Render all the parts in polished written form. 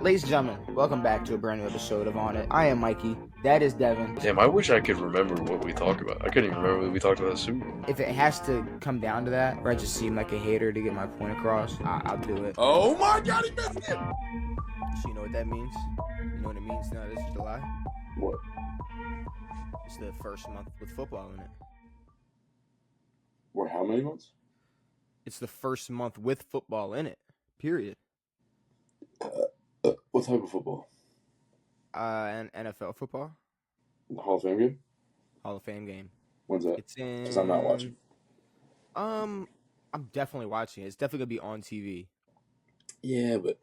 Ladies and gentlemen, welcome back to a brand new episode of On It. I am Mikey. That is Devan. Damn, I wish I could remember what we talked about. I couldn't even remember what we talked about the Super Bowl. If it has to come down to that, or I just seem like a hater to get my point across, I'll do it. Oh my God, he missed it! So you know what that means? You know what it means now this is July? What? It's the first month with football in it. What, how many months? It's the first month with football in it. Period. What type of football? And NFL football. The Hall of Fame game? Hall of Fame game. When's that? It's in. Because I'm not watching. I'm definitely watching it. It's definitely gonna be on TV. Yeah, but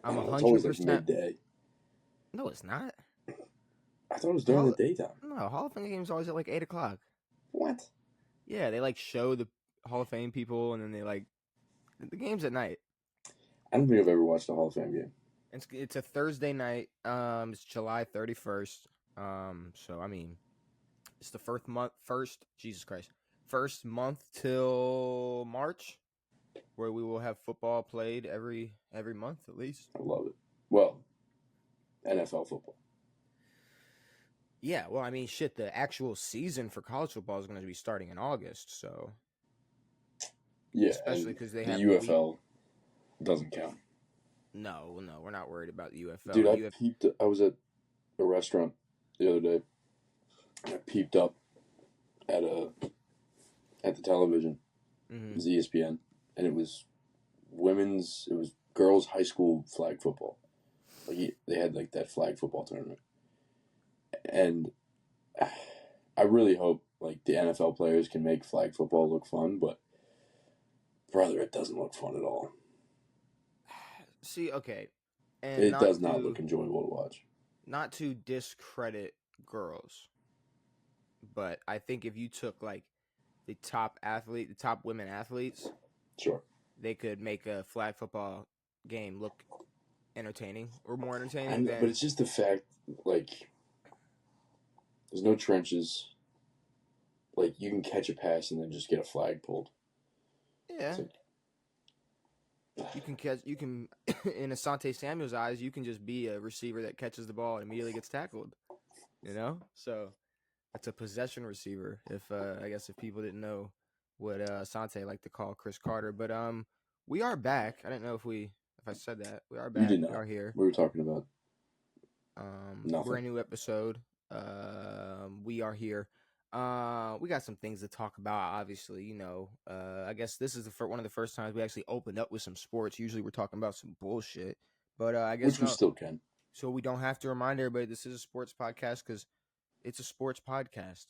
I'm 100%. It's always like midday. No, it's not. I thought it was during the daytime. No, Hall of Fame game is always at like 8 o'clock. What? Yeah, they like show the Hall of Fame people, and then they like the game's at night. I don't think I've ever watched a Hall of Fame game. It's a Thursday night. It's July 31st. So I mean, it's the first month till March, where we will have football played every month at least. I love it. Well, NFL football. Yeah, well, I mean, shit, the actual season for college football is going to be starting in August, so yeah, especially because they the have UFL doesn't count. No, we're not worried about the UFL. Dude, I was at a restaurant the other day. I peeped up at the television. Mm-hmm. It was ESPN, and it was girls' high school flag football. Like they had like that flag football tournament, and I really hope like the NFL players can make flag football look fun, but brother, it doesn't look fun at all. See, okay. And it does not look enjoyable to watch. Not to discredit girls, but I think if you took like the top women athletes, sure, they could make a flag football game look entertaining or more entertaining. But it's just the fact, like, there's no trenches. Like, you can catch a pass and then just get a flag pulled. Yeah. You can, in Asante Samuel's eyes, you can just be a receiver that catches the ball and immediately gets tackled, you know? So that's a possession receiver. I guess if people didn't know what Asante liked to call Chris Carter, but we are back. I didn't know if I said that. We are back. You did not. We are here. We were talking about nothing. Brand new episode. We are here. We got some things to talk about, obviously, you know. I guess this is one of the first times we actually opened up with some sports. Usually we're talking about some bullshit, but I guess we still can. So we don't have to remind everybody this is a sports podcast because it's a sports podcast.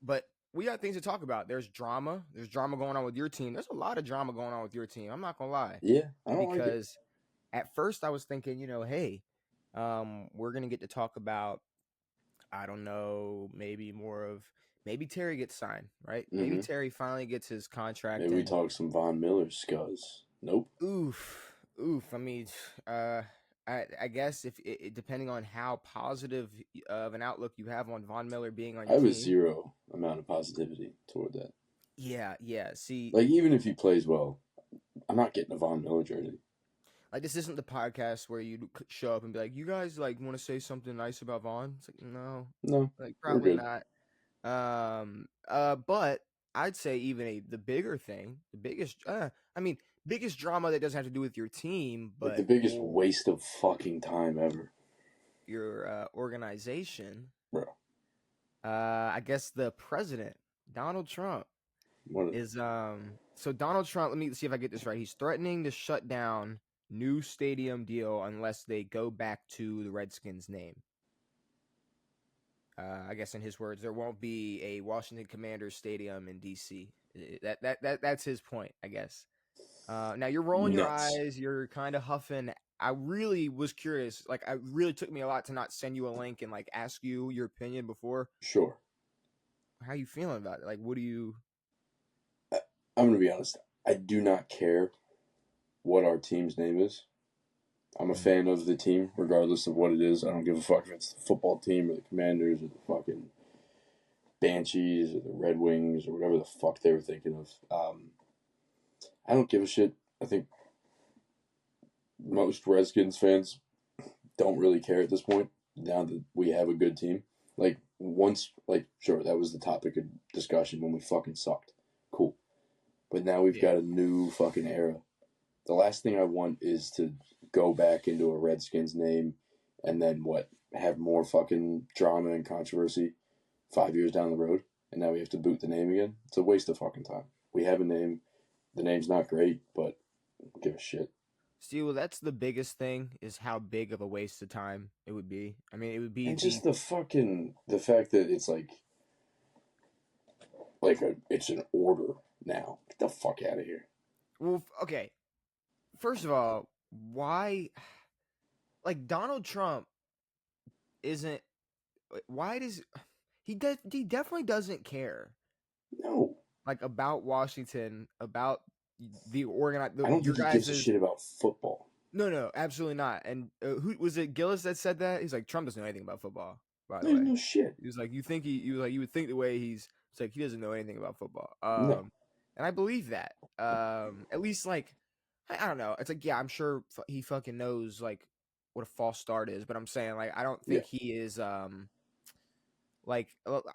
But we got things to talk about. There's drama. There's drama going on with your team. There's a lot of drama going on with your team. I'm not gonna lie. Yeah, I don't because at first I was thinking, you know, hey, we're gonna get to talk about. I don't know, maybe Terry gets signed, right? Mm-hmm. Maybe Terry finally gets his contract. Maybe we talk some Von Miller scuzz. Nope. Oof. I mean, I guess if depending on how positive of an outlook you have on Von Miller being on your team. I have a zero amount of positivity toward that. Yeah. See, like even if he plays well, I'm not getting a Von Miller jersey. Like, this isn't the podcast where you show up and be like, you guys, like, want to say something nice about Vaughn? It's like, no, like, probably not. But I'd say even the bigger thing, biggest drama that doesn't have to do with your team, but like the biggest waste of fucking time ever. Your organization, bro. I guess the president, Donald Trump, is so Donald Trump. Let me see if I get this right. He's threatening to shut down new stadium deal unless they go back to the Redskins name. I guess in his words, there won't be a Washington Commanders stadium in DC. That's his point, I guess. Now you're rolling your eyes, you're kind of huffing. I really was curious. Like, it really took me a lot to not send you a link and like ask you your opinion before. Sure. How you feeling about it? Like, what do you? I'm gonna be honest. I do not care what our team's name is. I'm a fan of the team, regardless of what it is. I don't give a fuck if it's the football team or the Commanders or the fucking Banshees or the Red Wings or whatever the fuck they were thinking of. I don't give a shit. I think most Redskins fans don't really care at this point. Now that we have a good team, like once, like sure that was the topic of discussion when we fucking sucked. Cool, but now we've Yeah. got a new fucking era. The last thing I want is to go back into a Redskins name and then what, have more fucking drama and controversy 5 years down the road, and now we have to boot the name again. It's a waste of fucking time. We have a name. The name's not great, but I don't give a shit. See, well, that's the biggest thing is how big of a waste of time it would be. I mean, it would be And the just the fact that it's it's an order now. Get the fuck out of here. well, okay. First of all, why? Like Donald Trump isn't. Why does he? He definitely doesn't care. No, Like about Washington, about the organize. I don't Your think he guys gives a is shit about football. no, absolutely not. And who was it? Gillis that said that? He's like Trump doesn't know anything about football. By the There's way, no shit. he was like, you would think the way he's. It's like he doesn't know anything about football. No, And I believe that. At least like I don't know. It's like yeah, I'm sure he fucking knows like what a false start is, but I'm saying like I don't yeah, think he is like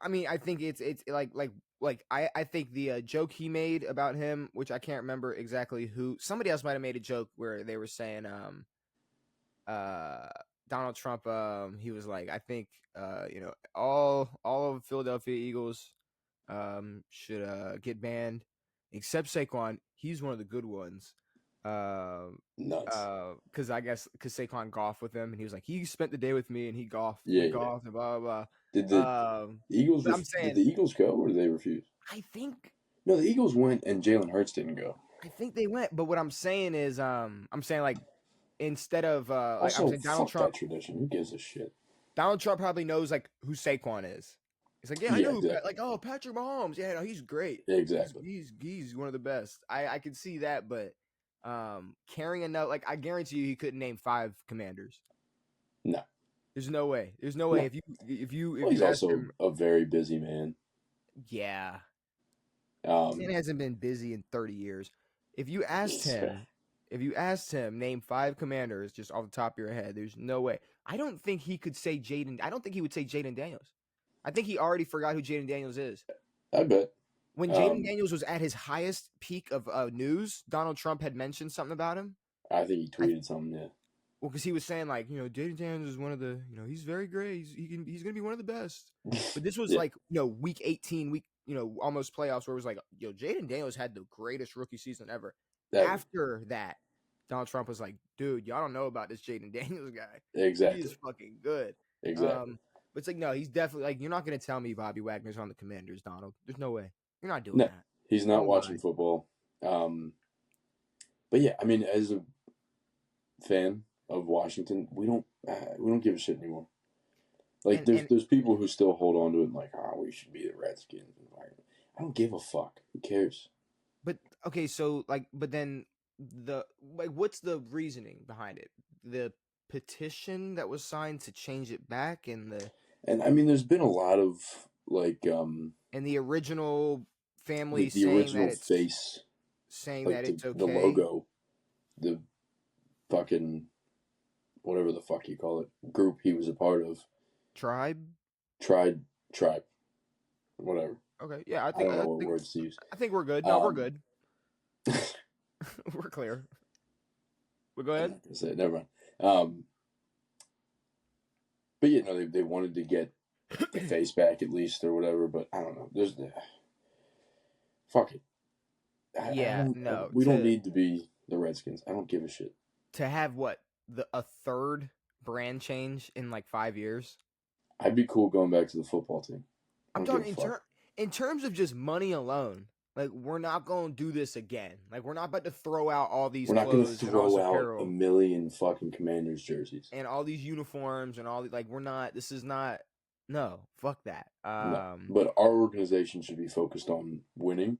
I mean I think it's like I think the joke he made about him, which I can't remember exactly who, somebody else might have made a joke where they were saying uh Donald Trump he was like I think you know all of Philadelphia Eagles should get banned except Saquon. He's one of the good ones. nuts. Because I guess because Saquon golfed with him and he was like he spent the day with me and he golfed Yeah, we yeah. golfed and blah blah Did blah. the Eagles But I'm did saying the Eagles go or did they refuse? I think No, the Eagles went and Jalen Hurts didn't go. they went, but what I'm saying is I'm saying like instead of like I'm Also, saying fuck that tradition. Who gives a shit? Donald Trump probably knows like who Saquon is. He's like, yeah, I Yeah, know who exactly. like oh Patrick Mahomes, yeah, no, he's great. Yeah, exactly. He's one of the best. I can see that, but carrying a note like I guarantee you he couldn't name 5 commanders. No. There's no way. There's no way No. if Well, he's you ask also him, a very busy man. yeah, man Um, hasn't been busy in 30 years. If you asked it's, him, name 5 commanders just off the top of your head, there's no way. I don't think he could say Jaden. I don't think he would say Jaden Daniels. I think he already forgot who Jaden Daniels is. I bet. When Jaden Um, Daniels was at his highest peak of news, Donald Trump had mentioned something about him. I think he I tweeted something. Yeah. Well, because he was saying like, you know, Jaden Daniels is one of the, you know, he's very great. He's gonna be one of the best. But this was Yeah. like, you know, week 18, almost playoffs where it was like, yo, Jaden Daniels had the greatest rookie season ever. That After that, Donald Trump was like, dude, y'all don't know about this Jaden Daniels guy. He is exactly. fucking good. Exactly. But it's like, no, he's definitely like, you're not gonna tell me Bobby Wagner's on the Commanders, Donald. There's no way. You're not doing No, that. he's not Don't watching lie. football. But yeah, I mean, as a fan of Washington, we don't give a shit anymore. Like And there's people who still hold on to it and like, oh, we should be the Redskins. I don't give a fuck. Who cares? But okay, so like, but then what's the reasoning behind it? The petition that was signed to change it back, And I mean, there's been a lot of like and the original family the original face, saying like that it's the okay. logo, the fucking whatever the fuck you call it group he was a part of, Tribe. tribe, whatever. Okay, yeah, I don't know what words to use. I think we're good. No, we're Um, good. We're clear. But go I'm ahead. not gonna say it. Never mind. Um, but yeah, no, they wanted to get the face back at least or whatever. But I don't know. There's fuck it. Yeah, no. We don't need to be the Redskins. I don't give a shit. To have what a third brand change in like 5 years. I'd be cool going back to the football team. I'm talking in terms of just money alone. Like we're not going to do this again. Like we're not about to throw out all these We're not going to clothes and all this throw out apparel a million fucking Commanders jerseys. and all these uniforms and all the like. We're not. This is not. No, fuck that. No, but our organization should be focused on winning,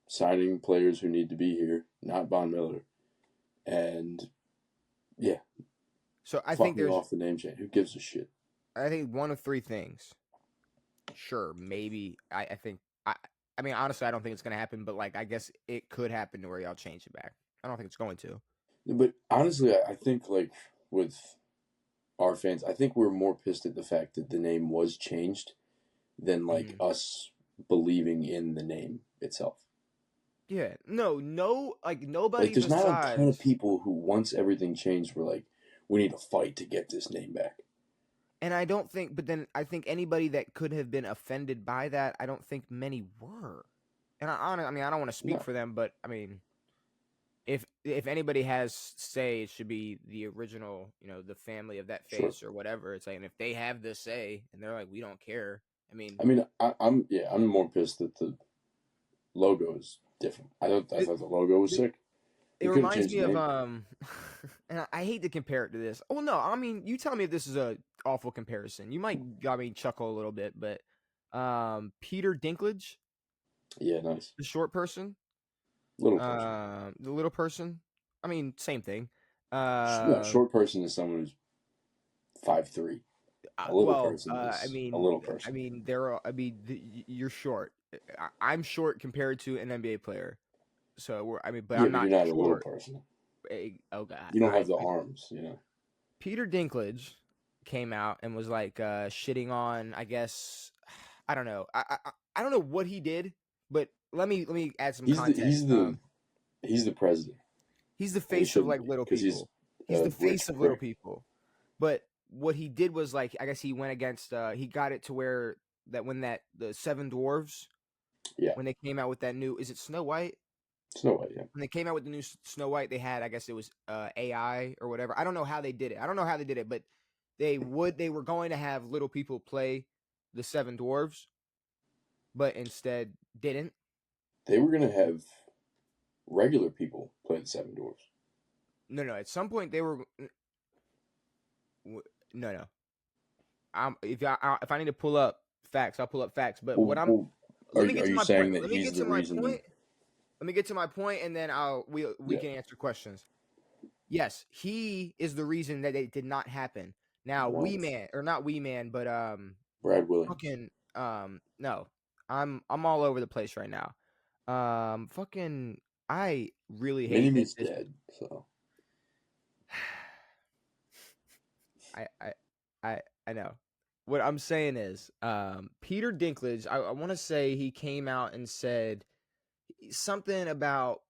signing players who need to be here, not Von Miller, and yeah. So I fuck think me there's. off the name chain. Who gives a shit? I think one of 3 things. Sure, maybe. I think. I mean, honestly, I don't think it's gonna happen. But like, I guess it could happen to where y'all change it back. I don't think it's going to. But honestly, I think like with our fans, I think we're more pissed at the fact that the name was changed than like Mhm. us believing in the name itself. Yeah, no, like Like, nobody there's not a ton of besides. people who, once everything changed, were like, we need to fight to get this name back. And I don't think, but then I think anybody that could have been offended by that, I don't think many were. And I mean, I don't want to speak No, for them, but I mean, if anybody has say, it should be the original, the family of that sure. face or whatever. It's like, and if they have the say and they're like, we don't care. I mean, I mean, I'm more pissed that the logo is different. I it, thought the logo was it, sick. it You could have reminds changed me the of name. and I hate to compare it to this. Oh no, I mean, you tell me if this is a awful comparison. You might got me chuckle a little bit, but Peter Dinklage, Yeah, nice. the short person, Little person. the little person. I mean, same thing. No, Uh, short person is someone who's 5'3". A little person I is a mean, little person. there are. I mean, you're short. I'm short compared to an NBA player. So but Yeah, I'm but not you're not a little short. person. Oh God! You All don't right. have the arms. Peter Dinklage came out and was like shitting on. I guess I don't know. I don't know what he did, but let me add some He's the context. he's the he's the president, He's the and he face of shouldn't like be little because he's people. He's a the rich face of little prick. people. But what he did was like I guess he went against he got it to where that when that the seven dwarves Yeah, when they came out with that new is it Snow White? Snow White. Yeah, When they came out with the new Snow White, they had I guess it was AI or whatever. I don't know how they did it. I don't know how they did it, but they were going to have little people play the seven dwarves, but instead didn't. they were gonna have regular people play the Seven Dwarfs. No, at some point they were no. If I need to pull up facts, I'll pull up facts. But what I'm Well, are let me get are to you my point. saying that Let me he's get the to my reason? point. Let me get to my point, and then we Yeah, can answer questions. Yes, he is the reason that it did not happen. Now, nice. not Wee Man, but Brad Williams. fucking no. I'm all over the place right now. Fucking I really Mini hate that Me's this dead, so I I I I know. What I'm saying is, Peter Dinklage, I want to say he came out and said something about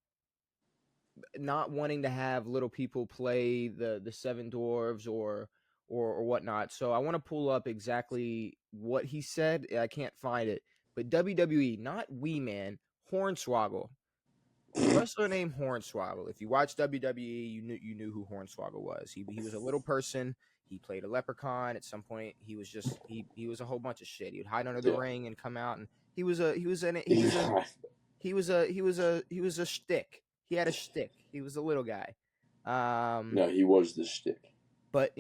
not wanting to have little people play the seven dwarves or whatnot. So I want to pull up exactly what he said. I can't find it, but WWE, not Wee Man, Hornswoggle, wrestler named Hornswoggle. If you watch WWE, you knew who Hornswoggle was. He was a little person. He played a leprechaun at some point. He was just he was a whole bunch of shit. He would hide under the yeah. ring and come out, and he was a shtick. He had a shtick. He was a little guy. Um, No, he was the shtick. but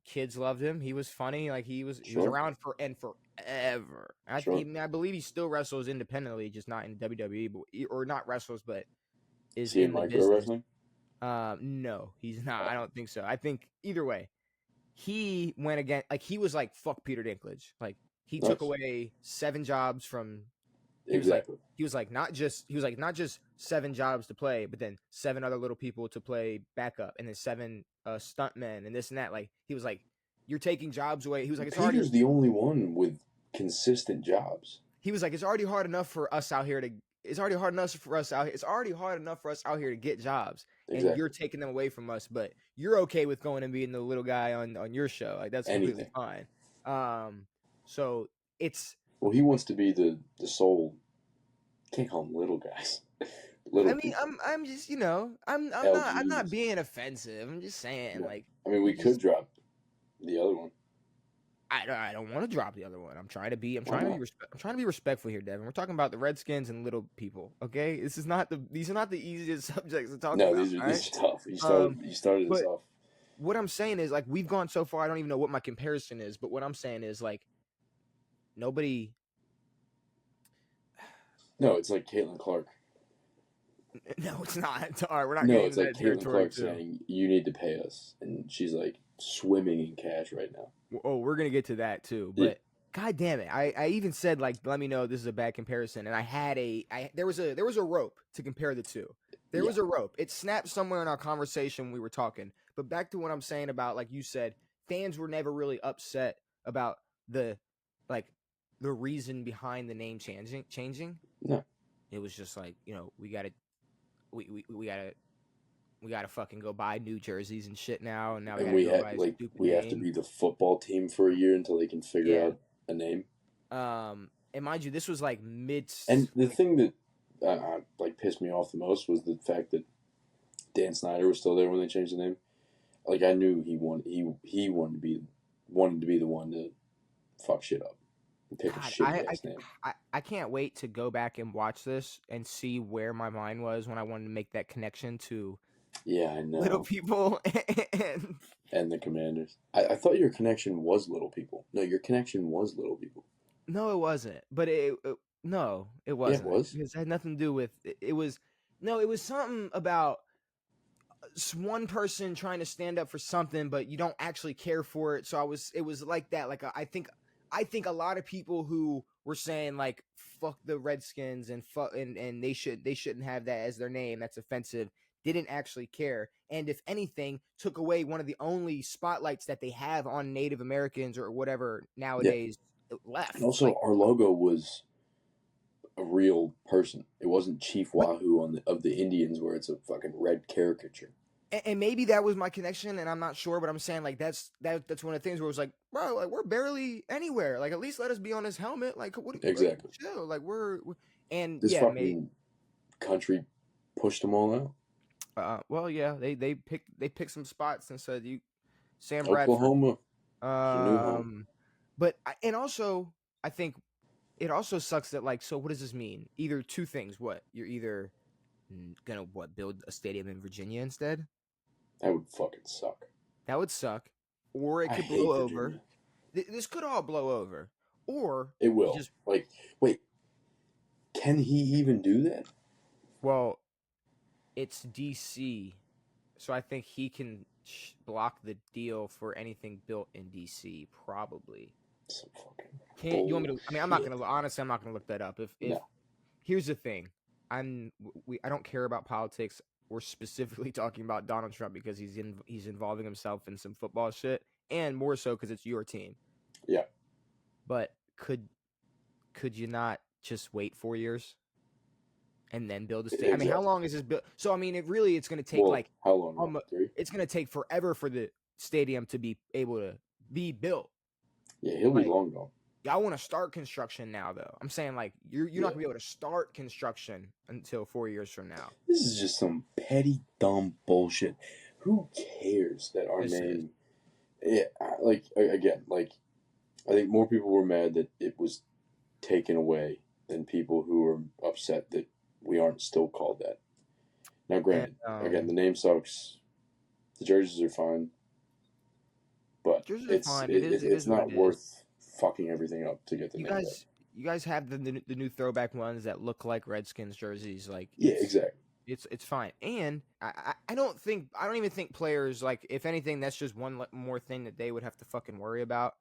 kids loved him. He was funny. Like he was Sure, around forever. sure. I believe he still wrestles independently, just not in WWE, or not wrestles, but Is is he in in the micro business. wrestling? No, he's not. I Oh, don't think so. I think either way, he went again. Like he was like fuck Peter Dinklage. Like he took nice. away 7 jobs from he was like Exactly. not just 7 jobs to play, but then 7 other little people to play backup, and then 7 stuntmen and this and that. Like he was like, you're taking jobs away. He was like, Peter's the only one with consistent jobs. it's already hard enough for us out here to. It's already hard enough for us out here. It's already hard enough for us out here to get jobs, and you're Exactly. taking them away from us. But you're okay with going and being the little guy on your show. Like that's completely Anything. fine. So it's Well, he wants to be the sole. Can't call them little guys. I Little mean, people. I'm just I'm not LGs. being offensive. I'm just saying No. like I mean, we you could just drop the other one. I don't want to drop the other one. Why not? I'm trying to be respectful here, Devin. We're talking about the Redskins and little people. Okay, these are not the easiest subjects to talk No, about. these are All right, these are tough. um, You started us but off. what I'm saying is like we've gone so far. I don't even know what my comparison is. But what I'm saying is like nobody. No, it's like Caitlin Clark. No, it's not. All right, we're not No, getting it's into like that Caitlin territory Clark too. saying you need to pay us, and she's like swimming in cash right now. Oh, we're gonna get to that too. Yeah, But god damn it, I even said like let me know if this is a bad comparison, and I had there was a rope to compare the two. There was a rope. It snapped somewhere in our conversation when we were talking. But back to what I'm saying about, like you said, fans were never really upset about the reason behind the name changing. No. It was just like, we gotta fucking go buy new jerseys and shit now, and now we gotta go buy a stupid we name. have to be the football team for a year until they can figure out a name. And mind you, this was like mid. And the thing that pissed me off the most was the fact that Dan Snyder was still there when they changed the name. Like, I knew he wanted to be the one to fuck shit up and pick a shitty ass name. I can't wait to go back and watch this and see where my mind was when I wanted to make that connection to. Yeah, I know. Little people and the Commanders. I thought your connection was Little People. No, your connection was Little People. No, it wasn't. But it wasn't. Yeah, it was. Because it had nothing to do with it was something about one person trying to stand up for something, but you don't actually care for it. So it was like that. Like, I think a lot of people who were saying like fuck the Redskins and and they shouldn't have that as their name, that's offensive, didn't actually care, and if anything, took away one of the only spotlights that they have on Native Americans or whatever nowadays left. And also, our logo was a real person. It wasn't Chief Wahoo of the Indians, where it's a fucking red caricature. And maybe that was my connection, and I'm not sure, but I'm saying like that's one of the things where it was like, bro, like we're barely anywhere. Like, at least let us be on his helmet. Like, what? Exactly. Like, chill. Like we're and this fucking country pushed them all out. Well, yeah, they picked some spots and said Sam Oklahoma. Bradford. But and also I think it also sucks that, like, so what does this mean? Either two things. What, you're either gonna build a stadium in Virginia instead? That would fucking suck. That would suck. Or it could blow over. This could all blow over. Or it will. Wait, can he even do that? Well, it's DC, so I think he can block the deal for anything built in DC, probably. Some fucking you want me to? I mean, I'm not gonna look that up. If here's the thing, I don't care about politics. We're specifically talking about Donald Trump because he's involving himself in some football shit, and more so because it's your team. Yeah. But could you not just wait 4 years and then build a stadium? Exactly. I mean, how long is this built? So I mean, it's going to take how long? 3? It's going to take forever for the stadium to be able to be built. Yeah, he'll be long gone. I want to start construction now, though. I'm saying, like, you're not gonna be able to start construction until 4 years from now. This is just some petty, dumb bullshit. Who cares that our name? Yeah, I think more people were mad that it was taken away than people who were upset that we aren't still called that. Now, granted, again, the name sucks. The jerseys are fine, but it's not worth fucking everything up to get the name right. You guys have the new throwback ones that look like Redskins jerseys, like exactly. It's fine, and I don't even think players, like, if anything, that's just one more thing that they would have to fucking worry about,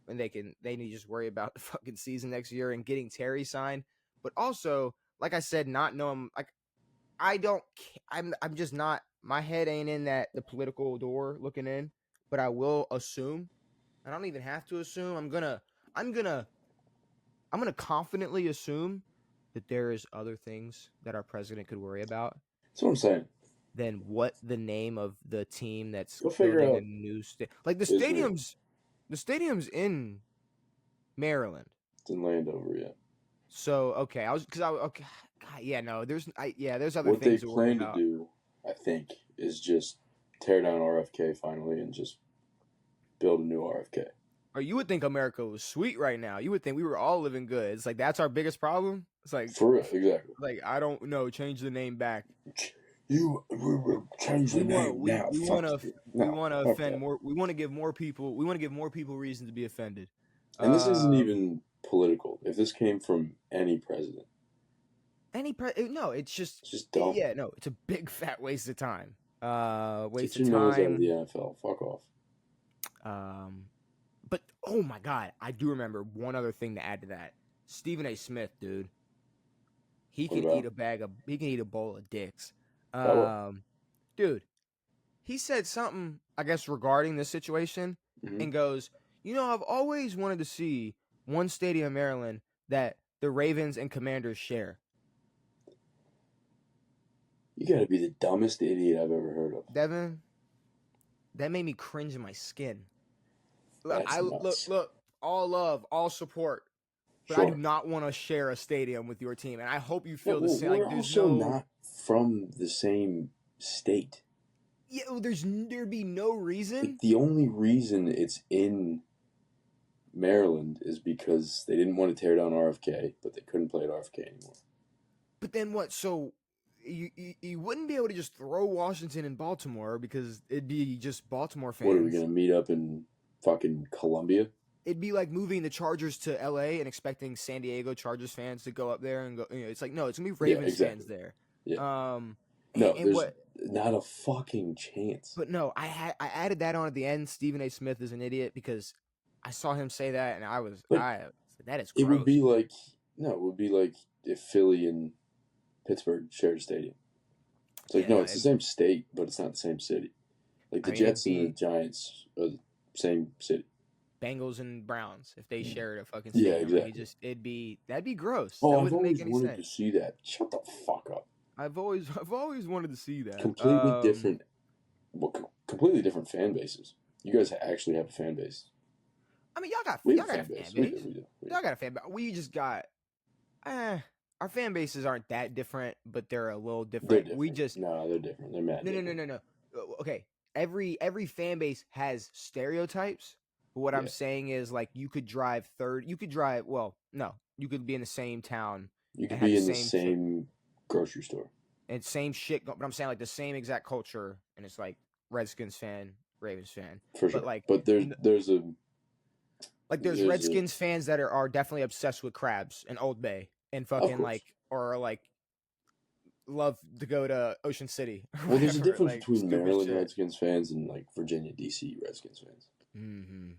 and they need to just worry about the fucking season next year and getting Terry signed. But also, like I said, not knowing, like, I'm just not, my head ain't in the political door looking in, but I will assume. I don't even have to assume. I'm gonna confidently assume that there is other things that our president could worry about. That's what I'm saying. Than what the name of the team that's building a new like the stadium's in Maryland. It's in Landover, yeah. So okay, God, yeah, no, there's other what things. What they plan to do, I think, is just tear down RFK finally and just build a new RFK. Or you would think America was sweet right now. You would think we were all living good. It's like, that's our biggest problem. It's like, for real, exactly. Like, I don't know. Change the name back. We change the name now. We want to offend more. We want to give more people. We want to give more people reason to be offended. And this isn't even political. If this came from any president, no, it's just dumb. Yeah, no, it's a big fat waste of time. Waste of time. Get your nose out of the NFL. Fuck off. But oh my God, I do remember one other thing to add to that. Stephen A. Smith, dude, he can eat a bowl of dicks. About what? Dude, he said something, I guess, regarding this situation, Hmm. and goes, I've always wanted to see one stadium in Maryland that the Ravens and Commanders share. You gotta be the dumbest idiot I've ever heard of. Devin, that made me cringe in my skin. Look, That's nuts. look, all love, all support, but I do Sure. not want to share a stadium with your team, and I hope you Yeah, feel the well, same. Like, we're there's also no, not from the same state. yeah, there'd be no Like, reason. the only reason it's in Maryland is because they didn't want to tear down RFK, but they couldn't play at RFK anymore. But then what? So you wouldn't be able to just throw Washington in Baltimore because it'd be just Baltimore What are we fans. gonna meet up in fucking Columbia? It'd be like moving the Chargers to LA and expecting San Diego Chargers fans to go up there and go. It's like no, it's gonna be Yeah, Ravens fans exactly. there. Yeah. And, No, and there's what? not a fucking chance. But no, I added that on at the end. Stephen A. Smith is an idiot because I saw him say that and Like, that is it would gross. be like no, it would be like if Philly and Pittsburgh shared a stadium. It's like Yeah, no, no. it's the same state, but it's not the same city. Like I the mean, it'd Jets and the be Giants are the same city. Bengals and Browns if they shared a fucking Yeah, stadium. Like exactly. that'd be gross. Oh, That I've wouldn't make always any wanted to sense. see that. Shut the fuck up. I've always wanted to see that. Completely different. Well, completely different fan bases. You guys actually have a fan base. I mean, We have y'all a got a fan fan base. We base. do. We do. We do. Y'all got a fan base. We just got our fan bases aren't that different, but they're a little They're different. We different. just No, they're different. They're mad different. no. Okay, every fan base has stereotypes. But what I'm Yeah. saying is like you could drive third. You could drive. Well, no, you could be in the same town You and could have be the in the same shit same grocery store. and same shit. But I'm saying like the same exact culture, and it's like Redskins fan, Ravens fan. For But sure. like But there's a like there's there's a Redskins fans that are definitely obsessed with crabs and Old Bay and of fucking course. like or like love to go to Ocean City or Well, there's a whatever, difference like between stupid Maryland shit. Redskins fans and like Virginia DC Redskins fans.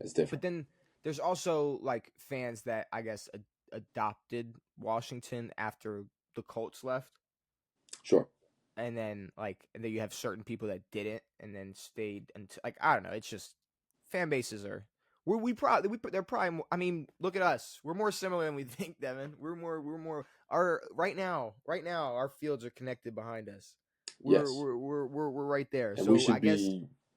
That's But different. then there's also like fans that I guess adopted Washington after the Colts left, Sure. and then you have certain people that didn't and then stayed until like I don't know. It's just fan bases are. They're probably more, I mean look at us, we're more similar than we think, Devin. We're more our right now our fields are connected behind us. Yes. We're right there. And So I guess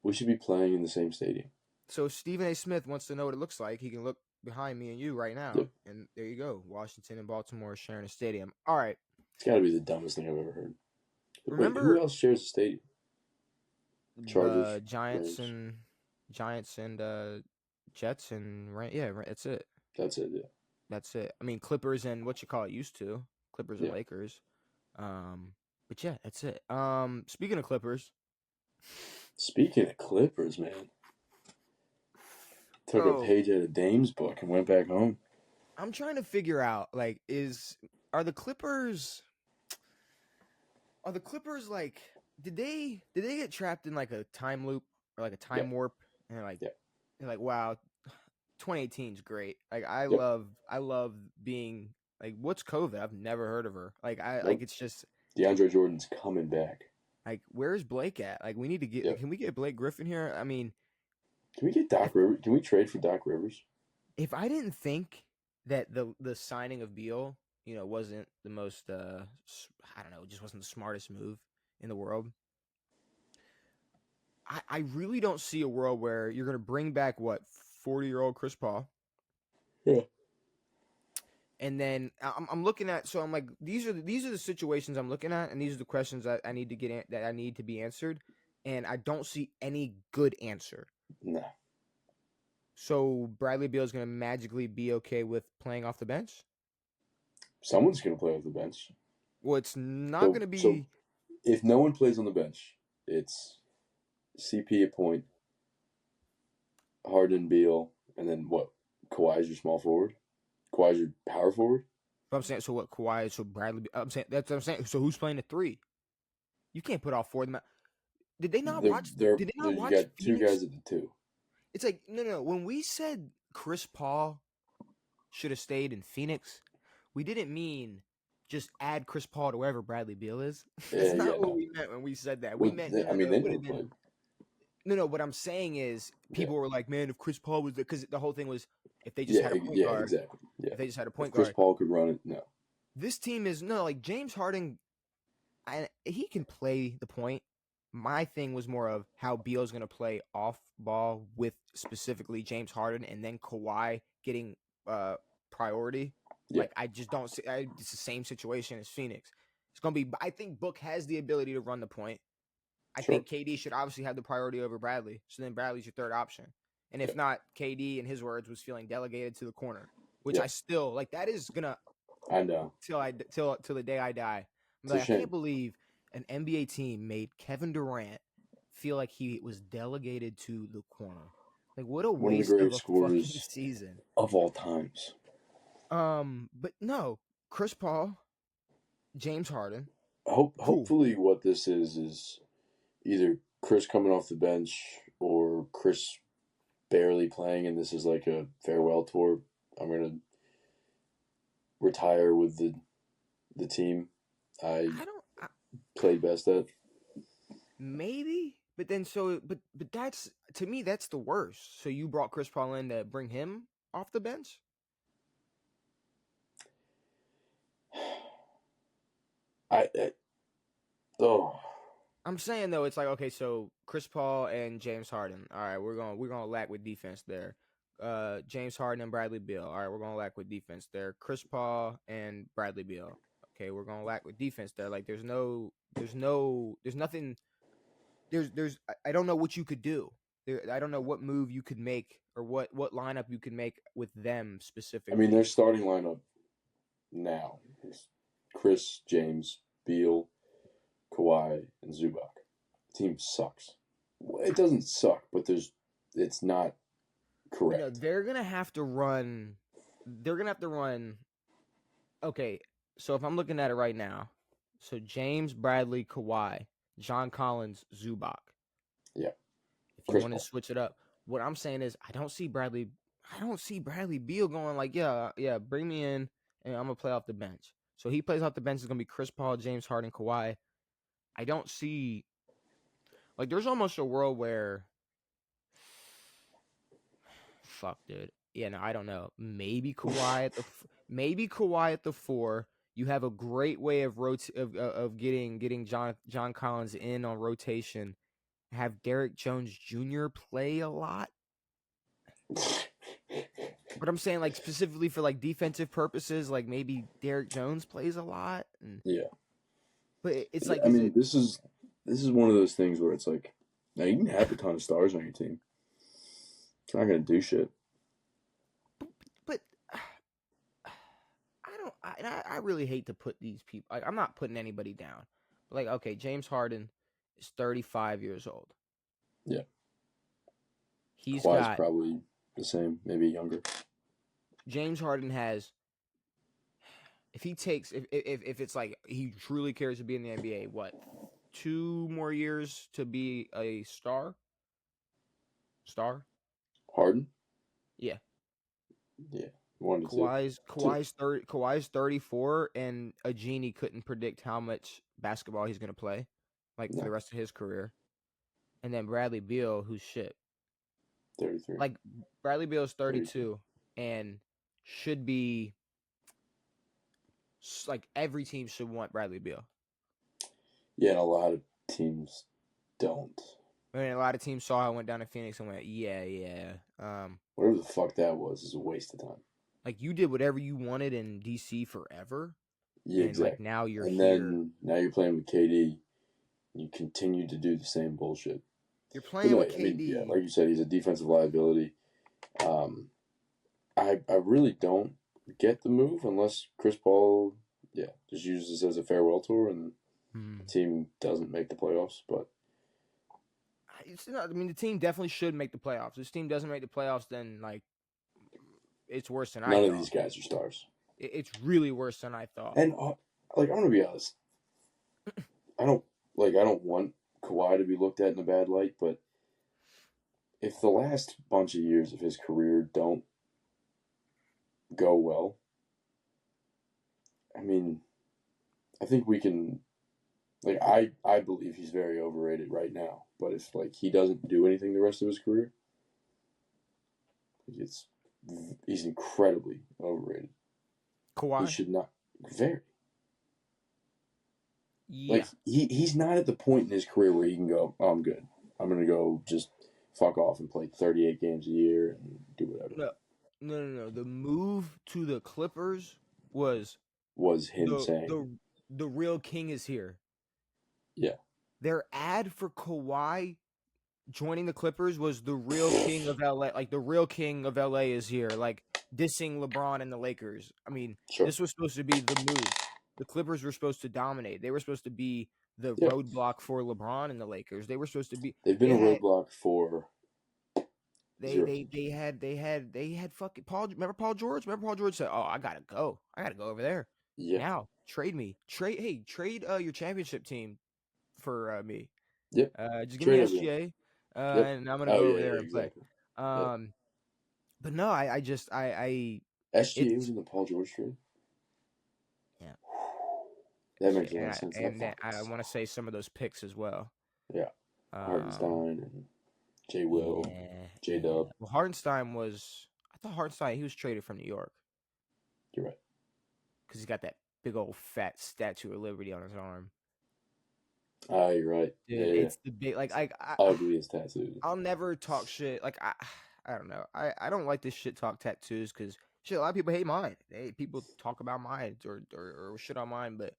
we should be playing in the same stadium. so if Stephen A. Smith wants to know what it looks like, he can look behind me and you right now, Yep. and there you go. Washington and Baltimore sharing a stadium. All right, It's got to be the dumbest thing I've ever heard. But wait, who remember else shares a stadium? Chargers, the Giants Rams. and Jets and right, yeah, right. That's it. That's it. Yeah. That's it. I mean, Clippers and what you call it used to Clippers and Yeah. Lakers. But yeah, that's it. Speaking of Clippers, Speaking of Clippers, man, took a bro, page out of Dame's book and went back home. I'm trying to figure out like are the Clippers like did they get trapped in like a time loop or like a time Yeah. warp and they're like wow 2018 is great, like I Yep. love being like what's COVID, I've never heard of her, like I Nope. like it's just DeAndre Jordan's coming back. like where's Blake at, like we need to get Yep. can we get Blake Griffin here, I mean Can we get Doc Rivers? Can we trade for Doc Rivers? if I didn't think that the signing of Beal wasn't the most I don't know, just wasn't the smartest move in the world, I really don't see a world where you're going to bring back 40-year-old Chris Paul. Yeah. And then I'm looking at, so I'm like, these are the situations I'm looking at, and these are the questions that I need to that I need to be answered, and I don't see any good answer. No. So Bradley Beal is going to magically be okay with playing off the bench? Someone's going to play off the bench. Well, it's not going to be. So if no one plays on the bench, it's CP at point, Harden, Beal, and then what? Kawhi's your small forward? Kawhi's your power forward? But I'm saying, so what? Kawhi, so Bradley. I'm saying that's what I'm saying. So who's playing the three? You can't put all four of them out. Did they not watch? Did they not watch? You got Phoenix? 2 guys at the 2. It's like no. When we said Chris Paul should have stayed in Phoenix, we didn't mean just add Chris Paul to wherever Bradley Beal is. That's Yeah, not what no. we meant when we said that. We Well, meant they no. It never would have been played. no. What I'm saying is, Yeah. people were like, "Man, if Chris Paul was," because the whole thing was, if they just had a point guard, exactly. Yeah. if they just had a If point Chris guard, Paul could run it, no. this team is no like James Harden. He can play the point. My thing was more of how Beal's going to play off ball with specifically James Harden, and then Kawhi getting priority. Yeah. Like, I just don't see. It's the same situation as Phoenix. It's going to be. I think Book has the ability to run the point. I Sure. think KD should obviously have the priority over Bradley. So then Bradley's your third option. And if not, KD, in his words, was feeling delegated to the corner, which I still like. That is gonna. I know. Till the day I die. I'm like, I can't believe an NBA team made Kevin Durant feel like he was delegated to the corner. Like, what a waste of a fucking season of all times. But no, Chris Paul, James Harden. Hopefully, what this is either Chris coming off the bench or Chris barely playing, and this is like a farewell tour. I'm gonna retire with the team I played best at. Maybe, but then but that's, to me, that's the worst. So you brought Chris Paul in to bring him off the bench? I'm saying though, it's like, okay, so Chris Paul and James Harden. All right, we're gonna lack with defense there. James Harden and Bradley Beal. All right, we're gonna lack with defense there. Chris Paul and Bradley Beal. Okay, we're gonna lack with defense there. Like, there's nothing. I don't know what you could do. I don't know what move you could make or what lineup you could make with them specifically. I mean, their starting lineup now is Chris, James, Beal, Kawhi, and Zubac. The team sucks. It doesn't suck, but it's not correct. No, they're gonna have to run. Okay, so if I'm looking at it right now, so James, Bradley, Kawhi, John Collins, Zubac. Yeah. If you want to switch it up, what I'm saying is I don't see Bradley Beal going like, yeah, bring me in and I'm gonna play off the bench. So he plays off the bench. It's gonna be Chris Paul, James Harden, Kawhi. I don't see, like, there's almost a world where, fuck, dude. Yeah, no, I don't know. Maybe Kawhi at the 4. You have a great way of getting John Collins in on rotation. Have Derek Jones Jr. play a lot. But I'm saying, like, specifically for like defensive purposes, like maybe Derek Jones plays a lot. Yeah. But it's like, this is one of those things where it's like, now you can have a ton of stars on your team. It's not gonna do shit. But I really hate to put these people. I'm not putting anybody down. But like, okay, James Harden is 35 years old. Yeah. Kawhi's probably the same, maybe younger. James Harden has, if it's like he truly cares to be in the NBA, what, 2 more years to be a star? Harden? Yeah. Yeah. Kawhi's 34, and a genie couldn't predict how much basketball he's gonna play, like, for the rest of his career. And then Bradley Beal, who's shit. 33. Like, Bradley Beal is 32 and should be, like, every team should want Bradley Beal. Yeah, and a lot of teams don't. I mean, a lot of teams saw how it went down in Phoenix and went, yeah. Whatever the fuck that was is a waste of time. Like, you did whatever you wanted in DC forever. Yeah, and exactly. Like, now you're and here. Then now you're playing with KD. You continue to do the same bullshit. You're playing with KD. I mean, yeah, like you said, he's a defensive liability. I really don't get the move unless Chris Paul, just uses this as a farewell tour and the team doesn't make the playoffs. But it's not. I mean, the team definitely should make the playoffs. If this team doesn't make the playoffs, then, like, it's worse than I thought. None of these guys are stars. It's really worse than I thought. And like, I'm gonna be honest, I don't want Kawhi to be looked at in a bad light, but if the last bunch of years of his career don't go well, I mean, I think we can. Like I believe he's very overrated right now. But if like he doesn't do anything the rest of his career, it's he's incredibly overrated. He Kawhi? should not very Yeah. like he's not at the point in his career where he can go, oh, I'm good. I'm gonna go just fuck off and play 38 games a year and do whatever. No. The move to the Clippers was Was him the saying, the the real king is here. yeah, Their ad for Kawhi joining the Clippers was the real king of LA. Like the real king of LA is here. Like dissing LeBron and the Lakers. I mean, sure, this was supposed to be the move. The Clippers were supposed to dominate. They were supposed to be the yeah. roadblock for LeBron and the Lakers. They were supposed to be. They've been They a had. roadblock for They 0 they teams. they had fucking Paul. Remember Paul George? Remember Paul George said, "Oh, I gotta go. I gotta go over there Yeah, now. Trade me. Trade your championship team for me. yep. Just give me Trade everyone. SGA, Yep. and I'm gonna Oh go yeah, over there yeah, and play." exactly. Yep. But no, I just I SGA was it's in the Paul George trade. yeah. That makes Shit, a lot of sense. That then fucking I want to say some of those picks as well. yeah. Um, Hartenstein and J. Will, yeah, J. yeah. Dub. Well, Hartenstein was. I thought Hartenstein he was traded from New York You're right. because he's got that big old fat Statue of Liberty on his arm. Ah, you're right. Yeah, Dude, yeah. it's the big like Ugly as tattoos. I'll never talk shit. Like I don't know. I don't like this shit talk tattoos because shit. A lot of people hate mine. People talk about mine or shit on mine, but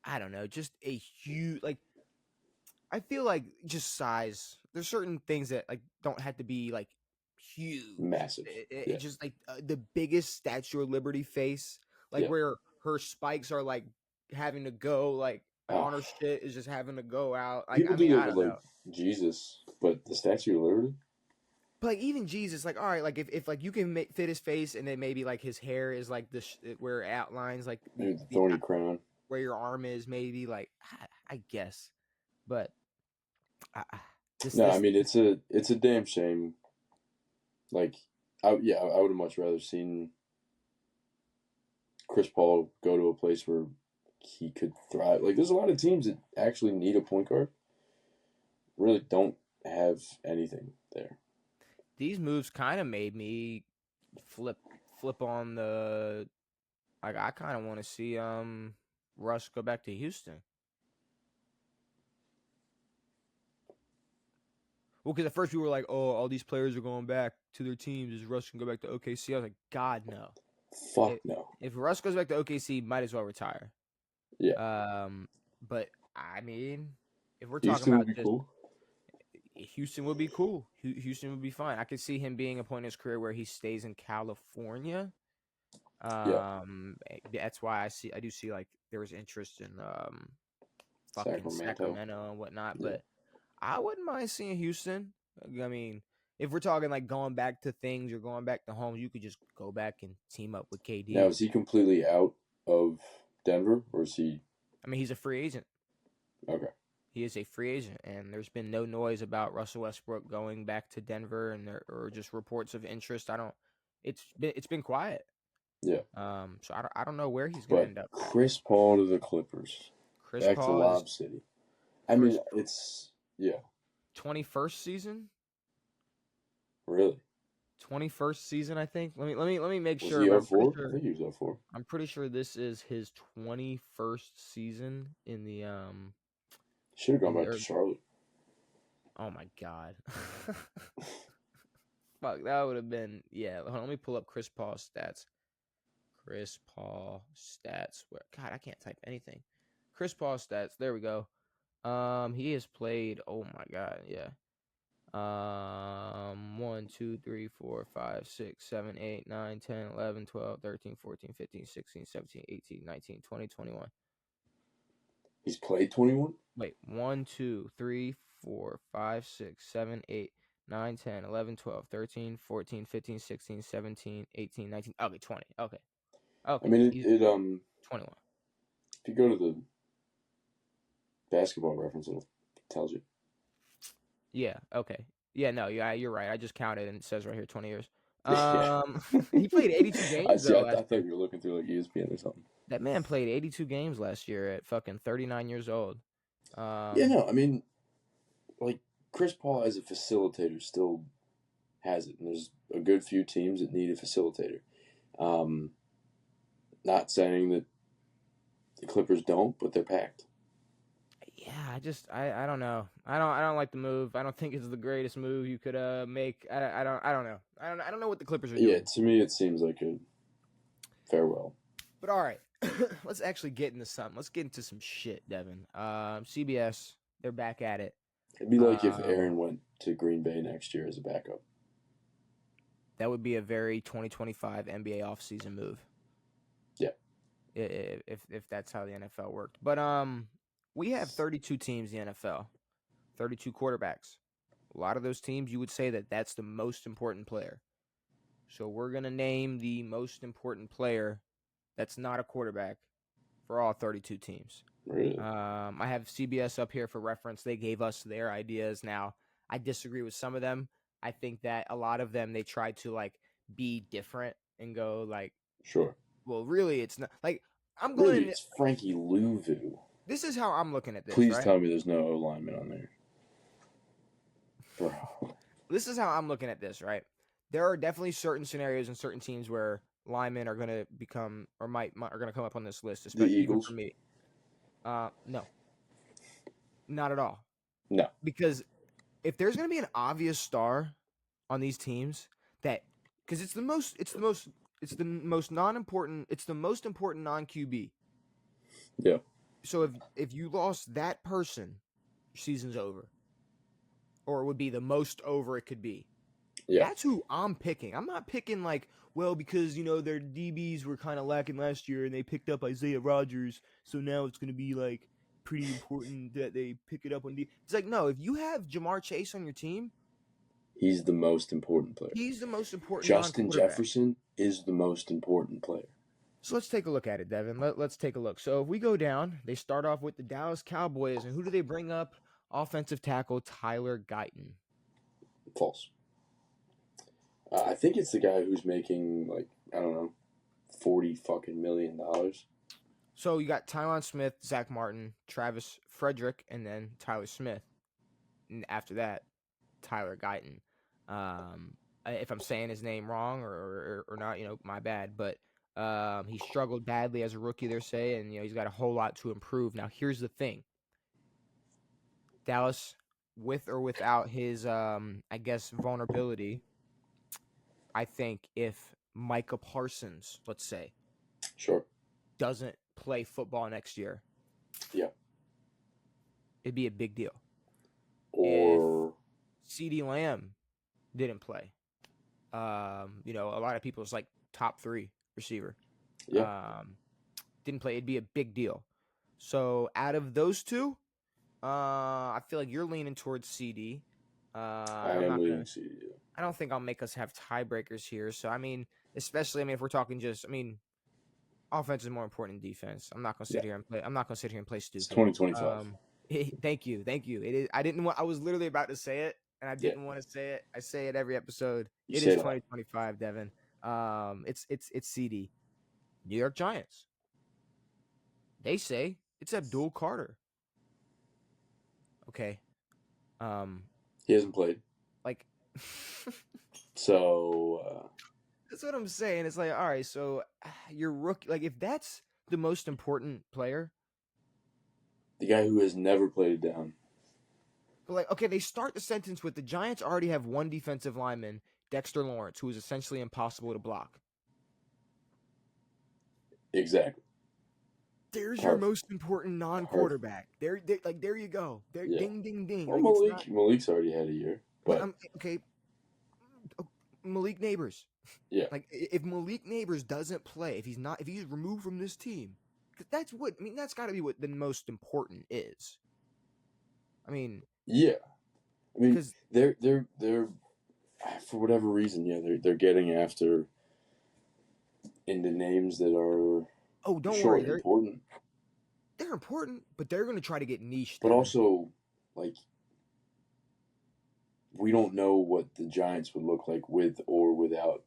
I don't know. Just a huge like. I feel like just size. There's certain things that like don't have to be like huge. Massive. It Yeah. just like the biggest Statue of Liberty face, like Yeah. where her spikes are like having to go like Oh. on her shit is just having to go out. Like People I do mean that I with don't like know. Jesus, but the Statue of Liberty. But like even Jesus, like all right, like if like you can fit his face and then maybe like his hair is like this where it outlines like Maybe the the thorny crown. where your arm is maybe like I guess, but I, No, I this mean it's a damn shame. Like, I would have much rather seen Chris Paul go to a place where he could thrive. Like, there's a lot of teams that actually need a point guard. Really don't have anything there. these moves kind of made me flip on the like I kind of want to see Russ go back to Houston. Well, because at first we were like, oh, all these players are going back to their teams. Is Russ can go back to OKC? I was like, God no. Fuck no. If Russ goes back to OKC, might as well retire. Yeah. But I mean, if we're talking Houston about would be just cool. Houston would be cool. Houston would be fine. I could see him being a point in his career where he stays in California. Yeah. That's why I do see like there was interest in fucking Sacramento and whatnot, Yeah. but I wouldn't mind seeing Houston. I mean, if we're talking like going back to things or going back to home, you could just go back and team up with KD. Now, is he completely out of Denver, or is he? I mean, he's a free agent. Okay. He is a free agent, and there's been no noise about Russell Westbrook going back to Denver, and or just reports of interest. It's been quiet. Yeah. So I don't know where he's gonna end up. Chris Paul to the Clippers. Chris Back to Paul Lob is City. I mean, Chris it's yeah. 21st season. Really? 21st season, I think. Let me make Was sure. he But 04? I think he was 04. I'm pretty sure this is his 21st season in the Should have gone in the back to Charlotte. Oh my god. Fuck, that would have been yeah. Hold on, let me pull up Chris Paul's stats. Chris Paul stats. Where God, I can't type anything. Chris Paul stats. There we go. He has played. Oh my god, yeah. 1, 2, 3, 4, 5, 6, 7, 8, 9, 10, 11, 12, 13, 14, 15, 16, 17, 18, 19, 20, 21. He's played 21? Wait, 1, 2, 3, 4, 5, 6, 7, 8, 9, 10, 11, 12, 13, 14, 15, 16, 17, 18, 19. Okay, 20. Okay. I mean, He's it 21. if you go to the basketball reference, it tells you. Yeah, okay. Yeah, no, yeah, you're right. I just counted and it says right here 20 years. Yeah. He played 82 I games see. though I last thought year. you were looking through like ESPN or something. That man played 82 games last year at fucking 39 years old. Yeah, no, I mean, like Chris Paul as a facilitator still has it, and there's a good few teams that need a facilitator. Um, Not saying that the Clippers don't, but they're packed. Yeah, I don't know. I don't like the move. I don't think it's the greatest move you could make. I don't know. I don't know what the Clippers are Yeah, doing. to me, it seems like a farewell. But all right, let's actually get into something. Let's get into some shit, Devin. CBS, they're back at it. It'd be like if Um, Aaron went to Green Bay next year as a backup. that would be a very 2025 NBA offseason move. Yeah. If that's how the NFL worked. But we have 32 teams in the NFL, 32 quarterbacks. A lot of those teams, you would say that that's the most important player. So we're gonna name the most important player that's not a quarterback for all 32 teams. Really? I have CBS up here for reference. They gave us their ideas. Now, I disagree with some of them. I think that a lot of them they tried to like be different and go like, Sure. well, really, it's not like I'm going Really, in. it's Frankie Louvu. This is how I'm looking at this, Please right? tell me there's no O lineman on there. Bro. This is how I'm looking at this, right? There are definitely certain scenarios and certain teams where linemen are going to become or might are going to come up on this list, The especially even Eagles? for me. No, not at all. No. Because if there's going to be an obvious star on these teams that because it's the most non-important, it's the most important non-QB. Yeah. So if you lost that person, your season's over. Or it would be the most over it could be. Yeah. That's who I'm picking. I'm not picking like, well, because their DBs were kind of lacking last year and they picked up Isaiah Rodgers, so now it's going to be like pretty important that they pick it up on D. It's like, no, if you have Jamar Chase on your team, He's the most important player. he's the most important Justin non-quarterback. Jefferson is the most important player. So let's take a look at it, Devin. Let's take a look. So if we go down, they start off with the Dallas Cowboys, and who do they bring up? Offensive tackle Tyler Guyton. False. I think it's the guy who's making like I don't know, $40 million. So you got Tyron Smith, Zach Martin, Travis Frederick, and then Tyler Smith. And after that, Tyler Guyton. If I'm saying his name wrong or not, my bad. But he struggled badly as a rookie, they're saying. He's got a whole lot to improve. Now, here's the thing. Dallas, with or without his, I guess, vulnerability, I think if Micah Parsons, let's say, Sure. doesn't play football next year, Yeah. it'd be a big deal. Or If CeeDee Lamb didn't play, a lot of people's like top 3 receiver. yeah. Didn't play, it'd be a big deal. So out of those two, I feel like you're leaning towards CD. I am leaning CD. I don't think I'll make us have tiebreakers here. So especially if we're talking just, offense is more important than defense. I'm not gonna sit here and play. I'm not gonna sit here and play stupid. It's 2025. Thank you. It is. I was literally about to say it, and I didn't want to say it. I say it every episode. It is 2025, Devin. It's CD. New York Giants. They say it's Abdul Carter. Okay. He hasn't played. Like, so that's what I'm saying. It's like, all right, so your rookie, like, if that's the most important player, the guy who has never played it down. But like, okay, they start the sentence with the Giants already have one defensive lineman, Dexter Lawrence, who is essentially impossible to block. Exactly. There's your most important non-quarterback. There you go. There, yeah. Ding, ding, ding. Well, like, Malik's already had a year. But okay, Malik Neighbors. Yeah. Like, if Malik Neighbors doesn't play, if he's removed from this team, that's got to be what the most important is. Yeah. Because they're for whatever reason, they're getting after into names that are don't worry, they're important. They're important, but they're going to try to get niche. But also, like, we don't know what the Giants would look like with or without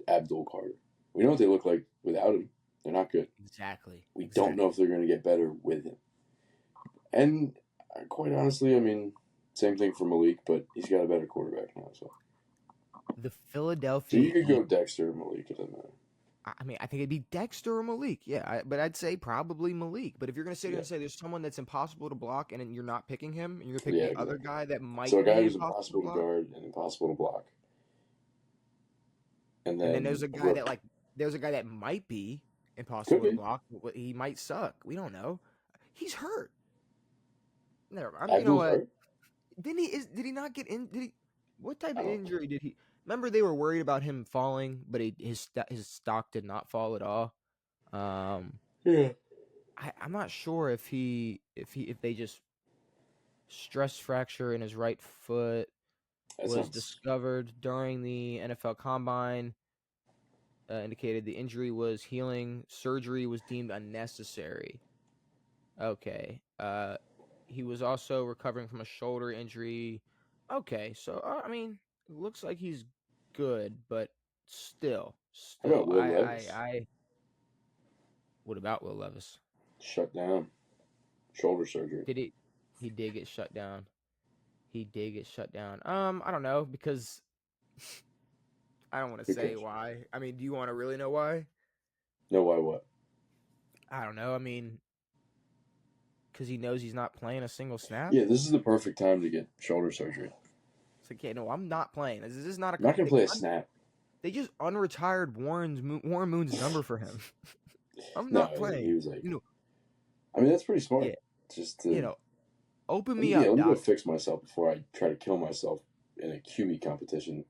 Abdul Carter. We know what they look like without him. They're not good. Exactly. We don't know if they're going to get better with him. And quite honestly, I mean, same thing for Malik, but he's got a better quarterback now. So The so Philadelphia you could go Eagles. Dexter or Malik. It doesn't matter. I mean, I think it'd be Dexter or Malik. Yeah, but I'd say probably Malik. But if you're going to sit here and say there's someone that's impossible to block and you're not picking him, and you're going to pick the other Exactly. guy that So might a guy be who's impossible impossible to to block, guard and impossible to block. And and then then there's a guy that might be could impossible to be block, but he might suck. We don't know. He's hurt. Never mind. You know Abdul's what? hurt. Did he not get in? Did he? What type I of don't. injury did he? Remember they were worried about him falling, but his stock did not fall at all. Um, Yeah. I'm not sure if they just stress fracture in his right foot That was sounds. discovered during the NFL Combine. Indicated the injury was healing. Surgery was deemed unnecessary. Okay. He was also recovering from a shoulder injury. Okay, so I mean, it looks like he's good, but still, How about Will Levis? I. What about Will Levis? Shut down. Shoulder surgery. Did he? He did get shut down. He did get shut down. I don't know because I don't want to Who say cares? why. I mean, do you want to really know why? No, why what? I don't know. I mean, because he knows he's not playing a single snap. Yeah, this is the perfect time to get shoulder surgery. It's like, okay, no, I'm not playing. This is not a. I'm not gonna play a snap. They just unretired Warren Moon's number for him. I'm No, not playing. he was like. You know, I mean, that's pretty smart. yeah. Just You to know, open let me me up, go doc. fix myself before I try to kill myself in a QB competition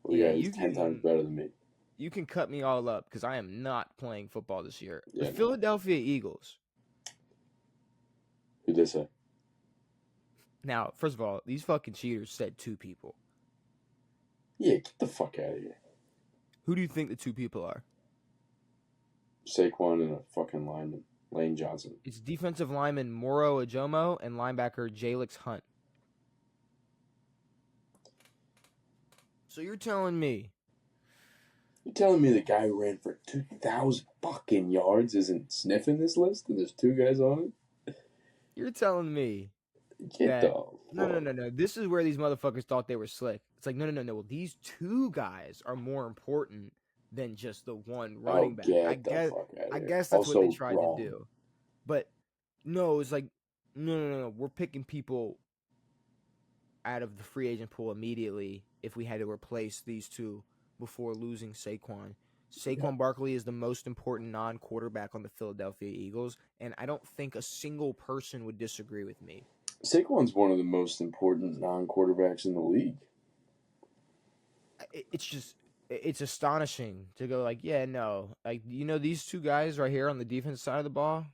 with a Yeah, guy who's 10 times better than me. you can cut me all up because I am not playing football this year. The Yeah, no. Philadelphia Eagles. Who'd they say? Now, first of all, these fucking cheaters said 2 people. Yeah, get the fuck out of here. Who do you think the 2 people are? Saquon and a fucking lineman, Lane Johnson. It's defensive lineman Moro Ajomo and linebacker Jalix Hunt. So you're telling me the guy who ran for 2,000 fucking yards isn't sniffing this list and there's 2 guys on it? You're telling me Get the no. This is where these motherfuckers thought they were slick. It's like no. Well, these 2 guys are more important than just the one running back. Get the fuck out of I here. guess that's Also what they tried wrong. to do. But no, it's like no. We're picking people out of the free agent pool immediately if we had to replace these 2 before losing Saquon. Saquon Barkley is the most important non-quarterback on the Philadelphia Eagles, and I don't think a single person would disagree with me. Saquon's one of the most important non-quarterbacks in the league. It's astonishing to go like, yeah, no. Like, these 2 guys right here on the defense side of the ball,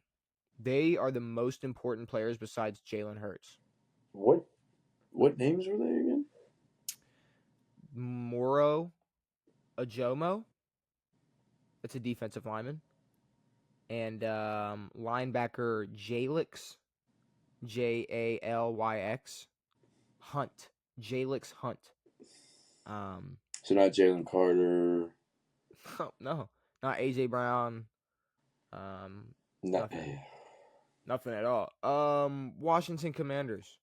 they are the most important players besides Jalen Hurts. What names were they again? Moro Ajomo. That's a defensive lineman. And linebacker Jalix, Jallyx Hunt. Jalix Hunt. So not Jalen Carter. No, not AJ Brown. Nothing at all. Washington Commanders.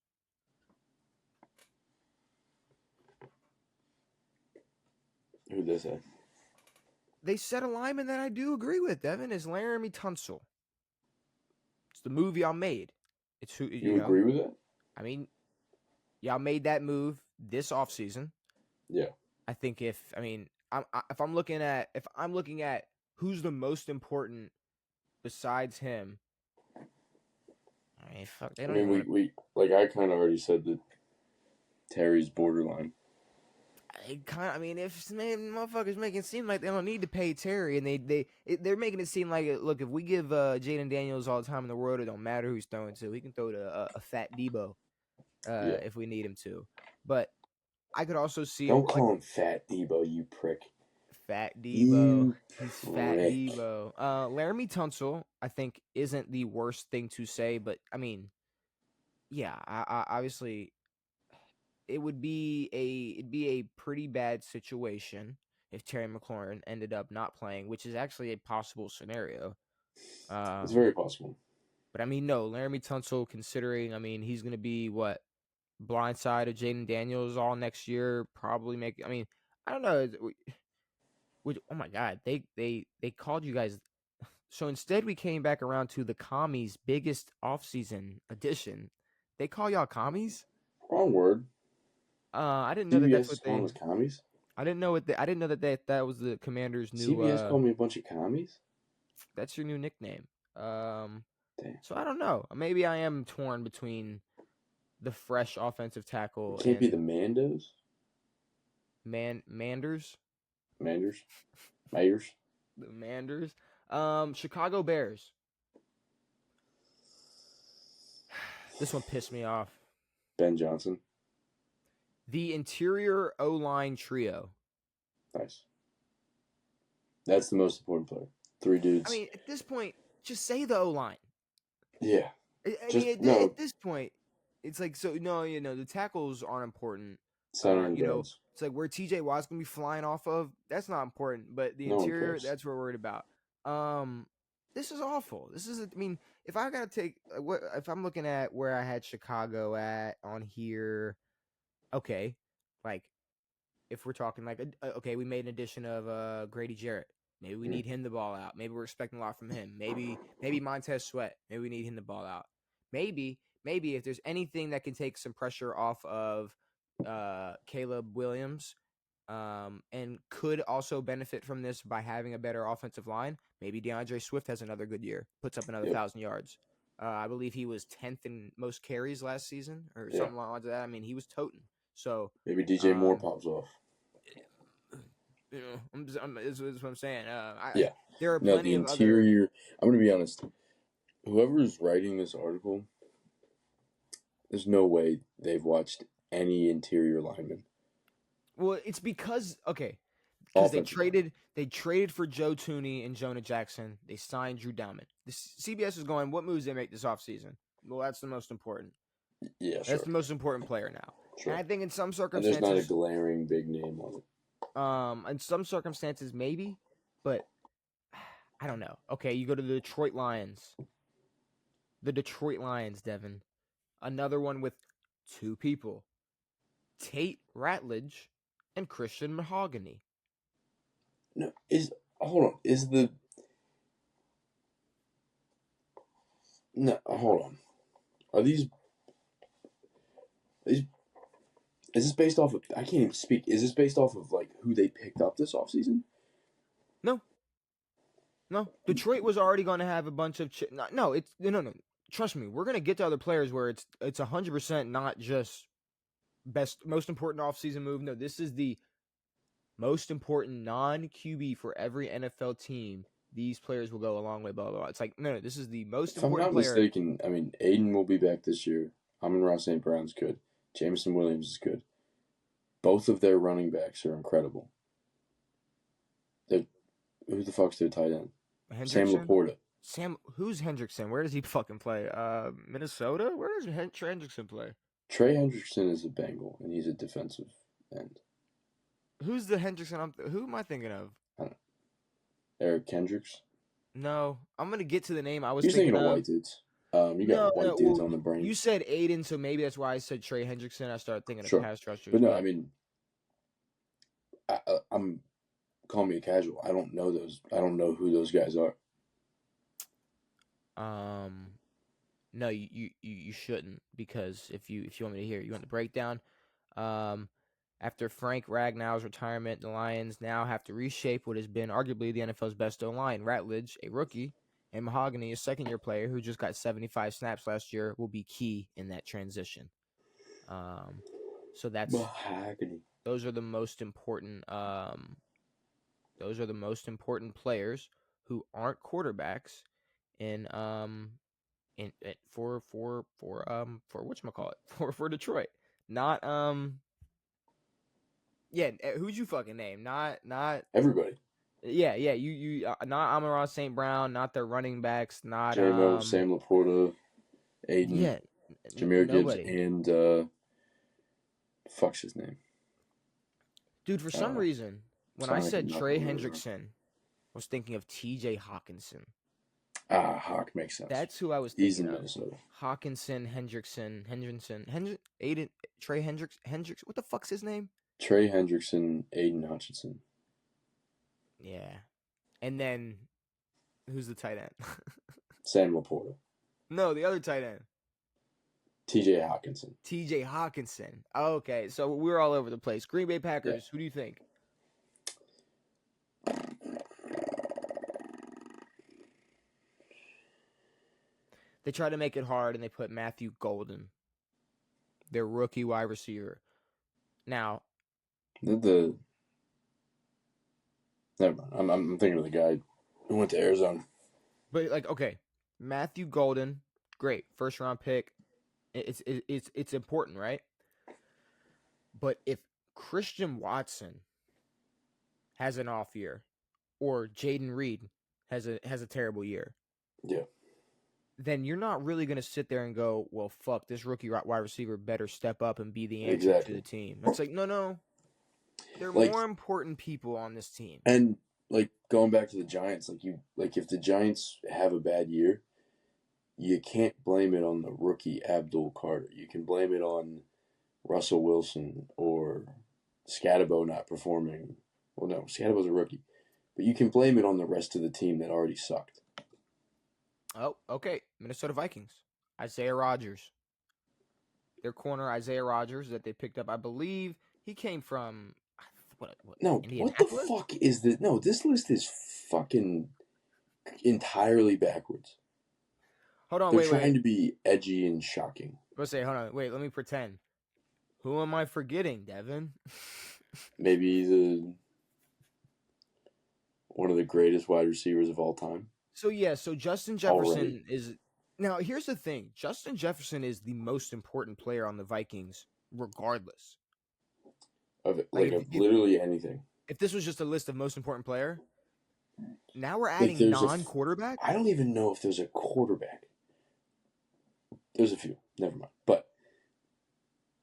Who'd they say? They said a lineman that I do agree with, Devin, is Laramie Tunsil. It's the move y'all made. It's who you agree with that? I mean, y'all made that move this offseason. Yeah. I think if I'm looking at who's the most important besides him. I mean, fuck. They don't even we like I kind of already said that Terry's borderline. if motherfuckers making it seem like they don't need to pay Terry, and they're making it seem like, look, if we give Jaden Daniels all the time in the world, it don't matter who he's throwing to. We can throw to a fat Debo if we need him to. But I could also see don't call him Fat Debo, you prick. Fat Debo. He's Fat Debo. Laramie Tunsil, I think, isn't the worst thing to say, but I mean, yeah, I obviously it'd be a pretty bad situation if Terry McLaurin ended up not playing, which is actually a possible scenario. It's very possible. But I mean, no, Laramie Tunsil, considering, I mean, he's going to be what? Blindside of Jaden Daniels all next year, probably make. I mean, I don't know. Oh my God, they called you guys. So instead, we came back around to the commies' biggest offseason edition. They call y'all commies? Wrong word. I didn't know that CBS that's is what calling they. us commies. I didn't know I didn't know that was the Commanders' new. CBS called me a bunch of commies. That's your new nickname. Damn. So I don't know. Maybe I am torn between the fresh offensive tackle It can't and be the Mandos. Manders. Mayers. The Manders. Chicago Bears. This one pissed me off. Ben Johnson. The interior O-line trio. Nice. That's the most important player. 3 dudes. I mean, at this point, just say the O-line. Yeah. At this point, it's like, so, no, the tackles aren't important. Center and guards. It's like where TJ Watt's going to be flying off of, that's not important. But the interior, that's what we're worried about. This is awful. I mean, if I got to take, if I'm looking at where I had Chicago at on here, okay, like, if we're talking like, okay, we made an addition of Grady Jarrett. Maybe we need him the ball out. Maybe we're expecting a lot from him. Maybe Montez Sweat. Maybe we need him the ball out. Maybe if there's anything that can take some pressure off of Caleb Williams, and could also benefit from this by having a better offensive line, maybe DeAndre Swift has another good year, puts up another 1,000 yards. I believe he was 10th in most carries last season or something like that. I mean, he was toting. So maybe DJ Moore pops off. That's what I'm saying. There are plenty of interior. I'm going to be honest. Whoever's writing this article, there's no way they've watched any interior linemen. Well, it's because they traded for Joe Tooney and Jonah Jackson. They signed Drew Dalman. The CBS is going, what moves they make this offseason? Well, that's the most important. Yeah, sure. That's the most important player now. Sure. And I think in some circumstances, and there's not a glaring big name on it. In some circumstances, maybe, but I don't know. Okay, you go to the Detroit Lions. The Detroit Lions, Devin. Another one with 2 people. Tate Ratledge and Christian Mahogany. No, hold on. Hold on. Are these is this based off of, I can't even speak. Is this based off of like who they picked up this offseason? No. Detroit was already going to have a bunch of no. Trust me, we're going to get to other players where it's 100% not just most important offseason move. No, this is the most important non-QB for every NFL team. These players will go a long way, blah, blah, blah. It's like, no, this is the most important player. If I'm not mistaken, I mean, Aiden will be back this year. Amon-Ra St. Brown's good. Jameson Williams is good. Both of their running backs are incredible. Who the fuck's their tight end? Sam Laporta. Who's Hendrickson? Where does he fucking play? Minnesota? Where does Trey Hendrickson play? Trey Hendrickson is a Bengal, and he's a defensive end. Who's the Hendrickson? Who am I thinking of? I don't know. Eric Kendricks? No, I'm gonna get to the name. I was thinking of white dudes. You got white dudes on the brain. You said Aiden, so maybe that's why I said Trey Hendrickson. I started thinking of pass rushers. But no, I mean, I'm calling me a casual. I don't know those. I don't know who those guys are. No, you shouldn't, because if you want me to hear, you want the breakdown. After Frank Ragnow's retirement, the Lions now have to reshape what has been arguably the NFL's best O-line. Ratledge, a rookie, and Mahogany, a second-year player who just got 75 snaps last year, will be key in that transition. So that's Mahogany. Those are the most important. Those are the most important players who aren't quarterbacks for whatchamacallit, for Detroit. Not who'd you fucking name? Not everybody. Yeah, you not Amon-Ra St. Brown, not their running backs, not J-Mo, Sam Laporta, Aiden, Jahmyr Gibbs, and fuck's his name? Dude, for some reason, When I Sound like said nothing Trey really wrong. Hendrickson, I was thinking of T.J. Hawkinson. Hawk makes sense. That's who I was He's thinking in of. Minnesota. Hawkinson, Aiden, Trey Hendricks. What the fuck's his name? Trey Hendrickson, Aiden Hutchinson. Yeah. And then, who's the tight end? Sam Laporta. No, the other tight end. TJ Hawkinson. T.J. Hawkinson. Okay, so we're all over the place. Green Bay Packers, Yeah. who do you think? They try to make it hard, and they put Matthew Golden, their rookie wide receiver. Now, Never mind. I'm thinking of the guy who went to Arizona. but like, okay, Matthew Golden, great first round pick. It's important, right? But if Christian Watson has an off year, or Jaden Reed has a terrible year, Yeah. then you're not really going to sit there and go, well, fuck, this rookie wide receiver better step up and be the answer Exactly. to the team. It's like, no. There are Like- more important people on this team. And like going back to the Giants, if the Giants have a bad year, you can't blame it on the rookie Abdul Carter. You can blame it on Russell Wilson or Scatabo not performing. Well, no, Scatabo's a rookie. But you can blame it on the rest of the team that already sucked. Oh, okay. Minnesota Vikings. Isaiah Rodgers. Their corner, Isaiah Rodgers, that they picked up. I believe he came from what No, what the Indianapolis? fuck is this? No, this list is fucking entirely backwards. Hold on, They're wait. trying to be edgy and shocking. Let's say, hold on, wait. Let me pretend. Who am I forgetting, Devin? Maybe one of the greatest wide receivers of all time. So Justin Jefferson Already. is now. Here's the thing: Justin Jefferson is the most important player on the Vikings, regardless. Of it, Like, of literally anything. If this was just a list of most important player, now we're Like, adding there's non-quarterback. I don't even know if there's a quarterback. There's a few. Never mind. But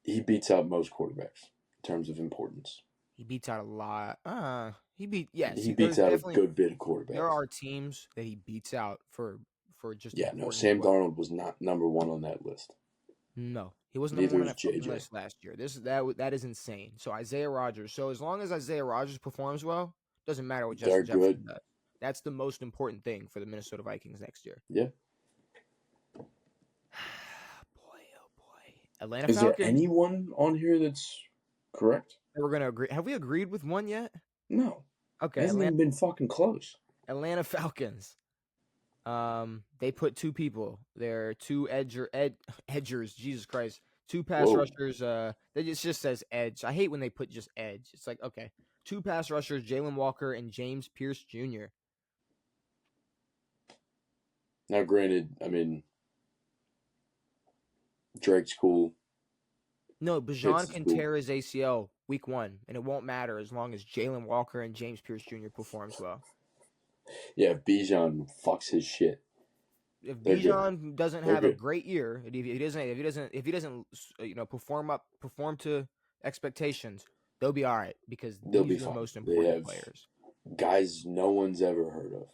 he beats out most quarterbacks in terms of importance. He beats out a lot. He beats out a good bit of quarterbacks. There are teams that he beats out for just Sam Darnold was not number one on that list. No, he wasn't Neither number one on was that list last year. That is insane. So Isaiah Rodgers. So as long as Isaiah Rodgers performs well, doesn't matter what Justin Jefferson does. That's the most important thing for the Minnesota Vikings next year. Yeah. Boy, oh boy. Atlanta Is Falcons. there anyone on here that's correct? We're gonna agree. Have we agreed with one yet? No. Okay. It hasn't even been fucking close. Atlanta Falcons. They put two people. They're two edgers. Jesus Christ. Two pass rushers. It just says edge. I hate when they put just edge. It's like, okay. Two pass rushers, Jalen Walker and James Pierce Jr. Now, granted, I mean, Drake's cool. No, Bijan can tear his ACL week 1, and it won't matter as long as Jalen Walker and James Pierce Jr. performs well. Yeah, if Bijan fucks his shit. If Bijan doesn't have a great year, if he doesn't perform to expectations, they'll be all right because these are the most important players. Guys no one's ever heard of.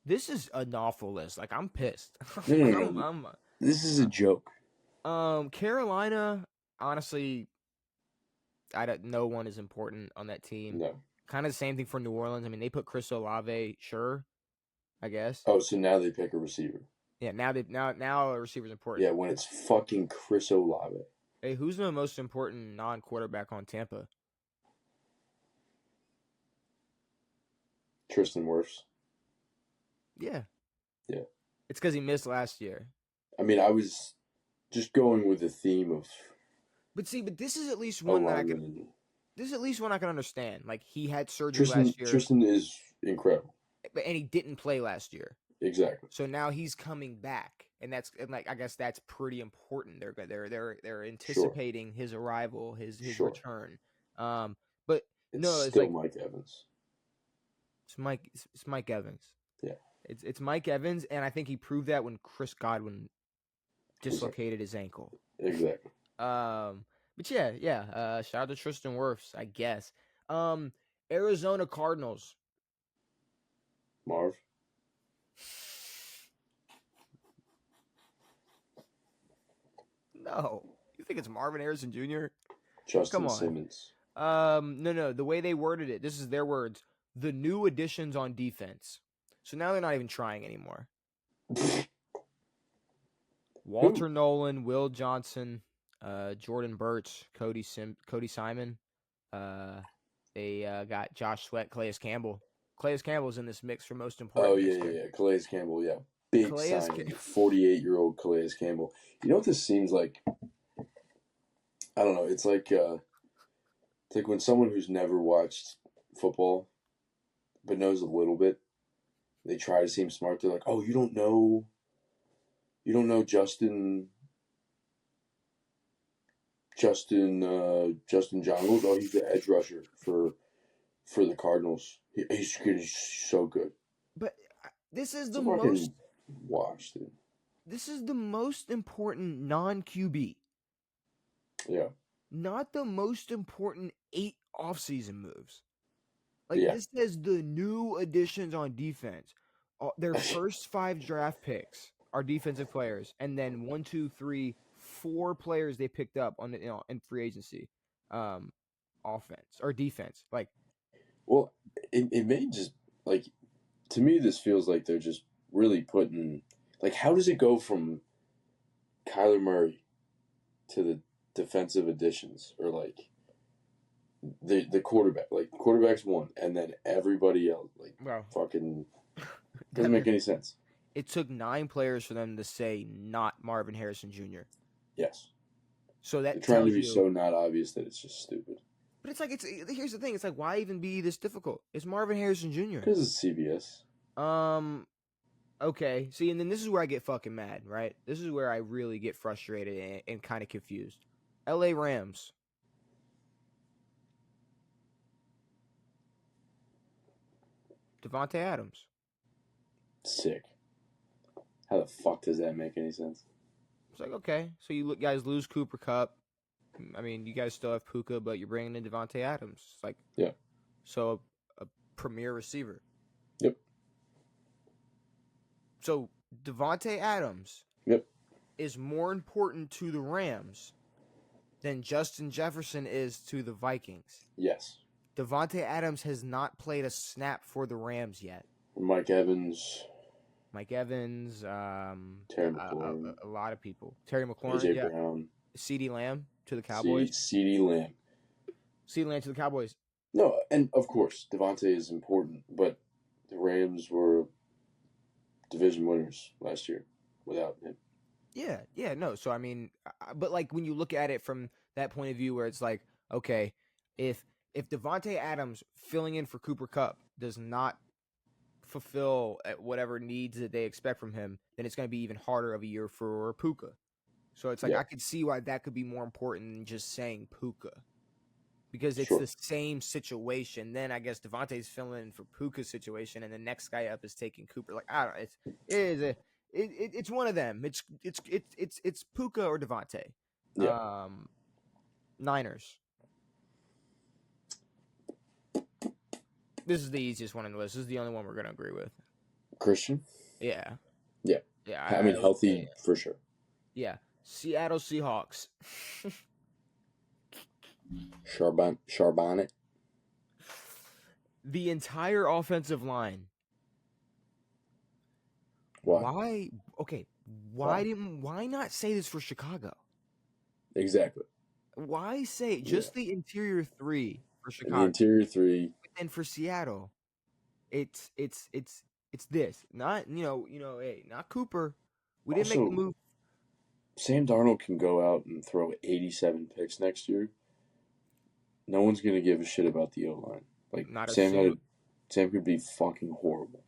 This is an awful list. Like, I'm pissed. No. This is a joke. Carolina, honestly, no one is important on that team. No. Kind of the same thing for New Orleans. I mean, they put Chris Olave, sure, I guess. Oh, so now they pick a receiver. Yeah, now a receiver's important. Yeah, when it's fucking Chris Olave. Hey, who's the most important non-quarterback on Tampa? Tristan Wirfs. Yeah. Yeah. It's because he missed last year. I mean, I was just going with the theme of. But this is at least one that I can. This is at least one I can understand. Like, he had surgery last year. Tristan is incredible. And he didn't play last year. Exactly. So now he's coming back, and I guess that's pretty important. They're anticipating his arrival, his return. But it's still Mike Evans. It's Mike Evans. Yeah. It's Mike Evans, and I think he proved that when Chris Godwin dislocated his ankle. Exactly. But yeah. Shout out to Tristan Wirfs, I guess. Arizona Cardinals. Marv. No. You think it's Marvin Harrison Jr.? Justin Come on. Simmons. No. The way they worded it, this is their words. The new additions on defense. So now they're not even trying anymore. Walter Nolan, Will Johnson, Jordan Burch, Cody Simon. They got Josh Sweat, Calais Campbell. Calais Campbell's in this mix for most important. Oh, yeah. Calais Campbell, yeah. Big signing. 48-year-old Calais Campbell. You know what this seems like? I don't know. It's like when someone who's never watched football but knows a little bit, they try to seem smart. They're like, "Oh, you don't know Justin Jungles? Oh, he's the edge rusher for the Cardinals. He's good. He's so good." But this is It's the fucking most wash, dude. This is the most important non-QB. Yeah. Not the most important 8 offseason moves. Like, Yeah. this says the new additions on defense. Their first 5 draft picks are defensive players, and then 1, 2, 3, 4 players they picked up on the in free agency, offense or defense. Like, well, it may just like, to me this feels like they're just really putting, like, how does it go from Kyler Murray to the defensive additions, or like the quarterback, like quarterback's one, and then everybody else, like, fucking doesn't make any sense. It took 9 players for them to say not Marvin Harrison Jr. Yes. So that they're trying to be so not obvious that it's just stupid. But it's like, here's the thing. It's like, why even be this difficult? It's Marvin Harrison Jr. Because it's CBS. Okay. See, and then this is where I get fucking mad, right? This is where I really get frustrated and kind of confused. LA Rams. Devontae Adams. Sick. How the fuck does that make any sense? It's like, okay, so you guys lose Cooper Kupp. I mean, you guys still have Puka, but you're bringing in Devontae Adams. It's like, yeah. So a premier receiver. Yep. So Devontae Adams. Yep. Is more important to the Rams than Justin Jefferson is to the Vikings. Yes. Devontae Adams has not played a snap for the Rams yet. Mike Evans. Terry McLaurin. A lot of people. Terry McLaurin. AJ Brown. CeeDee Lamb to the Cowboys. CeeDee Lamb. CeeDee Lamb to the Cowboys. No, and of course, Devontae is important, but the Rams were division winners last year without him. Yeah, no. So, I mean, but like when you look at it from that point of view where it's like, okay, if Devontae Adams filling in for Cooper Kupp does not fulfill whatever needs that they expect from him, then it's going to be even harder of a year for Puka. So it's like, I could see why that could be more important than just saying Puka. Because it's the same situation. Then I guess Devontae's filling in for Puka's situation, and the next guy up is taking Cooper. Like, I don't know. It's one of them. It's Puka or Devontae. Yeah. Niners. This is the easiest one on the list. This is the only one we're gonna agree with. Christian? Yeah. Yeah. I mean, healthy for sure. Yeah. Seattle Seahawks. Charbonnet. The entire offensive line. Why? Okay. Why not say this for Chicago? Exactly. Why say just the interior 3 for Chicago? And the interior 3. And for Seattle, it's this. Not hey, not Cooper. We didn't make the move. Sam Darnold can go out and throw 87 picks next year. No one's gonna give a shit about the O-line. Like, Sam could be fucking horrible.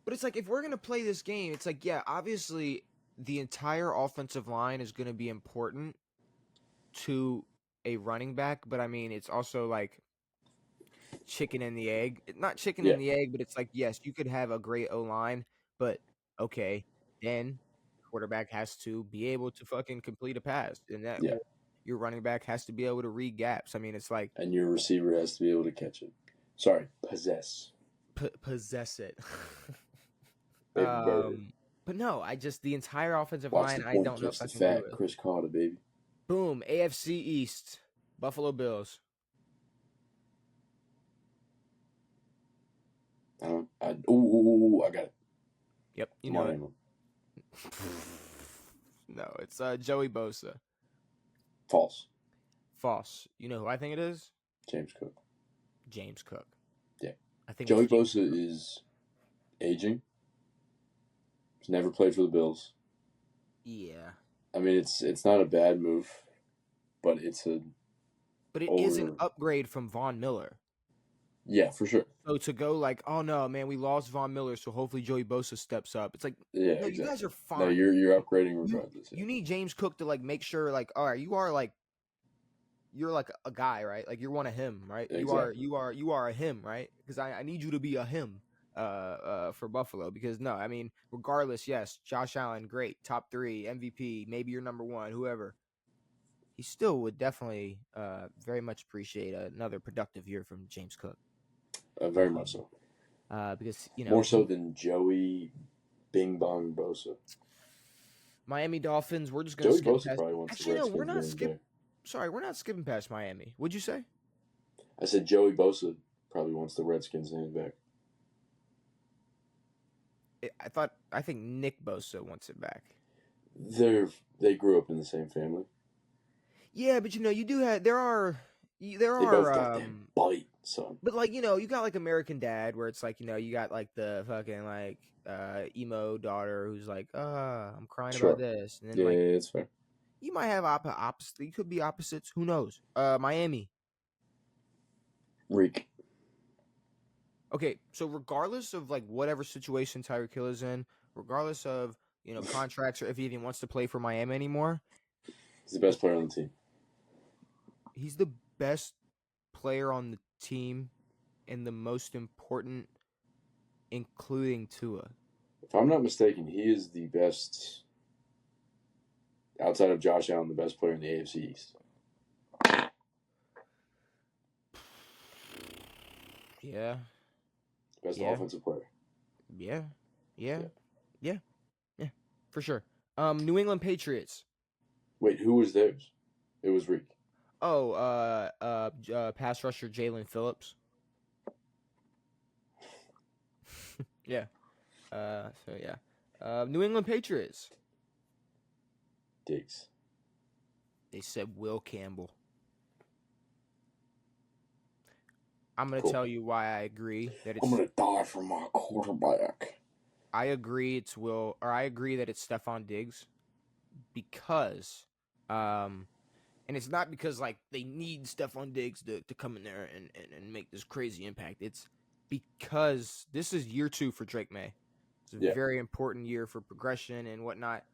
But it's like, if we're gonna play this game, it's like, yeah, obviously the entire offensive line is gonna be important to a running back, but I mean, it's also like chicken and the egg. Not chicken and the egg, but it's like, yes, you could have a great O-line, but okay, then quarterback has to be able to fucking complete a pass, and that your running back has to be able to read gaps. I mean, it's like, and your receiver has to be able to catch it. Sorry, possess. Possess it. Baby bird. But no, the entire offensive Watch line, the I point, don't know catch if I the can do fat. it. Chris Carter, baby. Boom, AFC East, Buffalo Bills. I got it. Yep, you Come know on, it. Emma. No, it's Joey Bosa. False. False. You know who I think it is? James Cook. James Cook. Yeah. I think Joey it's James Bosa Cook. is aging. He's never played for the Bills. Yeah. I mean, it's not a bad move, but it's an upgrade from Von Miller. Yeah, for sure. So to go like, oh no, man, we lost Von Miller, so hopefully Joey Bosa steps up. It's like, yeah, no, exactly. You guys are fine. No, you're upgrading regardless. You need James Cook to like make sure like, all right, you're like a guy, right? Like you're one of him, right? Exactly. You are a him, right? Because I need you to be a him for Buffalo. Because no, I mean, regardless, yes, Josh Allen, great, top 3, MVP, maybe you're number 1, whoever. He still would definitely very much appreciate another productive year from James Cook. Very much so. Because more so than Joey Bing Bong Bosa. Miami Dolphins. We're just gonna skip Joey Bosa past. probably wants Actually, the no, Redskins. we're not skipping. Sorry, we're not skipping past Miami. What'd you say? I said Joey Bosa probably wants the Redskins hand back. I think Nick Bosa wants it back. They grew up in the same family. Yeah, but you do have they both got them bite, son. But like you got like American Dad, where it's like you got like the fucking like emo daughter who's like, I'm crying about this, and then yeah, it's fair. You might have opposite. You could be opposites. Who knows? Miami. Reek. Okay, so regardless of like whatever situation Tyreek Hill is in, regardless of contracts or if he even wants to play for Miami anymore, he's the best player on the team. He's the best player on the team and the most important, including Tua. If I'm not mistaken, he is the best, outside of Josh Allen, the best player in the AFC East. Yeah. Best offensive player. Yeah, for sure. New England Patriots. Wait, who was theirs? It was Reek. Oh, pass rusher Jalen Phillips. Yeah. New England Patriots. Diggs. They said Will Campbell. I'm going to tell you why I agree that it's... I'm going to die for my quarterback. I agree I agree that it's Stephon Diggs because... and it's not because like they need Stephon Diggs to come in there and make this crazy impact. It's because this is year 2 for Drake May. It's a very important year for progression and whatnot.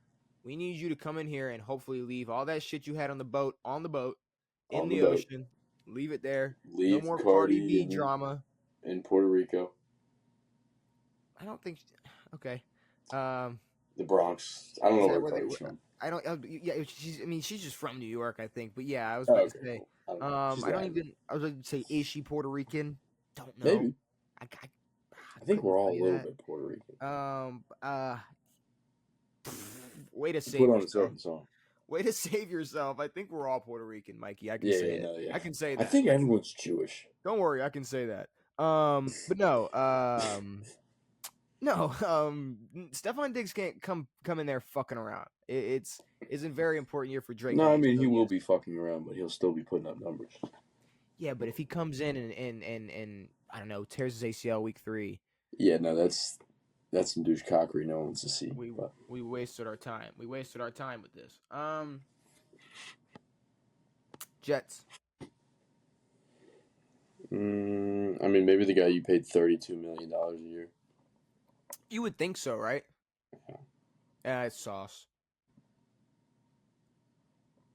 We need you to come in here and hopefully leave all that shit you had on the boat, in the ocean. Leave it there. Leave no more Cardi Cardi B drama. In Puerto Rico. I don't think... Okay. The Bronx. I don't know where Cardi's from. I don't. Yeah, she's just from New York, I think. But yeah, I was about to say. Cool. I don't even. I was going to say, is she Puerto Rican? Don't know. Maybe. I think we're all a little bit Puerto Rican. Way to save yourself. Put on a song. Way to save yourself. I think we're all Puerto Rican, Mikey. I can say it. I can say that. I think everyone's Jewish. Don't worry, I can say that. But no. No, Stephon Diggs can't come in there fucking around. It's a very important year for Drake. No, I mean he will be fucking around, but he'll still be putting up numbers. Yeah, but if he comes in and I don't know, tears his ACL week 3. Yeah, no, that's some douchecockery no one wants to see. We wasted our time. We wasted our time with this. Jets. I mean, maybe the guy you paid $32 million a year. You would think so, right? Yeah, it's sauce.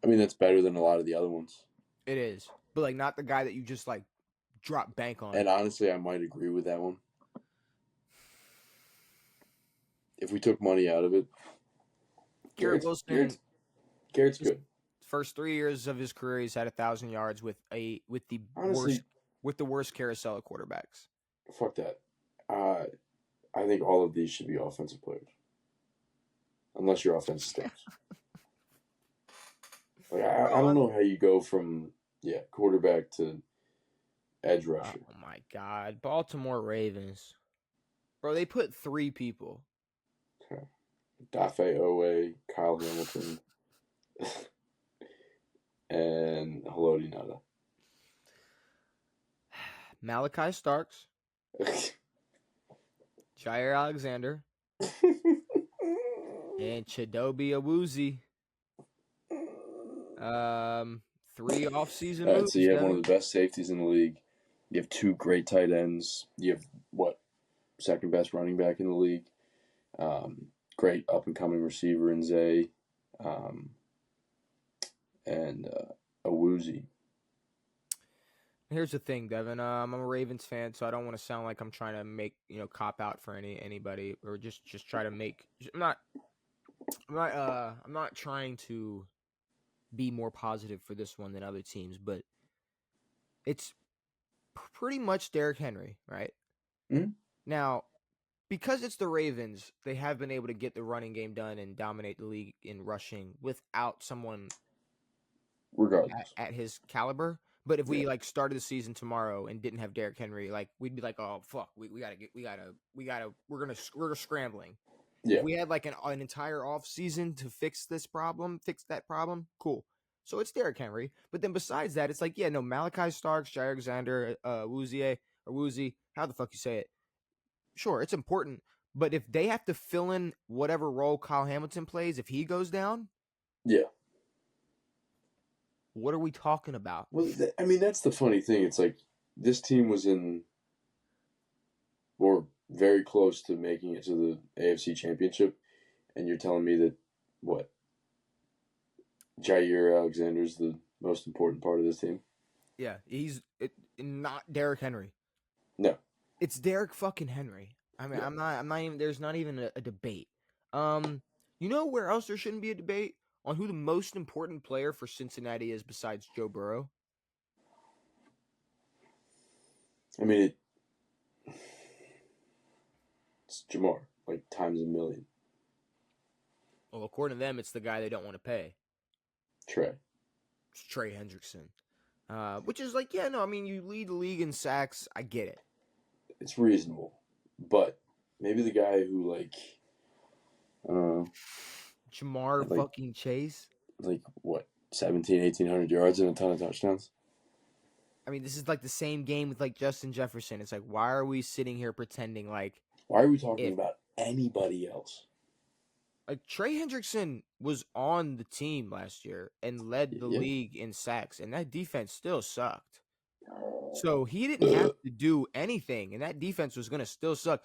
I mean, that's better than a lot of the other ones. It is. But, like, not the guy that you just, like, drop bank on. And honestly, I might agree with that one. If we took money out of it. Garrett Wilson. Garrett's good. First 3 years of his career, he's had 1,000 yards with the worst with the worst carousel of quarterbacks. Fuck that. I think all of these should be offensive players, unless your offense stinks. Like I don't know how you go from quarterback to edge rusher. Oh my God, Baltimore Ravens, bro! They put 3 people. Dafe Owe, Kyle Hamilton, and Haloti Nada. Malachi Starks, Jair Alexander, and Chidobe Awuzie. 3 offseason All right, moves. so you have one of Devin. the best safeties in the league. You have 2 great tight ends. You have second best running back in the league. Great up and coming receiver in Zay, and Awuzie. Here's the thing, Devin. I'm a Ravens fan, so I don't want to sound like I'm trying to make cop out for anybody or just try to make. I'm not trying to be more positive for this one than other teams, but it's pretty much Derrick Henry, right? Mm-hmm. Now, because it's the Ravens, they have been able to get the running game done and dominate the league in rushing without someone Regardless at his caliber. But if we started the season tomorrow and didn't have Derrick Henry, we'd be like, oh fuck, we're scrambling. Yeah. If we had an entire off season to fix that problem, cool. So it's Derrick Henry. But then besides that, it's Malachi Starks, Jair Alexander, Woozie, how the fuck you say it? Sure, it's important. But if they have to fill in whatever role Kyle Hamilton plays, if he goes down, what are we talking about? Well, that's the funny thing. It's like this team was very close to making it to the AFC Championship, and you're telling me that Jair Alexander's the most important part of this team? Yeah, he's not Derrick Henry. No, it's Derrick fucking Henry. I mean, I'm not even. There's not even a debate. You know where else there shouldn't be a debate? On who the most important player for Cincinnati is besides Joe Burrow? I mean, it's Jamar, times a million. Well, according to them, it's the guy they don't want to pay. Trey. It's Trey Hendrickson. Which is you lead the league in sacks. I get it. It's reasonable. But maybe the guy who, Jamar fucking Chase? 1,700, 1,800 yards and a ton of touchdowns? I mean, this is the same game with Justin Jefferson. It's why are we sitting here pretending why are we talking about anybody else? Trey Hendrickson was on the team last year and led the league in sacks, and that defense still sucked. So he didn't have to do anything, and that defense was going to still suck.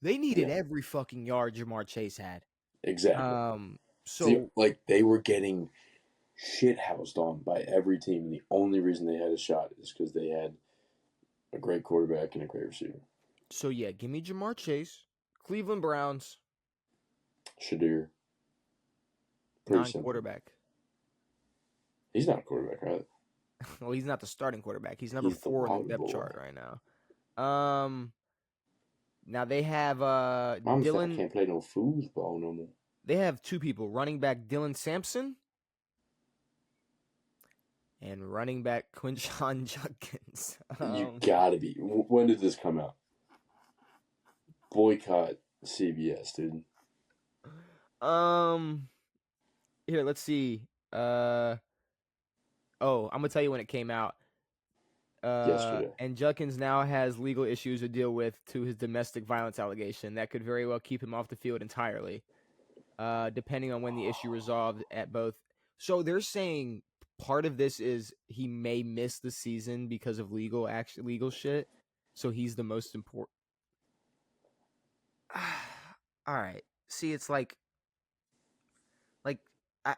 They needed every fucking yard Jamar Chase had. Exactly. So they were getting shithoused on by every team, and the only reason they had a shot is because they had a great quarterback and a great receiver. So give me Jamar Chase, Cleveland Browns, Shadir. Non-quarterback. He's not a quarterback, right? Well, he's not the starting quarterback. He's number 4 on the depth chart right now. Now they have Dylan. Can't play no foosball no more. They have 2 people: running back Dylan Sampson and running back Quinshon Judkins. You gotta be. When did this come out? Boycott CBS, dude. Here, let's see. I'm gonna tell you when it came out. Yesterday. And Judkins now has legal issues to deal with to his domestic violence allegation that could very well keep him off the field entirely, depending on when the issue resolved at both. So they're saying part of this is he may miss the season because of legal shit. So he's the most important. All right. See, it's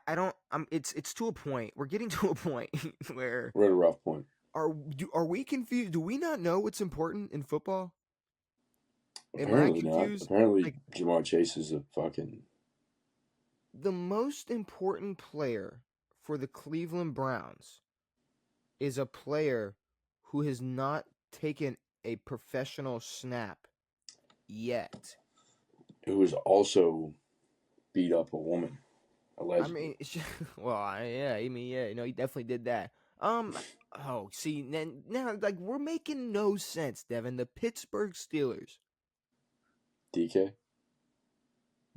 I don't. It's to a point. We're getting to a point where we're at a rough point. Are we confused? Do we not know what's important in football? Apparently not. Apparently, Jamar Chase is a fucking. The most important player for the Cleveland Browns is a player who has not taken a professional snap yet. Who was also beat up a woman, I allegedly. mean, it's just, well, yeah, I mean, yeah, he definitely did that. Oh, see, now, like, we're making no sense, Devin. The Pittsburgh Steelers. DK?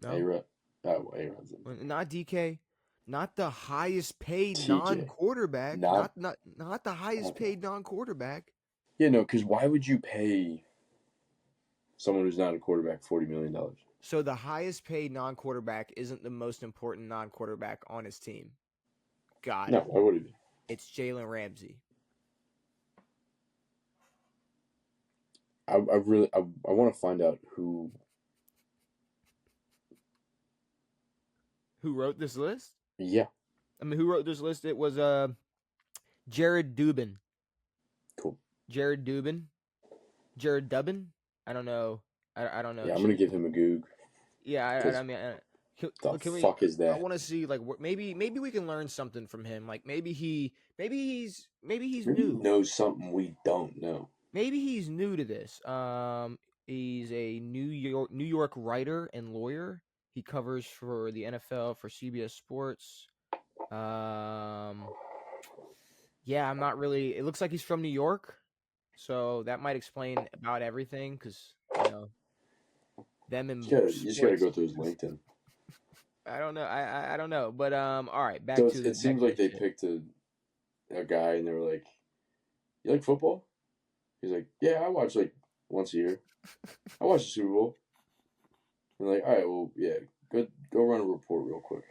No, A-Rod? Oh, A-Rod's in. not DK, not the highest paid TJ. non-quarterback, Not, not the highest paid non-quarterback. yeah, no, because why would you pay someone who's not a quarterback $40 million? So the highest paid non-quarterback isn't the most important non-quarterback on his team. Got No, it. why would it be? It's Jalen Ramsey. I want to find out who Wrote this list? Yeah. I mean, who wrote this list? It was Jared Dubin. Cool. Jared Dubin. I don't know. I don't know. Yeah, I'm gonna give him a goog. Yeah, I mean, The fuck is that? I want to see like maybe we can learn something from him. Like maybe he's Maybe new. he knows something we don't know. Maybe he's new to this. He's a New York writer and lawyer. He covers for the NFL for CBS Sports. Yeah, I'm not really. It looks like he's from New York, so that might explain about everything. Because them and You just gotta go through his LinkedIn. I don't know. I don't know. But all right. Back So to it seems like they picked a guy and they were like, "You like football?" He's like, "Yeah, I watch like once a year. I watch the Super Bowl." And they're like, "All right, well, yeah, go run a report real quick."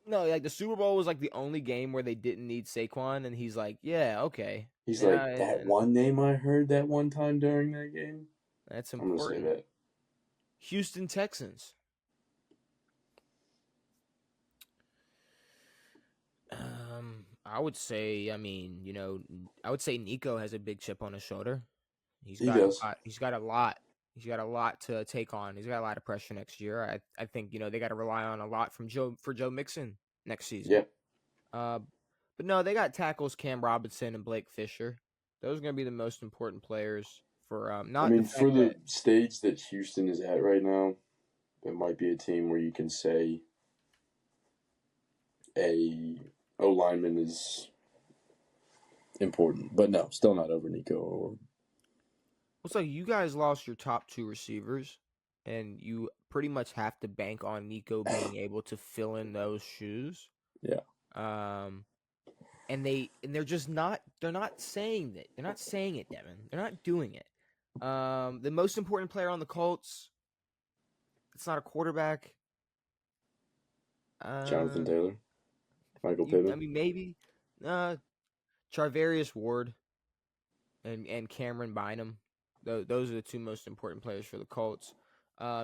No, like the Super Bowl was like the only game where they didn't need Saquon, and he's like, "Yeah, okay." He's like, "That one name I heard that one time during that game." That's I'm gonna say important. that. Houston Texans. I would say, I mean, I would say Nico has a big chip on his shoulder. He does. He's got a lot. He's got a lot to take on. He's got a lot of pressure next year. I think they got to rely on a lot from Joe Mixon next season. Yeah. But no, they got tackles Cam Robinson and Blake Fisher. Those are going to be the most important players for not. I mean, for the stage that Houston is at right now, it might be a team where you can say a O lineman is important, but no, still not over Nico. Looks like you guys lost your top two receivers, and you pretty much have to bank on Nico being able to fill in those shoes. Yeah. And they're just not. They're not saying that. They're not saying it, Devin. They're not doing it. The most important player on the Colts. It's not a quarterback. Jonathan Taylor, Michael Pittman. I mean, maybe. Charvarius Ward. And Cameron Bynum. Those are the two most important players for the Colts.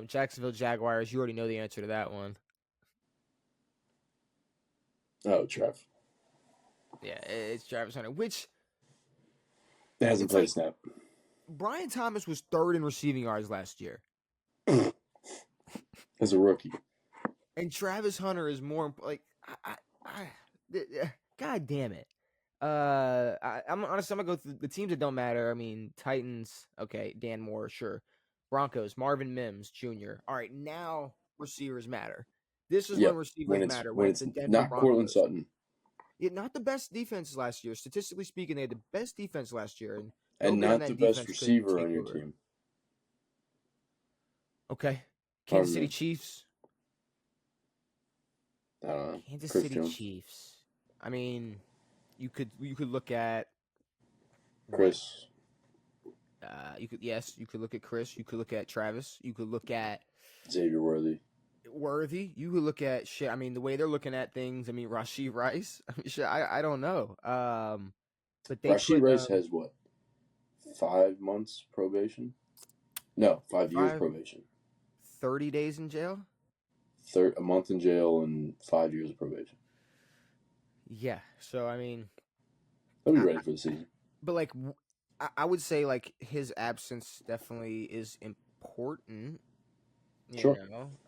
Jacksonville Jaguars. You already know the answer to that one. Oh, Trev. Yeah, it's Travis Hunter, which hasn't played a snap. Brian Thomas was third in receiving yards last year. As a rookie. And Travis Hunter is more like, God damn it. I'm honestly, I'm gonna go through the teams that don't matter. I mean, Titans, okay, Dan Moore, sure. Broncos, Marvin Mims Jr. All right, now receivers matter. This is when receivers matter. When it's the Denver not Broncos. Cortland Sutton. Yeah, not the best defense last year. Statistically speaking, they had the best defense last year, and not the best receiver on your team. Okay, Kansas City Chiefs. Kansas Chris City Jones. Chiefs. I mean, you could look at Chris. You could look at Chris. You could look at Travis. You could look at Xavier Worthy. You could look at shit. I mean, the way they're looking at things. I mean, Rashee Rice. I mean, shit. I don't know. But Rashee Rice has what? 5 months probation? No, 5 years probation. 30 days in jail. A month in jail and 5 years of probation. Yeah. So I mean, they'll be ready for the season. But like, I would say like his absence definitely is important. Sure.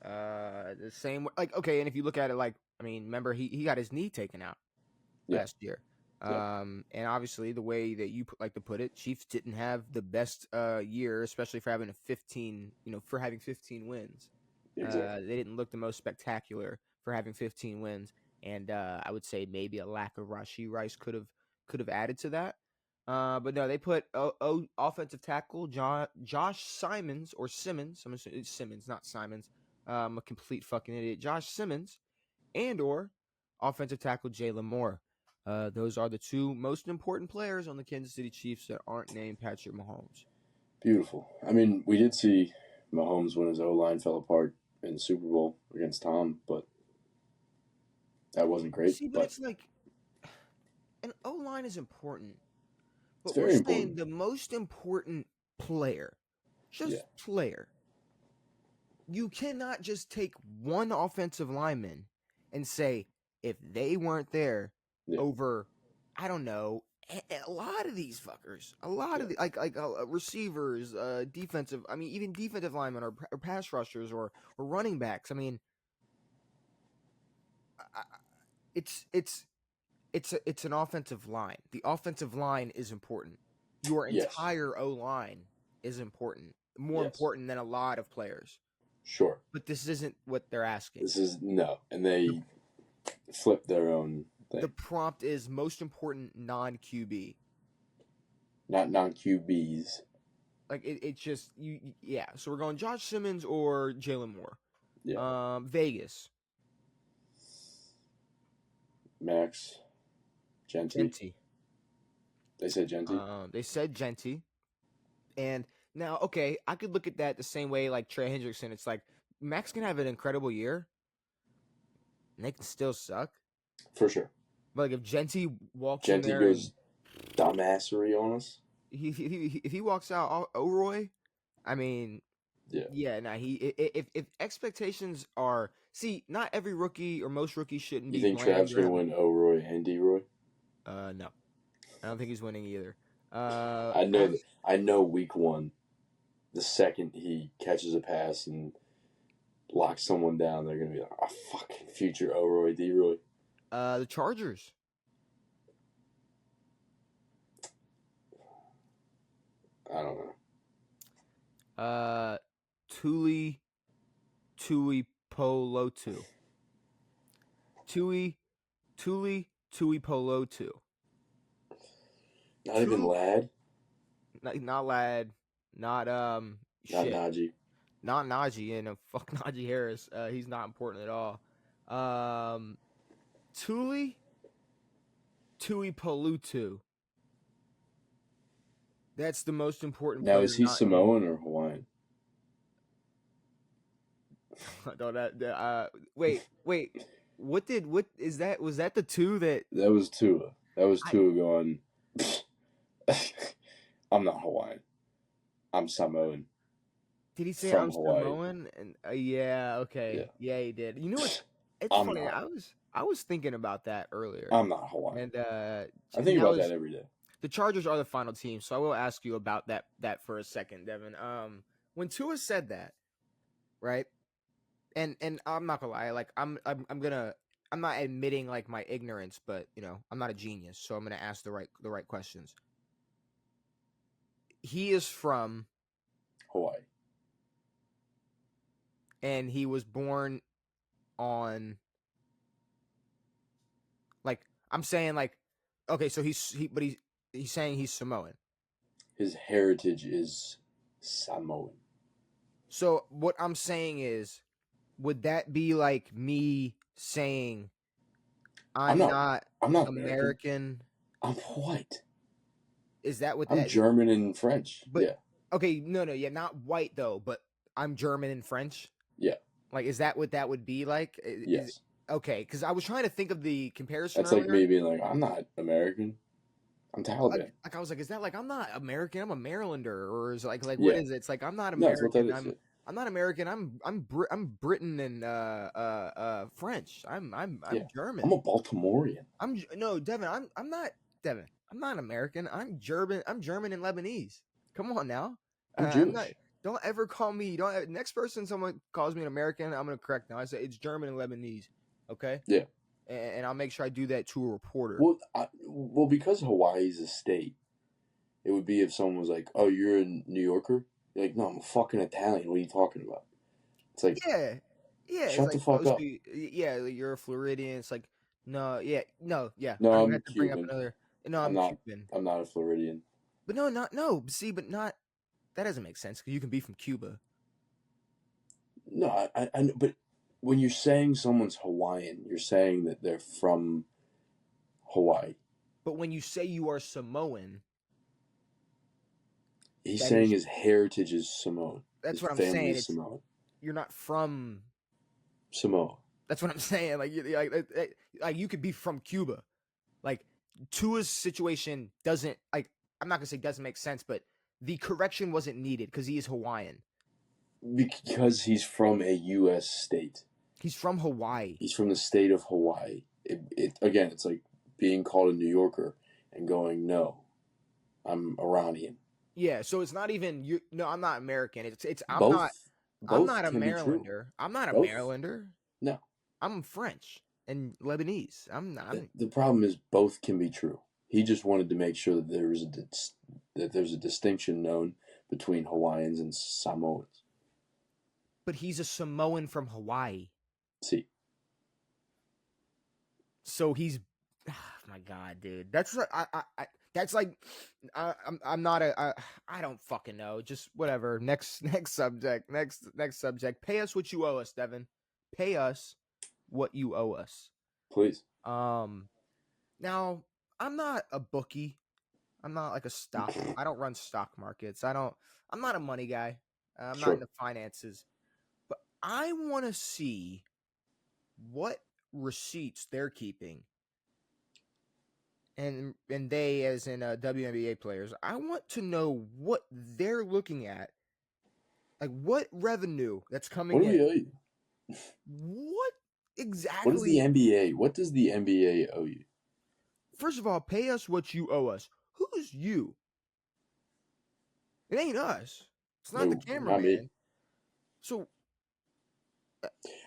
The same like, okay, and if you look at it like, I mean, remember he got his knee taken out last year. Yeah, And obviously, the way that you like to put it, Chiefs didn't have the best year, especially for having for having 15 wins. exactly. They didn't look the most spectacular for having 15 wins, and I would say maybe a lack of Rashee Rice could have added to that. But no, they put offensive tackle Josh Simons or Simmons. I'm assuming it's Simmons, not Simons. I'm a complete fucking idiot. Josh Simmons and or offensive tackle Jalen Moore. Those are the two most important players on the Kansas City Chiefs that aren't named Patrick Mahomes. Beautiful. I mean, we did see Mahomes when his O-line fell apart in the Super Bowl against Tom, but that wasn't great. See, but But it's like an O line is important, it's but we're very saying important. the most important player, Yeah, just player. You cannot just take one offensive lineman and say if they weren't there yeah, over, I don't know, a lot of these fuckers, a lot yeah. of the receivers, defensive. I mean, even defensive linemen or pass rushers or running backs. I mean, it's it's an offensive line. The offensive line is important. Your Yes, entire O line is important, more yes, important than a lot of players. sure. But this isn't what they're asking. This is no, and The, they flipped their own the thing. prompt is most important non-QB. Not non-QBs. Like it's just yeah. So we're going Josh Simmons or Jalen Moore. Yeah, Vegas, Max, Genti. Genty. They said Genti. They said Genty, and now okay, I could look at that the same way like Trey Hendrickson. It's like Max can have an incredible year, and they can still suck. For sure. But like if Genty walks in Genti there and goes dumbassery on us. if he walks out O'Roy, I mean, Yeah. yeah, nah, if expectations are not every rookie or most rookies shouldn't You be think blamed Trav's or going to have win O'Roy and D-Roy? no. I don't think he's winning either. I know week one, the second he catches a pass and locks someone down, they're going to be like, oh, fucking future O'Roy, D-Roy. The Chargers. I don't know. Tuli Polotu. Tuli Polotu. Not even Lad. Not Lad. Not Not shit. Najee. Not Najee and fuck Najee Harris. He's not important at all. Tuli Polutu. That's the most important Now, player. is he Samoan or Hawaiian? Wait. What is that? Was that the two that? That was Tua. That was Tua going, I'm not Hawaiian. I'm Samoan. Did he say From I'm Hawaii. Samoan? And yeah, okay, yeah, he did. You know what? It's I'm funny. not. I was thinking about that earlier, I'm not Hawaiian. and I think about that every day. The Chargers are the final team, so I will ask you about that for a second, Devin. When Tua said that, right? And I'm not gonna lie, like I'm not admitting like my ignorance, but I'm not a genius, so I'm gonna ask the right questions. He is from Hawaii. And he was born on like I'm saying like okay, so he's saying he's Samoan. His heritage is Samoan. So what I'm saying is, would that be like me saying I'm not American? I'm white. Is that what I'm German and French. But, yeah. Okay, no, yeah, not white though, but I'm German and French. Yeah. Like, is that what that would be like? Yes. Okay, because I was trying to think of the comparison. That's earlier. Like me being like, I'm not American. I'm Taliban. Like I was like, is that like I'm not American? I'm a Marylander, or is it like Yeah. what is it? It's like I'm not American. No, that's I'm not American. I'm Britain and French. I'm German. I'm a Baltimorean. No, Devin. I'm not Devin. I'm not American. I'm German. I'm German and Lebanese. Come on now. I'm Jewish. Don't ever call me. Next person someone calls me an American, I'm gonna correct now. I say it's German and Lebanese. Okay. Yeah. and I'll make sure I do that to a reporter. Well, because Hawaii is a state, it would be if someone was like, "Oh, you're a New Yorker." You're like, "No, I'm a fucking Italian. What are you talking about?" It's like, Yeah, it's shut the like, fuck oh, so up. like, you're a Floridian. It's like, no, no, yeah. No, I'm gonna I'm have to bring up Cuban. another. No, I'm I'm not. Cuban, I'm not a Floridian. but no. See, but not that doesn't make sense because you can be from Cuba. No, I. But when you're saying someone's Hawaiian, you're saying that they're from Hawaii. But when you say you are Samoan, He's that saying is his heritage is Samoan. that's His what I'm family saying. is It's Samoan. you're not from. Samoa. That's what I'm saying. Like you could be from Cuba. Like Tua's situation doesn't like. I'm not gonna say doesn't make sense, but the correction wasn't needed because he is Hawaiian. Because he's from a U.S. state. He's from Hawaii. He's from the state of Hawaii. Again, it's like being called a New Yorker and going, no, I'm Iranian. Yeah, so it's not even you. No, I'm not American. It's Both I'm both not a can be true. Marylander. I'm not a Both. Marylander. No. I'm French and Lebanese. The problem is both can be true. He just wanted to make sure that there's a distinction known between Hawaiians and Samoans. but he's a Samoan from Hawaii. See, So he's, oh my God, dude. That's like that's like I'm not I don't fucking know. Just whatever. Next subject. Next subject. Pay us what you owe us, Devin. Pay us what you owe us. please. Now I'm not a bookie. I'm not like a stock. I don't run stock markets. I'm not a money guy. I'm not Sure. into finances. But I want to see what receipts they're keeping. And they, as in WNBA players, I want to know what they're looking at. Like what revenue that's coming What do in. we owe you? What exactly? What is the NBA? What does the NBA owe you? First of all, pay us what you owe us. Who's you? It ain't us. It's not No, the not cameraman. me. So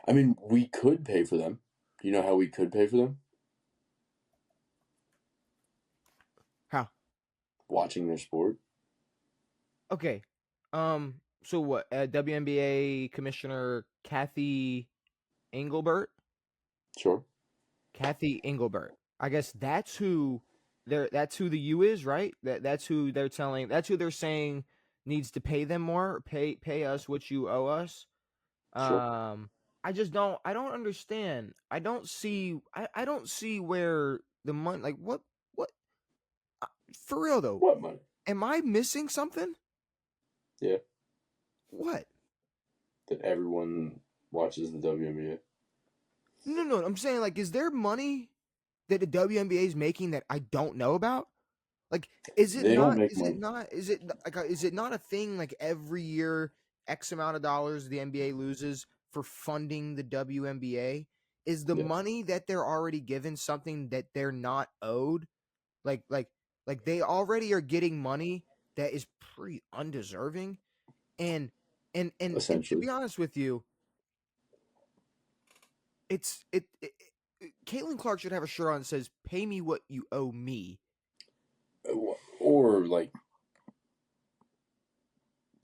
I mean, we could pay for them. You know how we could pay for them? how? Watching their sport. Okay. So what? WNBA Commissioner Kathy Engelbert. Sure. Kathy Engelbert. I guess that's who that's who the U is, right? That's who they're telling. That's who they're saying needs to pay them more. Pay us what you owe us. Sure. I just I don't understand. I don't see where the money like what for real though. What money? Am I missing something? Yeah. What? That everyone watches the WNBA. No. I'm saying like, is there money that the WNBA is making that I don't know about? Like, is it They don't not? make Is money. it not? Is it like? Is it not a thing like every year X amount of dollars the NBA loses for funding the WNBA? Is the Yes. money that they're already given something that they're not owed? Like, like, like they already are getting money that is pretty undeserving, and to be Essentially. honest with you, Caitlin Clark should have a shirt on that says "Pay me what you owe me." Or like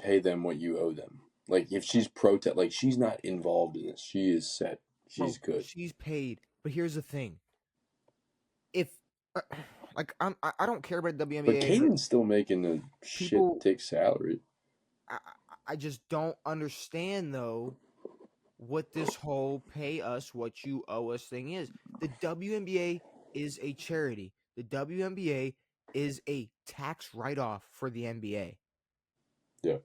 pay them what you owe them. Like if she's like she's not involved in this. She is set. She's Bro, good. she's paid. But here's the thing: if like I don't care about But WNBA, but Caden's still making a shit people, dick salary. I, I just don't understand though what this whole "pay us what you owe us" thing is. The WNBA is a charity. The WNBA is a tax write-off for the NBA. Yeah.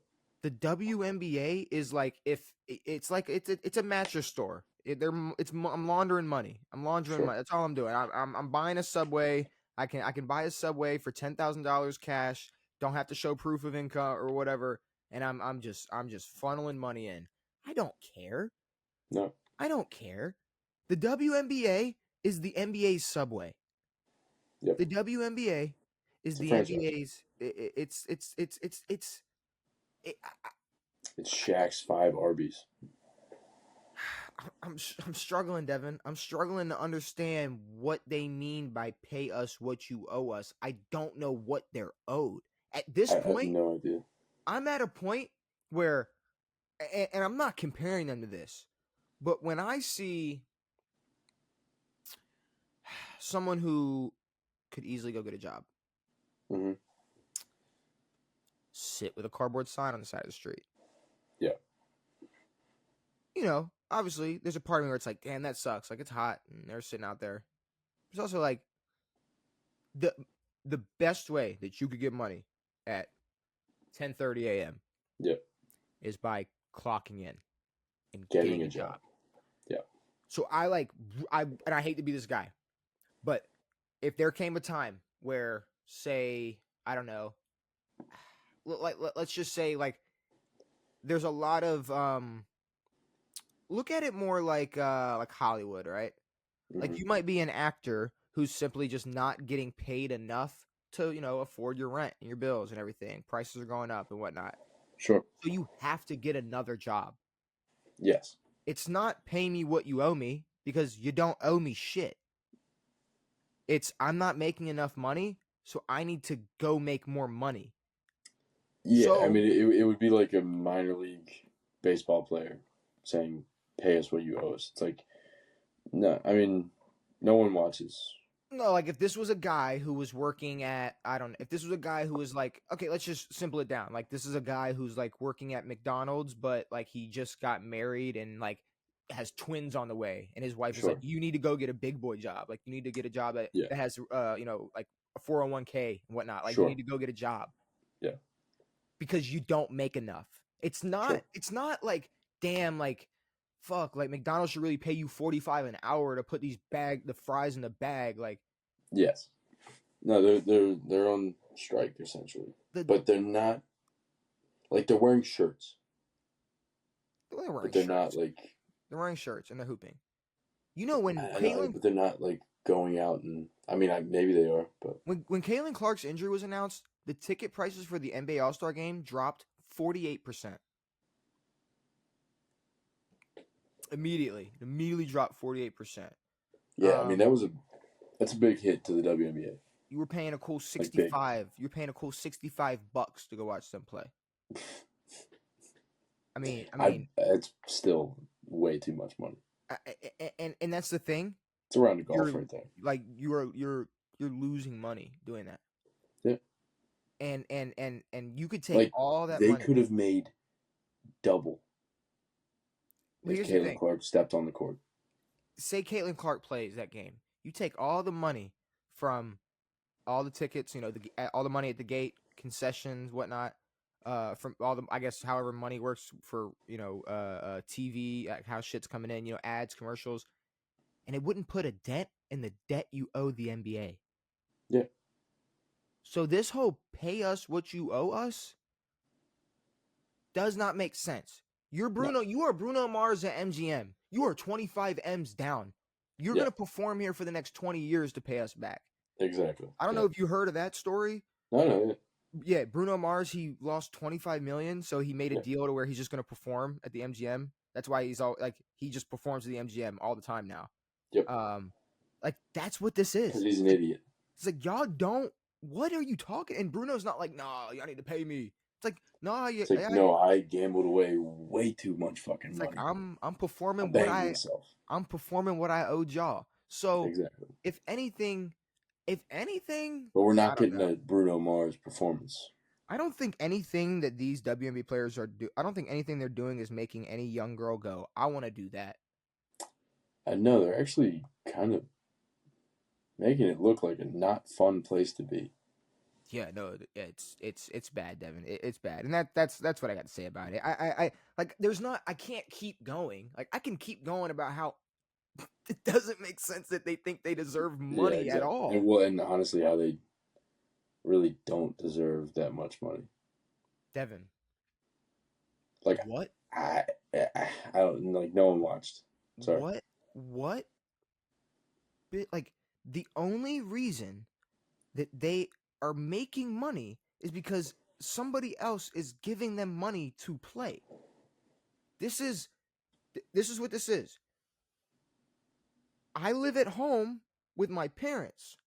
The WNBA is like if it's like it's a mattress store. I'm laundering money. I'm laundering Sure. money. That's all I'm doing. I'm buying a Subway. I can buy a Subway for $10,000 cash. Don't have to show proof of income or whatever. And I'm just funneling money in. I don't care. No. I don't care. The WNBA is the NBA's Subway. Yep. The WNBA is It's a the franchise. NBA's. It's Shaq's 5 Arby's. I'm struggling, Devin. I'm struggling to understand what they mean by pay us what you owe us. I don't know what they're owed. At this I have point, no idea. I'm at a point where, and I'm not comparing them to this, but when I see someone who could easily go get a job, Mm-hmm. sit with a cardboard sign on the side of the street. Yeah. You know, obviously, there's a part of me where it's like, damn, that sucks. Like, it's hot, and they're sitting out there. There's also like the best way that you could get money at 10:30 a.m. Yep. is by clocking in and Getting a job. Yeah. So I hate to be this guy, but if there came a time where, say, I don't know, let's just say like there's a lot of look at it more like Hollywood, right? Mm-hmm. Like you might be an actor who's simply just not getting paid enough to, afford your rent and your bills and everything. Prices are going up and whatnot. Sure. So you have to get another job. Yes. It's not pay me what you owe me because you don't owe me shit. It's I'm not making enough money, so I need to go make more money. Yeah, So, I mean, it would be like a minor league baseball player saying, pay us what you owe us. It's like, no, I mean, no one watches. no, like if this was a guy who was working at, I don't know, if this was a guy who was like, okay, let's just simple it down. Like this is a guy who's like working at McDonald's, but like he just got married and like has twins on the way. And his wife is like, you need to go get a big boy job. Like you need to get a job that has, like a 401k and whatnot. Like you need to go get a job. Yeah. Because you don't make enough. It's not like, damn, like, fuck, like McDonald's should really pay you $45 an hour to put the fries in the bag. Like, yes. No, they're on strike essentially. But they're not like they're wearing shirts. They're not like they're wearing shirts and they're hooping. You know when but they're not like going out and I mean maybe they are, but when Caitlin Clark's injury was announced, the ticket prices for the NBA All-Star game dropped 48%. Immediately dropped 48%. Yeah, I mean that's a big hit to the WNBA. You were paying a cool 65. You're paying a cool $65 to go watch them play. I mean, it's still way too much money. And that's the thing. It's around the golf right there. Like you're losing money doing that. Yeah. And you could take all that money. They could have made double. If Caitlin Clark stepped on the court. Say Caitlin Clark plays that game. You take all the money from all the tickets, all the money at the gate, concessions, whatnot, from all the, I guess, however money works for, TV, how shit's coming in, ads, commercials, and it wouldn't put a dent in the debt you owe the NBA. Yeah. So this whole pay us what you owe us does not make sense. You are Bruno Mars at MGM. You are 25 M's down. You're going to perform here for the next 20 years to pay us back. Exactly. I don't know if you heard of that story. No. Yeah, Bruno Mars, he lost $25 million, so he made a deal to where he's just going to perform at the MGM. That's why he's he just performs at the MGM all the time now. Yep. Like that's what this is. Because he's an idiot. It's like y'all don't. What are you talking? And Bruno's not like, nah, y'all need to pay me. It's like, nah, I gambled away way too much fucking money. Like I'm performing I'm performing what I owed y'all. So exactly. If anything, but we're not getting a Bruno Mars performance. I don't think anything that these WNBA players I don't think anything they're doing is making any young girl go, I want to do that. I know they're actually kind of making it look like a not fun place to be. Yeah, no, it's bad, Devin. It's bad, and that's what I got to say about it. I I can't keep going. Like I can keep going about how it doesn't make sense that they think they deserve money at all. And honestly, how they really don't deserve that much money. Devin, like what? I don't like. No one watched. Sorry. What? Like the only reason that they are making money is because somebody else is giving them money to play. This is what this is. I live at home with my parents,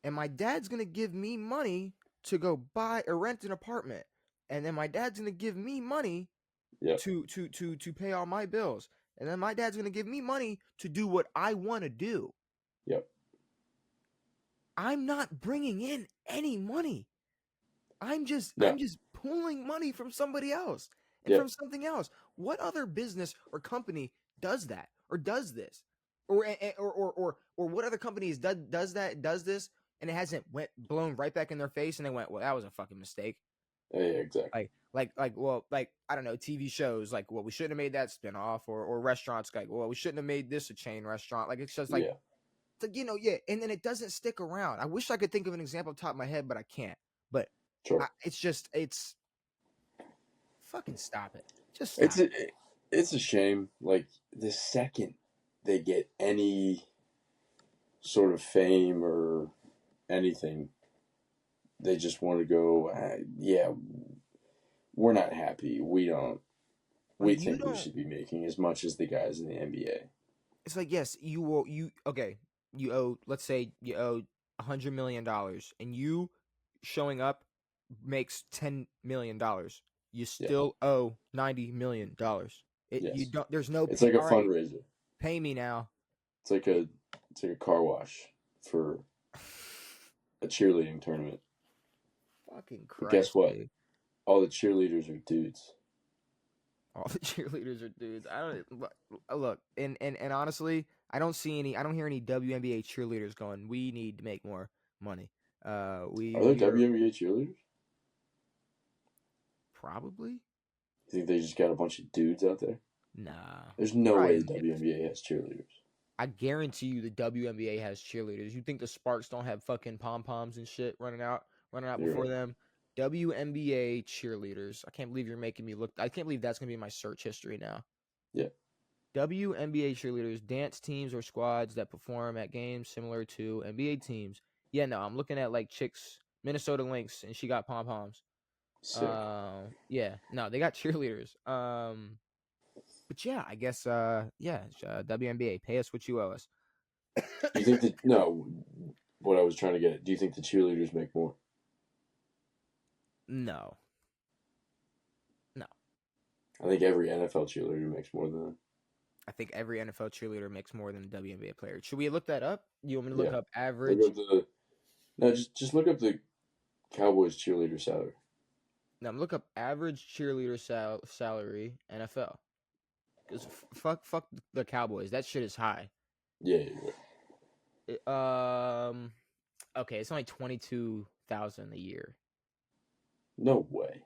and my dad's gonna give me money to go buy or rent an apartment, and then my dad's gonna give me money Yep. to pay all my bills, and then my dad's gonna give me money to do what I want to do. Yep. I'm not bringing in any money. I'm just No. pulling money from somebody else and Yep. from something else. What other business or company does that or does this? Or what other companies does this and it hasn't blown right back in their face and they went, well, that was a fucking mistake. Yeah, exactly. Like I don't know, TV shows like, well, we shouldn't have made that spinoff, or restaurants like, well, we shouldn't have made this a chain restaurant. Like it's just like, Yeah. it's like, yeah, and then it doesn't stick around. I wish I could think of an example off the top of my head, but I can't. But Sure. it's fucking stop it. Just stop. It's a shame. Like the second they get any sort of fame or anything, they just want to go, yeah, we're not happy. We think we should be making as much as the guys in the NBA. It's like, yes, you owe, let's say you owe $100 million, and you showing up makes $10 million. You still owe $90 million. You don't. There's no. It's like a fundraiser. Pay me now. It's like a car wash for a cheerleading tournament. Fucking Christ! But guess what? Dude. All the cheerleaders are dudes. All the cheerleaders are dudes. I don't look, and honestly, I don't hear any WNBA cheerleaders going, we need to make more money. Are there WNBA cheerleaders? Probably. You think they just got a bunch of dudes out there? Nah. There's no way the WNBA has cheerleaders. I guarantee you the WNBA has cheerleaders. You think the Sparks don't have fucking pom-poms and shit running out before them? WNBA cheerleaders. I can't believe you're making me look. I can't believe that's going to be my search history now. Yeah. WNBA cheerleaders, dance teams or squads that perform at games similar to NBA teams. Yeah, no, I'm looking at like chicks, Minnesota Lynx, and she got pom-poms. Sick. Yeah, no, they got cheerleaders. But yeah, I guess, WNBA, pay us what you owe us. Do you think what I was trying to get at, do you think the cheerleaders make more? No. I think every NFL cheerleader makes more than that. I think every NFL cheerleader makes more than a WNBA player. Should we look that up? You want me to look up average? Just look up the Cowboys cheerleader salary. No, look up average cheerleader salary NFL. Because fuck the Cowboys. That shit is high. Yeah. Okay, it's only $22,000 a year. No way.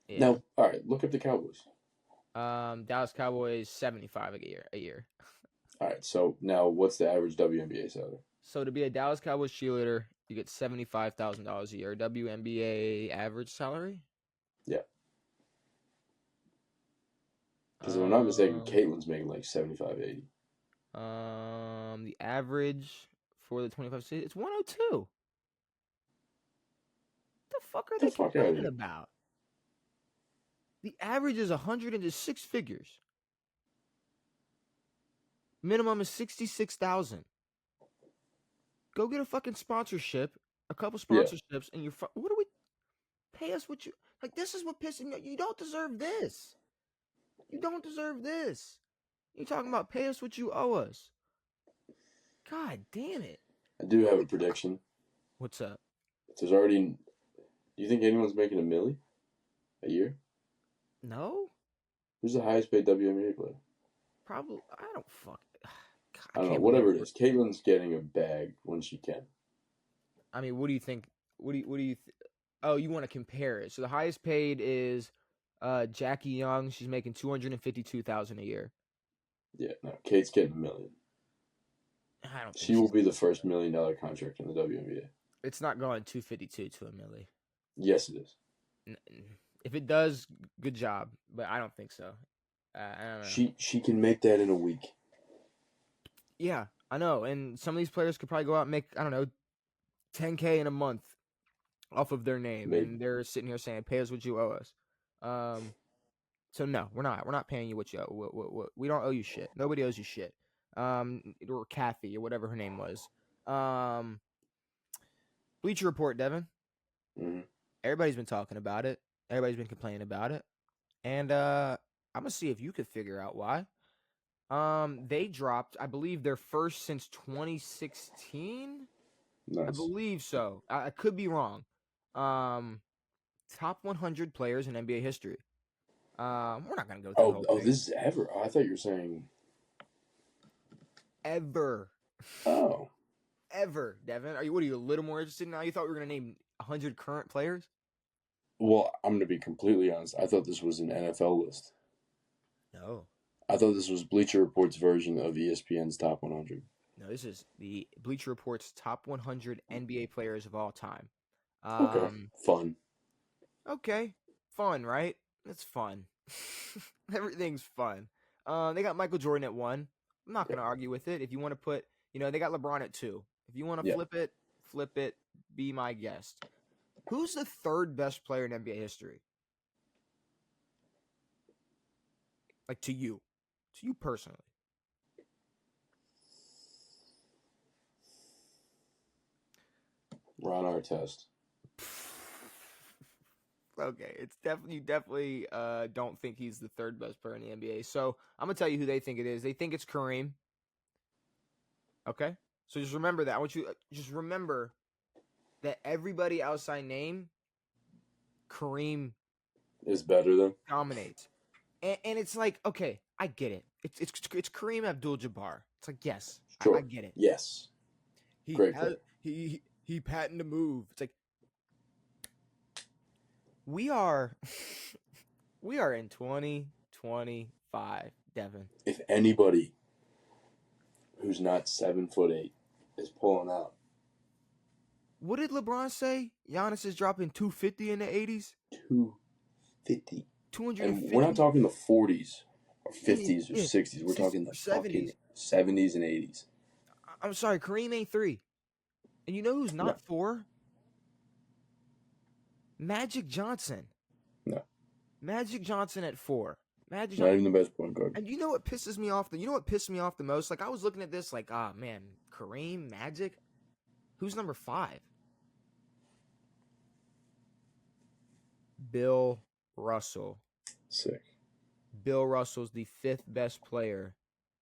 Yeah. Now, all right, look up the Cowboys. Dallas Cowboys $75 a year. All right, so now what's the average WNBA salary? So to be a Dallas Cowboys cheerleader, you get $75,000 a year. WNBA average salary? Yeah. Because if I'm not mistaken, Caitlin's making like 75, 80. The average for the 25 season, it's 102. What the fuck are they complaining about? The average is 100 into six figures. Minimum is 66,000. Go get a fucking sponsorship, a couple sponsorships, and you're. What do we pay us? What you like? This is what pissing me. You don't deserve this. You don't deserve this. You're talking about pay us what you owe us. God damn it. I do have a prediction. What's up? There's already. Do you think anyone's making $1 million a year? No. Who's the highest paid WNBA player? Probably. I don't fuck. God, I don't know. Whatever it is, Caitlin's getting a bag when she can. I mean, what do you think? What do you? Oh, you want to compare it? So the highest paid is Jackie Young. She's making $252,000 a year. Yeah, no, Kate's getting $1 million. I don't. She will be the first $1 million contract in the WNBA. It's not going 252 to $1 million. Yes, it is. If it does, good job. But I don't think so. I don't know. She can make that in a week. Yeah, I know. And some of these players could probably go out and make, I don't know, $10K in a month off of their name. Maybe. And they're sitting here saying, pay us what you owe us. So no, we're not paying you what you owe. We don't owe you shit. Nobody owes you shit. or Kathy or whatever her name was. Bleacher Report, Devin. Hmm. Everybody's been talking about it. Everybody's been complaining about it, and I'm gonna see if you could figure out why. They dropped, I believe, their first since 2016. I Nice. believe so. I could be wrong. Um, top 100 players in NBA history. We're not gonna go through the whole Oh, thing. this is ever. Oh, I thought you were saying. Ever, Oh, ever, Devin. What are you a little more interested now? You thought we were gonna name 100 current players? well, I'm gonna be completely honest. I thought this was an NFL list. No, I thought this was Bleacher Report's version of ESPN's top 100. no. This is the Bleacher Report's top 100 NBA players of all time. Okay, fun. Okay, fun, right? It's fun. Everything's fun. They got Michael Jordan at 1. I'm not Yep. gonna argue with it. If you want to put, they got LeBron at 2. If you want to Yeah. flip it. Be my guest. Who's the third best player in NBA history? Like to you personally. Ron Artest. Okay, it's definitely you definitely don't think he's the third best player in the NBA. So I'm gonna tell you who they think it is. They think it's Kareem. Okay, so just remember that. I want you just remember that everybody outside name Kareem Is better than. dominates, and it's like okay, I get it. It's Kareem Abdul-Jabbar. It's like yes, Sure. I get it. Yes. He Great has, player. he patented a move. It's like we are we are in 2025, Devin. If anybody who's not 7'8" is pulling out What did LeBron say? Giannis is dropping 250 in the 80s? 250. 250? And we're not talking the 40s or 50s or Yeah, 60s. We're 60s talking the or 70s. fucking 70s and 80s. I'm sorry, Kareem ain't 3. And you know who's not No. 4? Magic Johnson. No. Magic Johnson at 4. Magic Not Johnson. even the best point guard. And you know what pisses me off? You know what pissed me off the most? Like I was looking at this like, ah man, Kareem, Magic. Who's number 5? Bill Russell. Sick. Bill Russell's the 5th best player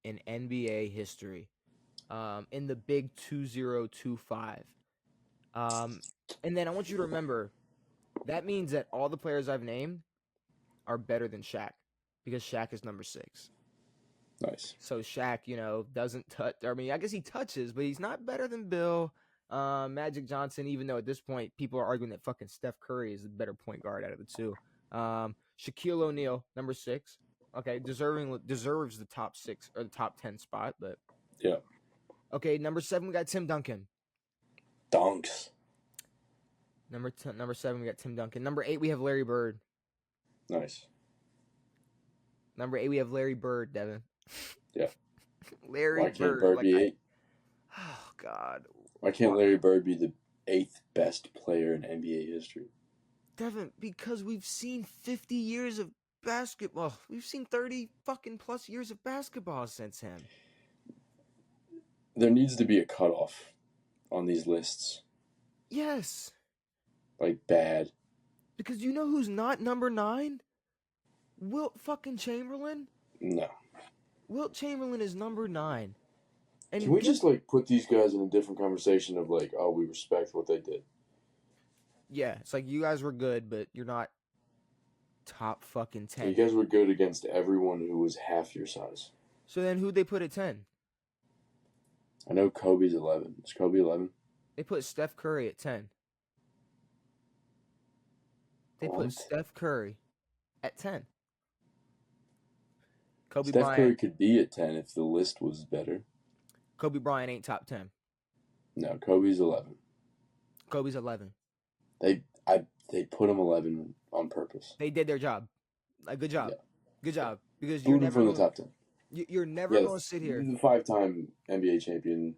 in NBA history. In the big 2025. And then I want you to remember that means that all the players I've named are better than Shaq because Shaq is number 6. Nice. So Shaq, doesn't touch. I mean, I guess he touches, but he's not better than Bill. Magic Johnson, even though at this point people are arguing that fucking Steph Curry is the better point guard out of the two. Shaquille O'Neal, number 6. Okay, deserves the top 6 or the top 10 spot, but Yeah. okay, number 7 we got Tim Duncan. Dunks. Number 7 we got Tim Duncan. Number 8 we have Larry Bird. Nice. Number 8 we have Larry Bird, Devin. Yeah. Larry Why can't Bird. Bird be 8? Oh God. Why can't Larry Bird be the 8th best player in NBA history? Devin, because we've seen 50 years of basketball. We've seen 30 fucking plus years of basketball since him. There needs to be a cutoff on these lists. Yes. Like, bad. Because you know who's not number 9? Wilt fucking Chamberlain? No. Wilt Chamberlain is number 9. And Can we just, put these guys in a different conversation of, oh, we respect what they did? Yeah, it's like you guys were good, but you're not top fucking 10. You guys were good against everyone who was half your size. So then who'd they put at 10? I know Kobe's 11. Is Kobe 11? They put Steph Curry at 10. They put What? Steph Curry at 10. Steph Curry could be at 10 if the list was better. Kobe Bryant ain't top 10. No, Kobe's 11. Kobe's 11. They put him 11 on purpose. They did their job. Good job. Yeah. Good job. Because Boot him from the top 10. You're never going to sit here. The 5-time NBA champion.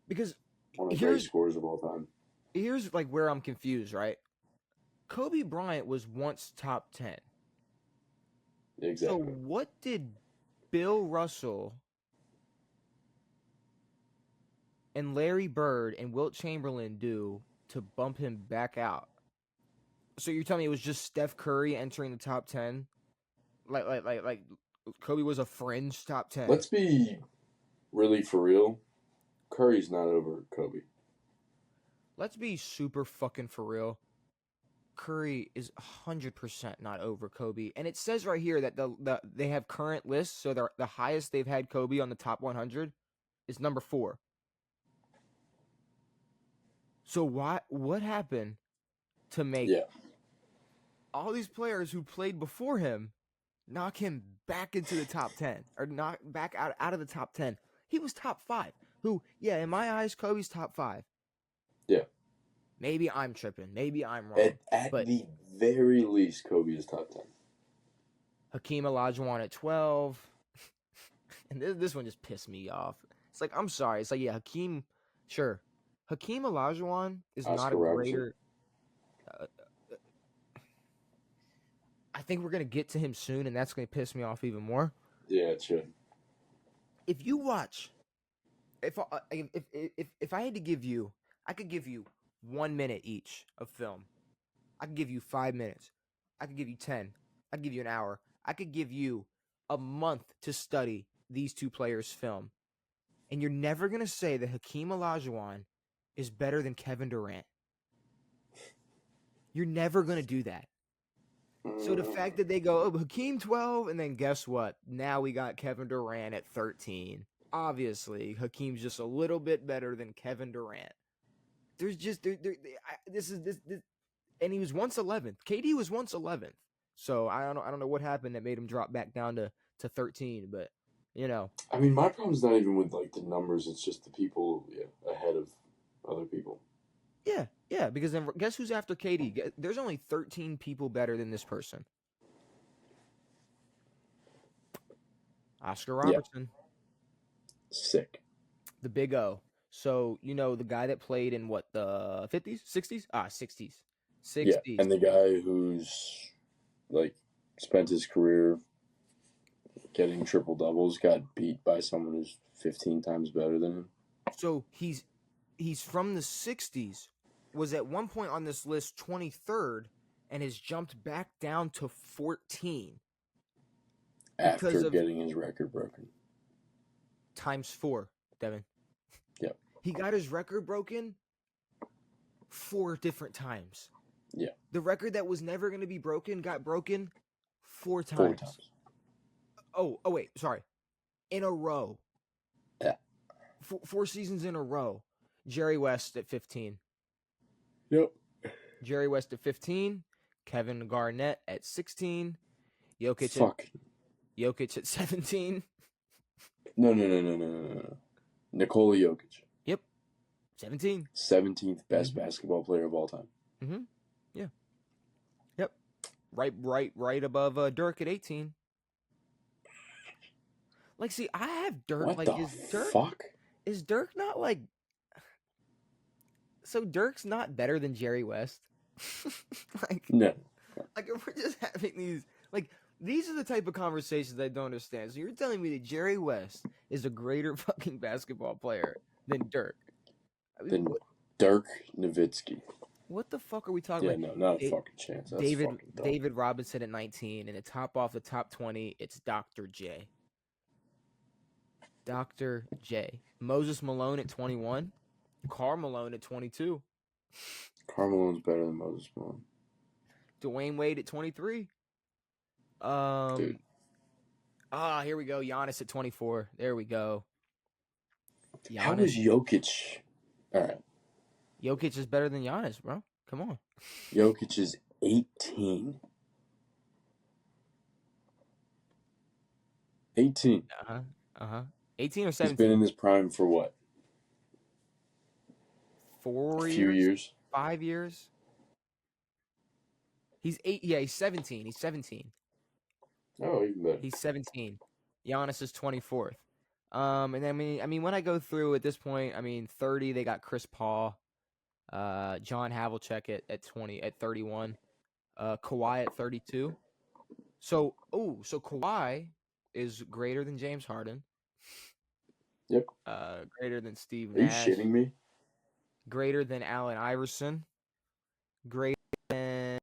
Because one of the greatest scorers of all time. Here's where I'm confused, right? Kobe Bryant was once top 10. Exactly. So what did Bill Russell and Larry Bird and Wilt Chamberlain do to bump him back out? So you're telling me it was just Steph Curry entering the top 10? Like Kobe was a fringe top 10. Let's be really for real. Curry's not over Kobe. Let's be super fucking for real. Curry is 100% not over Kobe. And it says right here that they have current lists, so the highest they've had Kobe on the top 100 is number 4. So what happened to make all these players who played before him knock him back into the top 10 or knock back out of the top 10? He was top 5. Who, yeah, in my eyes, Kobe's top 5. Yeah. Maybe I'm tripping. Maybe I'm wrong. At but the very least, Kobe is top 10. Hakeem Olajuwon at 12. And this one just pissed me off. It's like, I'm sorry. It's like, yeah, Hakeem, sure. Hakeem Olajuwon is Oscar not a Robertson. greater. I think we're going to get to him soon, and that's going to piss me off even more. Yeah, it should. If you watch, if I had to give you, I could give you 1 minute each of film. I could give you 5 minutes. I could give you 10. I could give you an hour. I could give you a month to study these two players' film. And you're never going to say that Hakeem Olajuwon is better than Kevin Durant. You're never going to do that. So the fact that they go, oh, Hakeem 12, and then guess what? Now we got Kevin Durant at 13. Obviously, Hakeem's just a little bit better than Kevin Durant. There's just this, and he was once 11th. KD was once 11th. So I don't know what happened that made him drop back down to 13. But you know, I mean, my problem's not even with like the numbers. It's just the people ahead of other people. Yeah. Because then guess who's after KD? There's only 13 people better than this person. Oscar Robertson. Sick. The Big O. So, you know, the guy that played in what, the 50s? 60s? 60s. 60s. Yeah, and the guy who's, like, spent his career getting triple doubles got beat by someone who's 15 times better than him. So, he's from the 60s, was at one point on this list 23rd, and has jumped back down to 14. After getting his record broken. Times 4, Devin. Yep. He got his record broken 4 different times. Yeah. The record that was never going to be broken got broken 4 times. 4 times. Oh, wait, sorry. In a row. Yeah. 4 seasons in a row. Jerry West at 15. Yep. Jerry West at 15. Kevin Garnett at 16. Jokic at 17. No. Nikola Jokic. Yep. 17. 17th best basketball player of all time. Mm-hmm. Yeah. Yep. Right above Dirk at 18. Like, see, I have Dirk. What like, the fuck? Is Dirk not like? So Dirk's not better than Jerry West. No. Like, if we're just having these, like, these are the type of conversations I don't understand. So you're telling me that Jerry West is a greater fucking basketball player than Dirk? I mean, Dirk Nowitzki. What the fuck are we talking about? Yeah, no, not a fucking chance. That's David Robinson at 19, and to top off the top 20, it's Dr. J. Dr. J. Moses Malone at 21. Karl Malone at 22. Karl Malone's better than Moses Malone. Dwayne Wade at 23. Dude. Here we go. Giannis at 24. There we go. Giannis. How is Jokic? All right. Jokic is better than Giannis, bro. Come on. Jokic is 18. 18. 18 or 17? He's been in his prime for what? 4 years? A few years? 5 years? He's 8. Yeah, he's 17. He's 17. Oh, even better. He's 17. Giannis is 24th. And then, I mean, when I go through at this point, 30, they got Chris Paul, John Havlicek at 31, Kawhi at 32. So Kawhi is greater than James Harden. Yep. Greater than Steve Are you Nash. shitting me? Greater than Allen Iverson. Greater than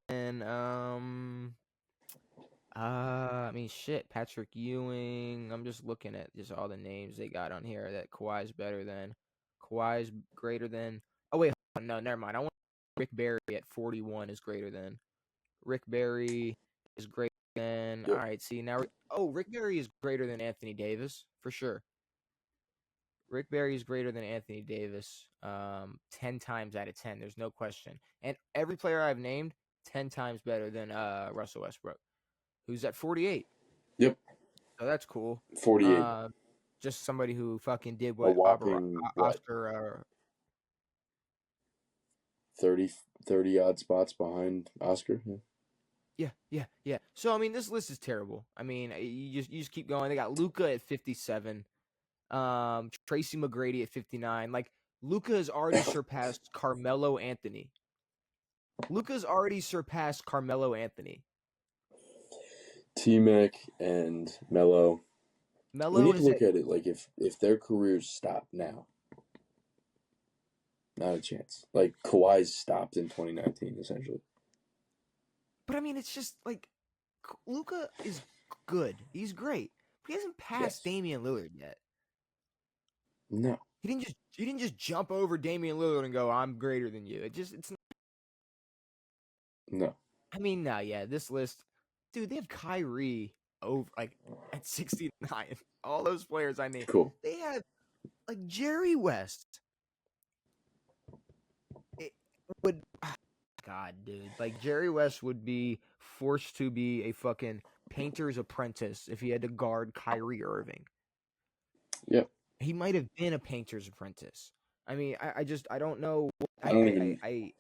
I mean, shit, Patrick Ewing. I'm just looking at just all the names they got on here that Kawhi's better than. Kawhi's greater than. Oh wait, no, never mind. I want Rick Barry at 41 is greater than. Rick Barry is greater than. Yep. All right, see now. Rick Barry is greater than Anthony Davis for sure. Rick Barry is greater than Anthony Davis. 10 times out of 10. There's no question. And every player I've named, 10 times better than Russell Westbrook, who's at 48. Yep. So that's cool. 48. Just somebody who fucking did A what whopping, Oscar. 30 odd spots behind Oscar. Yeah. So I mean, this list is terrible. I mean, you just keep going. They got Luka at 57. Tracy McGrady at 59. Like Luka has already surpassed Carmelo Anthony. T-Mac and Melo. Melo We need to is look at it like if their careers stop now. Not a chance. Like Kawhi's stopped in 2019, essentially. But I mean, it's just like Luka is good. He's great. But he hasn't passed Damian Lillard yet. No. He didn't just jump over Damian Lillard and go, "I'm greater than you." It's No. I mean, no, yeah, this list, dude, they have Kyrie over like at 69. All those players I named. Cool. They have like Jerry West. It would God, dude. Like Jerry West would be forced to be a fucking painter's apprentice if he had to guard Kyrie Irving. Yep. He might have been a painter's apprentice. I mean, I don't know. I don't even. I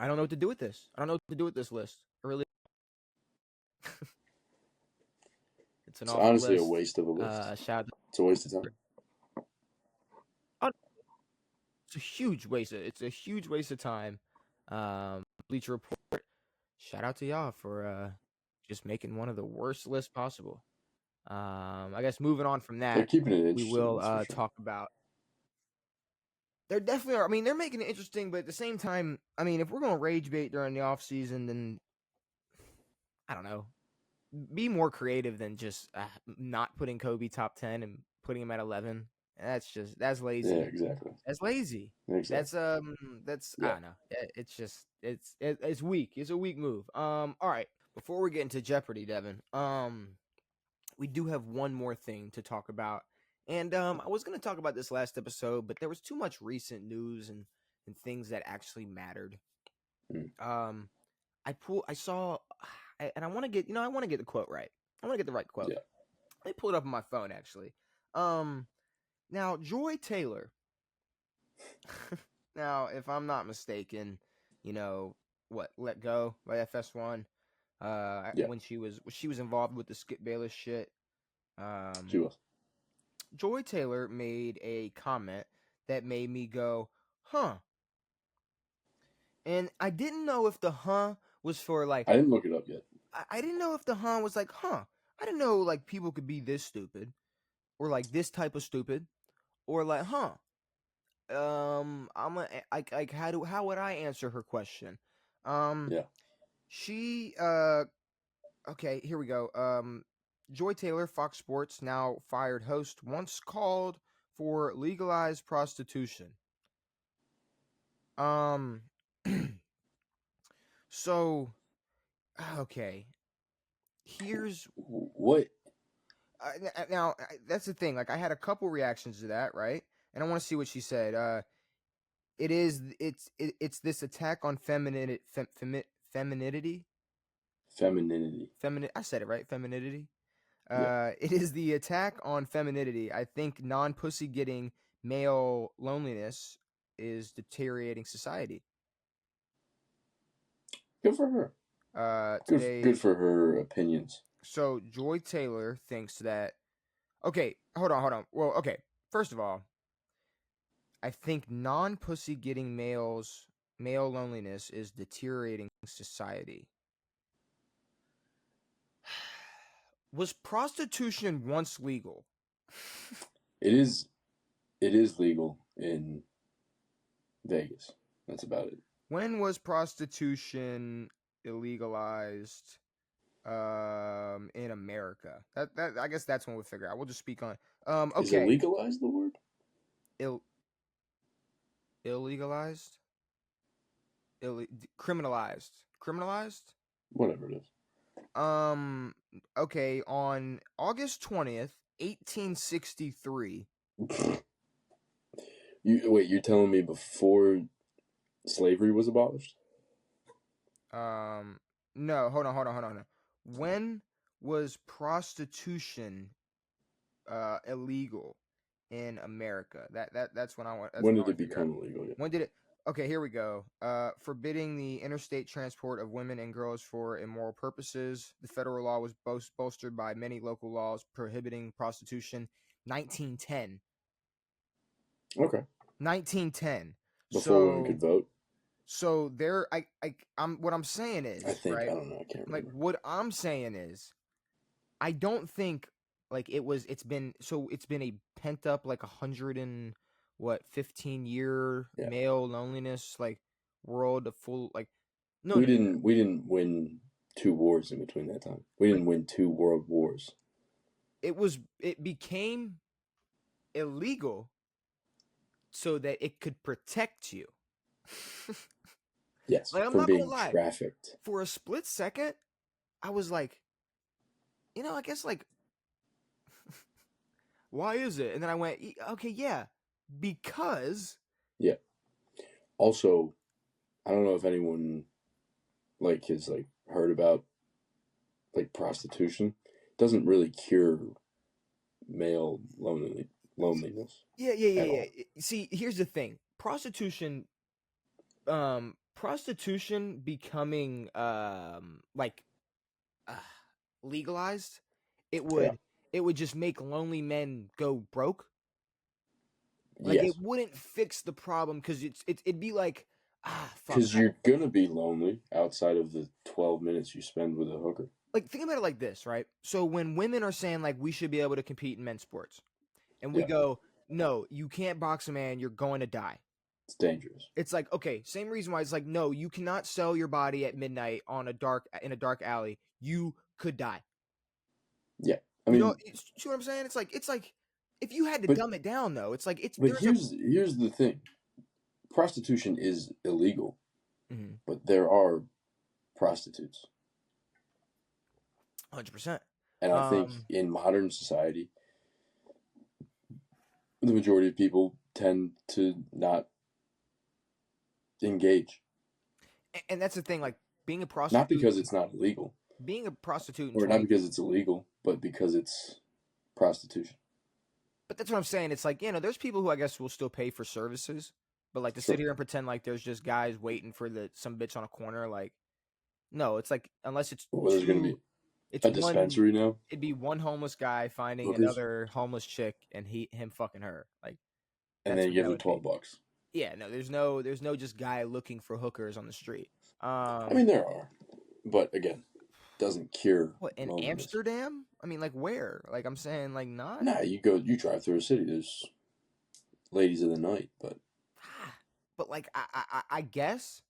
don't know what to do with this. I don't know what to do with this list. Really, it's an awful honestly list. A waste of a list. Shout out to It's a waste of time. It's a huge waste. It's a huge waste of time. Bleacher Report. Shout out to y'all for just making one of the worst lists possible. I guess moving on from They're that, keeping it interesting. we will sure. talk about. They're definitely are. I mean, they're making it interesting, but at the same time, I mean, if we're gonna rage bait during the off season, then I don't know. Be more creative than just not putting Kobe top 10 and putting him at 11. That's lazy. Yeah, exactly. That's lazy. Exactly. That's I don't know. It's just it's weak. It's a weak move. All right. Before we get into Jeopardy, Devin, we do have one more thing to talk about. And I was gonna talk about this last episode, but there was too much recent news and things that actually mattered. I saw, and I want to get the quote right. I want to get the right quote. Yeah. I pulled it up on my phone actually. Now Joy Taylor. Now, if I'm not mistaken, Let Go by FS1. When she was involved with the Skip Bayless shit. She was. Joy Taylor made a comment that made me go, huh. And I didn't know if the huh was for like. I didn't look it up yet. I didn't know if the huh was like, huh. I didn't know like people could be this stupid, or like this type of stupid, or like, huh. How would I answer her question? Yeah. She okay, here we go. Joy Taylor, Fox Sports, now fired host, once called for legalized prostitution. So, okay. Here's what. Now that's the thing. Like, I had a couple reactions to that, right? And I want to see what she said. It's this attack on femininity. I said it right. Femininity. Yeah. It is the attack on femininity. I think non-pussy getting male loneliness is deteriorating society. Good for her. Good for her opinions. So Joy Taylor thinks that. Okay, hold on. Well, okay. First of all, I think non-pussy getting male loneliness is deteriorating society. Was prostitution once legal? It is legal in Vegas. That's about it. When was prostitution illegalized in America? That I guess that's when we'll figure out. We'll just speak on Is okay. illegalized the word? Illegalized? Criminalized. Criminalized? Whatever it Okay, on August 20th, 1863. is. You're telling me before slavery was abolished? No, hold on. When was prostitution illegal in America? That's when I want. That's When what I did want it to figure out. become illegal? Yeah. When did it? Okay, here we go. Forbidding the interstate transport of women and girls for immoral purposes. The federal law was bolstered by many local laws prohibiting prostitution. 1910. Okay. 1910. Before women could vote? So there, what I'm saying is, I think, right? I don't know, I can't remember. Like what I'm saying is, I don't think like it's been a pent up like 15-year Yeah. male loneliness like world of full like no we didn't win 2 wars in between that time. We didn't win 2 world wars. It became illegal so that it could protect you. Yes, like, I'm from not gonna being lie. trafficked. For a split second, I was like, I guess like why is it? And then I went, okay, yeah, because. Yeah. Also, I don't know if anyone like has like heard about like prostitution. It doesn't really cure male loneliness. Yeah. See, here's the thing. Prostitution becoming like legalized, it would just make lonely men go broke. Like Yes. it wouldn't fix the problem because it'd be like fuck. Because you're gonna be lonely outside of the 12 minutes you spend with a hooker. Like think about it like this, right? So when women are saying like we should be able to compete in men's sports, and we go, no, you can't box a man, you're going to die. It's dangerous. It's like, okay, same reason why it's like, no, you cannot sell your body at midnight in a dark alley. You could die. Yeah, I mean, see what I'm saying? It's like if you had to dumb it down though, it's like But here's the thing: prostitution is illegal, but there are prostitutes. 100%. And I think in modern society, the majority of people tend to not engage. And that's the thing, like being a prostitute. Not because it's not illegal. Being a prostitute. Or not because it's illegal, but because it's prostitution. But that's what I'm saying. It's like, there's people who I guess will still pay for services. But like to sit here and pretend like there's just guys waiting for some bitch on a corner, like, no, it's like unless it's there's gonna be a dispensary now. It'd be one homeless guy finding another homeless chick and him fucking her, like, and then you give him $12. Yeah, no, there's no just guy looking for hookers on the street. I mean there are, but again, doesn't cure. What in loneliness. Amsterdam? I mean, like where? Like I'm saying, like not. Nah, you drive through a city. There's ladies of the night, but like I guess.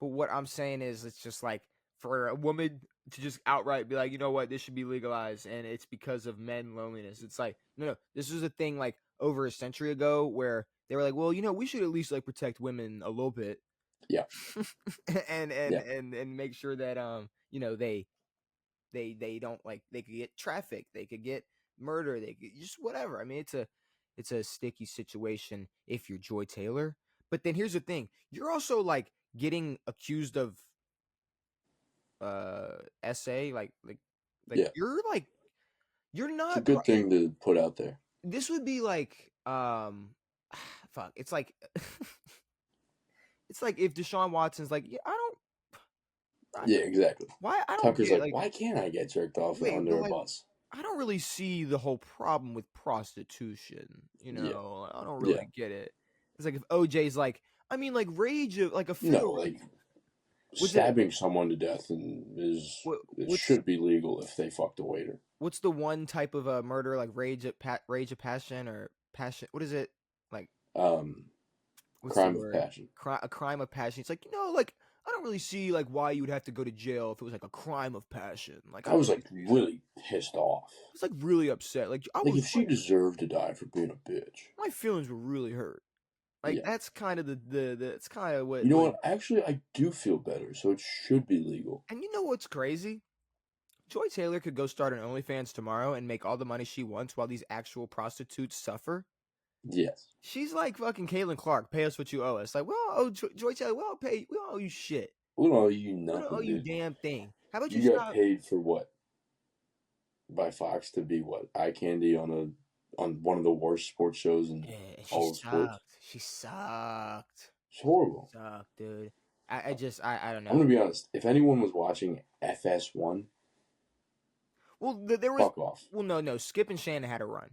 But what I'm saying is, it's just like for a woman to just outright be like, you know what, this should be legalized, and it's because of men loneliness. It's like no, this was a thing like over a century ago where they were like, well, we should at least like protect women a little bit. Yeah. and make sure that they don't like they could get trafficked, they could get murder, they could just whatever. I mean, it's a sticky situation if you're Joy Taylor. But then here's the thing: you're also like getting accused of SA, like you're like you're not. It's a good thing to put out there. This would be like fuck. It's like it's like if Deshaun Watson's like, yeah, yeah, exactly. Why I don't Tucker's like, why can't I get jerked off under a bus? I don't really see the whole problem with prostitution. I don't really get it. It's like if OJ's like, I mean, like rage of like a no, like Was it stabbing someone to death it what's should be legal if they fucked a waiter. what's the one type of murder like rage of passion or passion? What is it like? Um, What's the crime of word? passion. A crime of passion. It's like like I don't really see like why you would have to go to jail if it was like a crime of passion. Like I I don't was really like see that. really pissed off. I was like really upset. Like I Like was if she deserved to die for being a bitch. my feelings were really hurt. Like Yeah. that's kind of the that's kind of You know what. what? Actually, I do feel better, so it should be legal. And you know what's crazy? Joy Taylor could go start an OnlyFans tomorrow and make all the money she wants while these actual prostitutes suffer. Yes. She's like fucking Caitlin Clark. Pay us what you owe us. Like, we all owe Joy Taylor. We all pay. We don't owe you shit. We don't owe you We don't owe nothing, you dude. damn thing. How about you You got stop? paid for what? By Fox to be what? Eye candy on one of the worst sports shows in Yeah, and she all of sports. sucked. She sucked. It's horrible. Sucked, dude. I don't I'm know. gonna be honest. If anyone was watching FS1, Well, there was. fuck off. Well, no. Skip and Shannon had a run.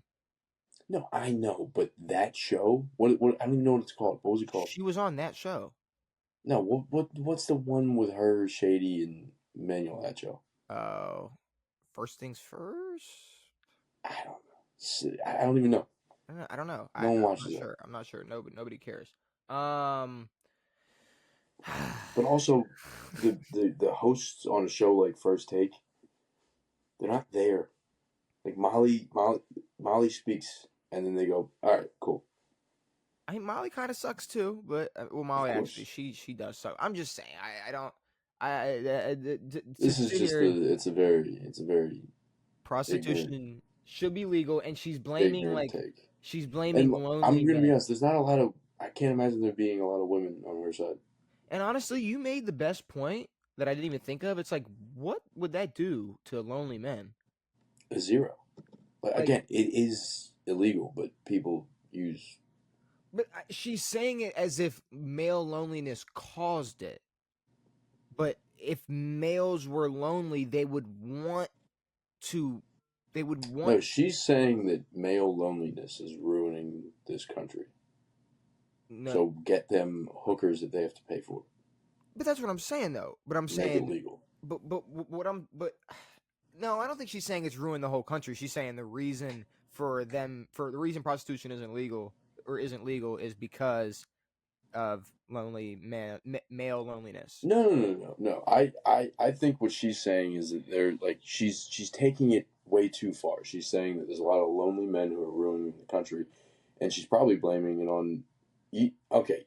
No, I know, but that show, what I don't even know what it's called. What was it called? She was on that show. No, what's the one with her, Shady, and Manuel that show? Oh, first things first. I don't know. I don't even know. I don't know. No one I'm watches not it. sure. I'm not sure. Nobody cares. But also, the hosts on a show like First Take, they're not there. Like Molly speaks, and then they go, "All right, cool." I mean, Molly kind of sucks too, but well, Molly actually she does suck. I'm just saying, I don't. This is just it's a very prostitution should be legal, and she's blaming ignorant like take. she's blaming And lonely I'm gonna be men. honest. There's not a lot of. I can't imagine there being a lot of women on her side. And honestly, you made the best point that I didn't even think of. It's like, what would that do to lonely men? A zero. Like, again, it is illegal, but people use. But she's saying it as if male loneliness caused it. But if males were lonely, they would want to. They would want. No, she's saying that male loneliness is ruining this country. No. So get them hookers that they have to pay for. But that's what I'm saying, though. But I'm Make saying it legal. But no, I don't think she's saying it's ruined the whole country. She's saying the reason the reason prostitution isn't legal is because of male loneliness. No. I think what she's saying is that they're like she's taking it way too far. She's saying that there's a lot of lonely men who are ruining the country, and she's probably blaming it on. Okay,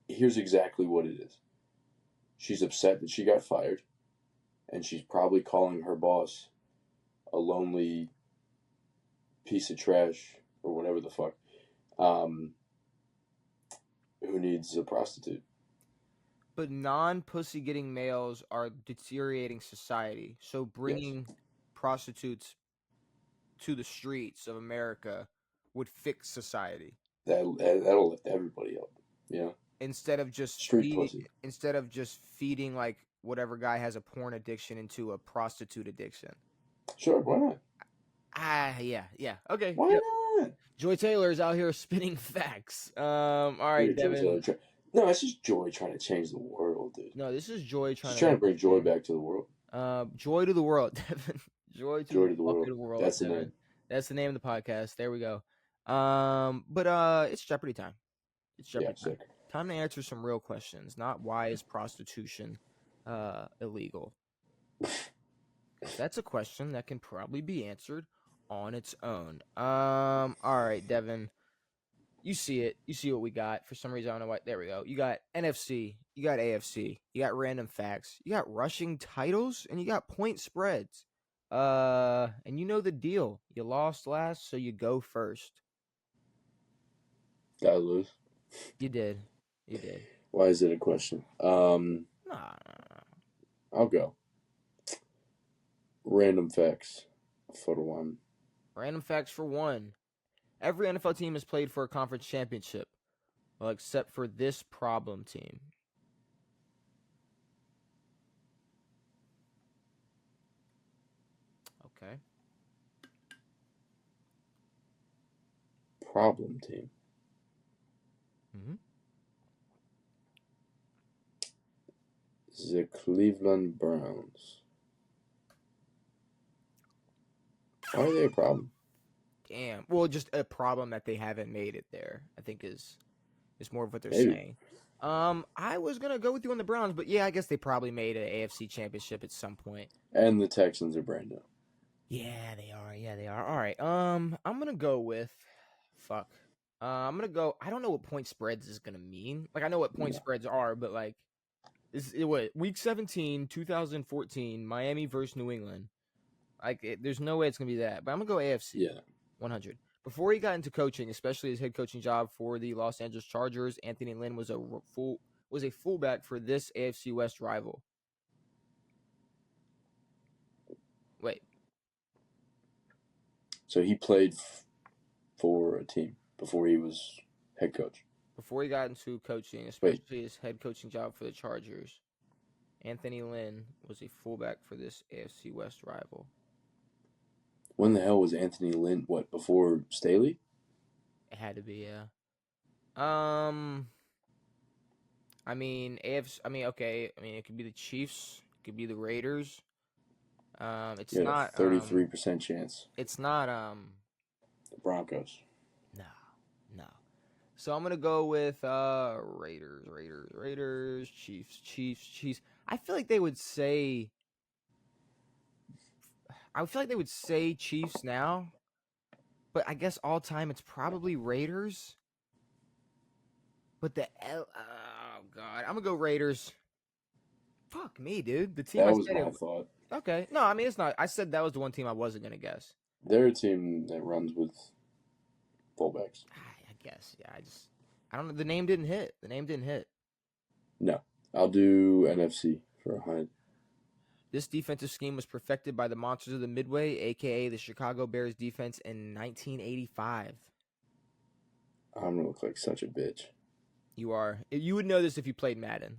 here's exactly what it is. She's upset that she got fired, and she's probably calling her boss a lonely piece of trash or whatever the fuck, who needs a prostitute. But non-pussy getting males are deteriorating society. So bringing prostitutes to the streets of America would fix society. That'll lift everybody up, you know. Instead of just feeding like whatever guy has a porn addiction into a prostitute addiction. Sure, why not? Yeah. Okay. Why not? Joy Taylor is out here spitting facts. All right, Devin. No, it's just Joy trying to change the world, dude. No, this is Joy trying to bring joy back to the world. Joy to the world, Devin. Joy to the world. That's Devin. the name. That's the name of the podcast. There we go. But it's Jeopardy time. It's Jeopardy time. Sick. Time to answer some real questions, not why is prostitution illegal? That's a question that can probably be answered on its own. All right, Devin. You see it. You see what we got. For some reason, I don't know why. There we go. You got NFC. You got AFC. You got random facts. You got rushing titles, and you got point spreads. And you know the deal. You lost last, so you go first. Did I lose? You did. Why is it a question? Nah. I'll go. Random facts for the one. Random facts for one. Every NFL team has played for a conference championship, well, except for this problem team. Okay. Problem team. Mm-hmm. The Cleveland Browns. Why are they a problem? Damn. Well, just a problem that they haven't made it there, I think is more of what they're Maybe. saying. I was gonna go with you on the Browns, but yeah, I guess they probably made an AFC championship at some point. And the Texans are brand new. Yeah, they are. Yeah, they are. All right. I'm gonna go with fuck. I'm gonna go. I don't know what point spreads is gonna mean. Like I know what point No. spreads are, but like, is it what week 17, 2014, Miami versus New England? There's no way it's gonna be that. But I'm gonna go AFC. Yeah. 100. Before he got into coaching, especially his head coaching job for the Los Angeles Chargers, Anthony Lynn was a fullback for this AFC West rival. Wait. So he played for a team before he was head coach. Before he got into coaching, especially his head coaching job for the Chargers, Anthony Lynn was a fullback for this AFC West rival. When the hell was Anthony Lynn? What, before Staley? It had to be, yeah. I mean, okay. I mean, it could be the Chiefs. It could be the Raiders. It's not 33% chance. It's not The Broncos. No. So I'm gonna go with Raiders, Chiefs. I feel like they would say Chiefs now, but I guess all time it's probably Raiders. But oh god, I'm gonna go Raiders. Fuck me, dude. The team That I was said my thought. Okay, no, I mean it's not. I said that was the one team I wasn't gonna guess. They're a team that runs with fullbacks. I guess, yeah. I don't know. The name didn't hit. No, I'll do NFC for a hunt. This defensive scheme was perfected by the Monsters of the Midway, a.k.a. the Chicago Bears defense, in 1985. I'm going to look like such a bitch. You are. You would know this if you played Madden.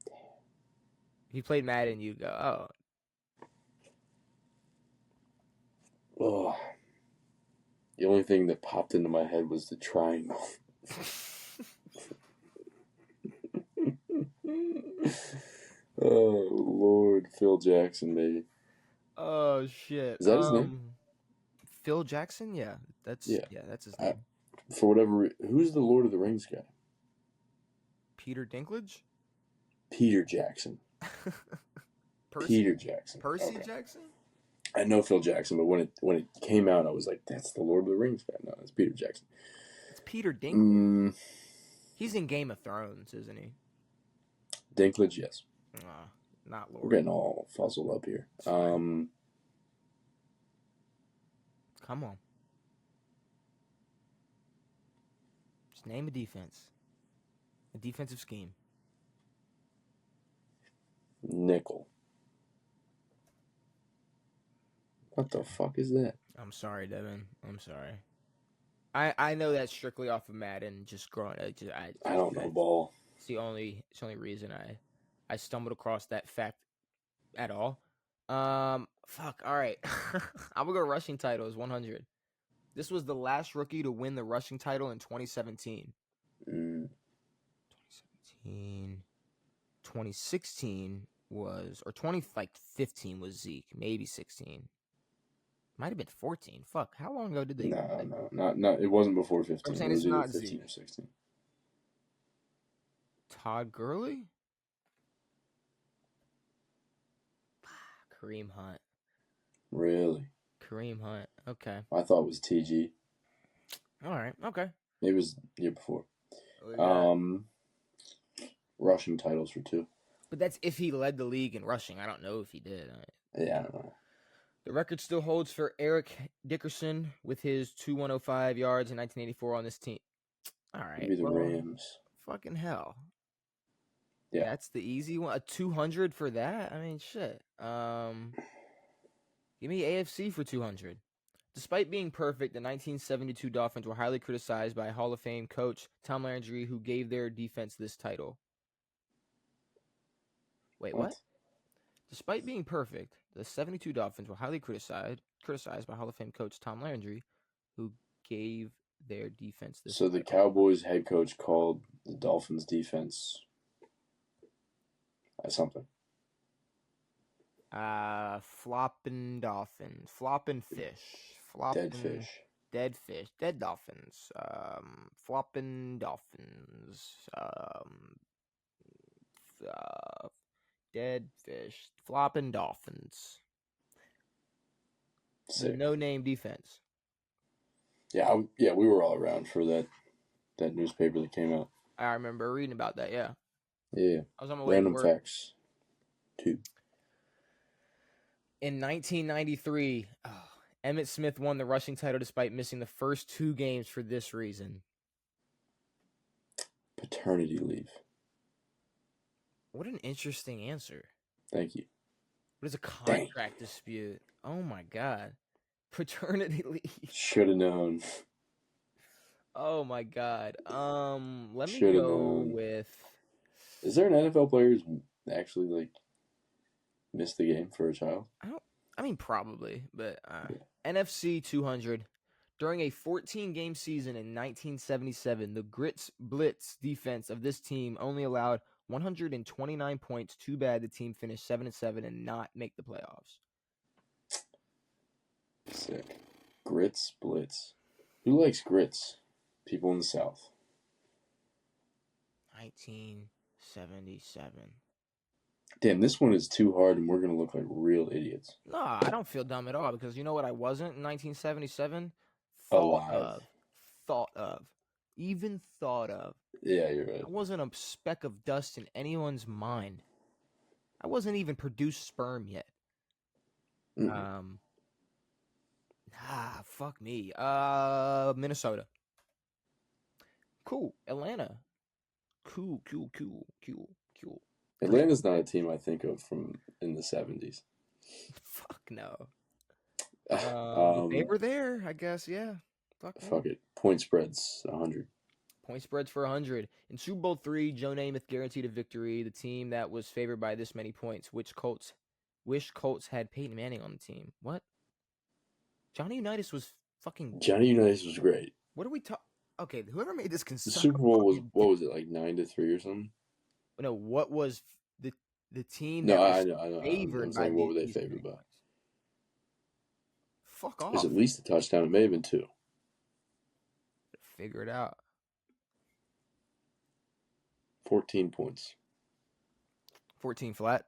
If you played Madden, you'd go, oh. Oh. The only thing that popped into my head was the triangle. Oh, Lord. Phil Jackson, baby. Oh, shit. Is that his name? Phil Jackson? Yeah. That's his name. For whatever who's the Lord of the Rings guy? Peter Dinklage? Peter Jackson. Peter Jackson. Percy Jackson? I know Phil Jackson, but when it came out, I was like, that's the Lord of the Rings guy. No, it's Peter Jackson. It's Peter Dinklage. He's in Game of Thrones, isn't he? Dinklage, yes. Not Lord. We're getting all fuzzled up here. Come on. Just name a defense. A defensive scheme. Nickel. What the fuck is that? I'm sorry, Devin. I'm sorry. I know that's strictly off of Madden. Just growing. I don't know ball. It's the only reason I stumbled across that fact at all. Fuck. All right. I'm gonna go rushing titles 100. This was the last rookie to win the rushing title in 2017. 2016 was, or 2015 was Zeke. Maybe 16. Might have been 14. Fuck. How long ago did they? No, not. It wasn't before 15. I'm saying it was it's either not 15 Zeke. or 16. Todd Gurley? Kareem Hunt. Really? Kareem Hunt. Okay. I thought it was TG. All right. Okay. It was the year before. Rushing titles for 2. But that's if he led the league in rushing. I don't know if he did. Yeah, I don't know. The record still holds for Eric Dickerson with his 2,105 yards in 1984 on this team. All right. Maybe the Rams. Fucking hell. Yeah. That's the easy one. A 200 for that? I mean, shit. Give me AFC for 200. Despite being perfect, the 1972 Dolphins were highly criticized by Hall of Fame coach Tom Landry, who gave their defense this title. Wait, what? Despite being perfect, the 72 Dolphins were highly criticized by Hall of Fame coach Tom Landry, who gave their defense this title. The Cowboys head coach called the Dolphins defense Something. Flopping dolphin, flopping fish, flopping Dead fish. dead fish, dead dolphins, flopping dolphins, dead fish, flopping dolphins. The Sick. no-name defense. Yeah, we were all around for that newspaper that came out. I remember reading about that. Yeah. Yeah. I was on my way to Random work. facts. 2. In 1993, Emmitt Smith won the rushing title despite missing the first 2 games for this reason. Paternity leave. What an interesting answer. Thank you. What is a contract dispute? Oh my God. Paternity leave. Should have known. Oh my God. Let me Shoulda go known. with. Is there an NFL player who's actually like missed the game for a child? I mean, probably, but NFC 200. During a 14-game season in 1977, the Grits Blitz defense of this team only allowed 129 points. Too bad the team finished 7-7 and not make the playoffs. Sick. Grits Blitz. Who likes grits? People in the South. 1977. Damn, this one is too hard, and we're gonna look like real idiots. No, I don't feel dumb at all because you know what I wasn't in 1977? Alive. Thought of. Even thought of. Yeah, you're right. I wasn't a speck of dust in anyone's mind. I wasn't even produced sperm yet. Mm-hmm. Fuck me. Minnesota. Cool. Atlanta. Cool. Atlanta's not a team I think of from in the 70s. Fuck no. They were there, I guess. Yeah. Fuck it. Point spreads 100. Point spreads for 100. In Super Bowl III, Joe Namath guaranteed a victory. The team that was favored by this many points, wish Colts had Peyton Manning on the team. What? Johnny Unitas was fucking. Johnny Unitas was great. What are we talking? Okay, whoever made this can The suck Super Bowl was, fucking what was it, like 9-3 or something? No, what was the team No, that was I know. favored I'm saying, by what were they these favored by? points? Fuck It was off. at least a touchdown. It may have been 2. Figure it out. 14 points. 14 flat.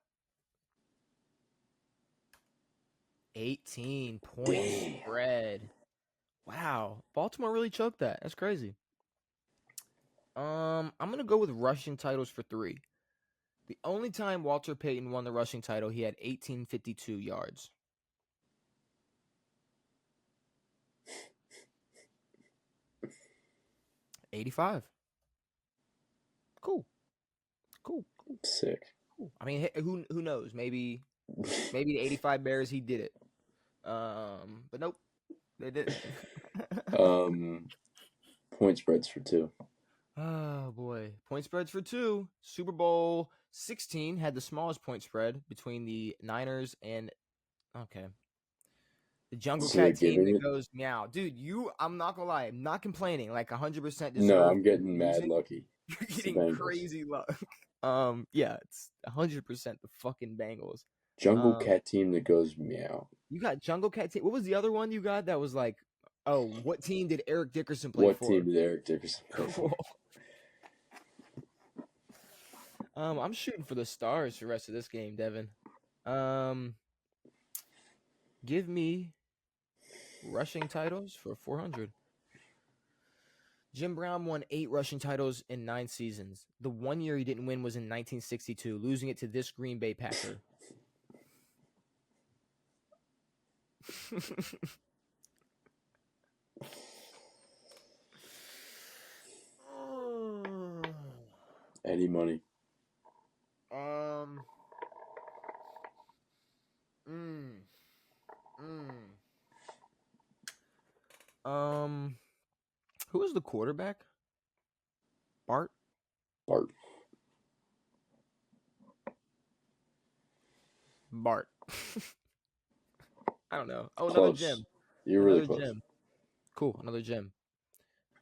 18 point spread. Wow. Baltimore really choked that. That's crazy. I'm gonna go with rushing titles for 3. The only time Walter Payton won the rushing title, he had 1852 yards. $85. Cool. Sick. Cool. I mean, who knows? Maybe the 85 Bears, he did it. But nope, they didn't. Point spreads for 2. Oh boy, point spreads for 2. Super Bowl 16 had the smallest point spread between the Niners and the Jungle Cat team that goes meow. Dude, I'm not gonna lie, I'm not complaining. Like 100% deserved. No, I'm getting mad lucky. You're getting crazy luck. Yeah, it's 100% the fucking Bengals. Jungle Cat team that goes meow. You got Jungle Cat team. What was the other one you got that was like, oh, what team did Eric Dickerson play for? What team did Eric Dickerson play for? I'm shooting for the stars for the rest of this game, Devin. Give me rushing titles for 400. Jim Brown won 8 rushing titles in 9 seasons. The one year he didn't win was in 1962, losing it to this Green Bay Packer. Eddie Money. Who was the quarterback? Bart. I don't know. Oh, another Jim. You're really close. Jim. Cool, another Jim.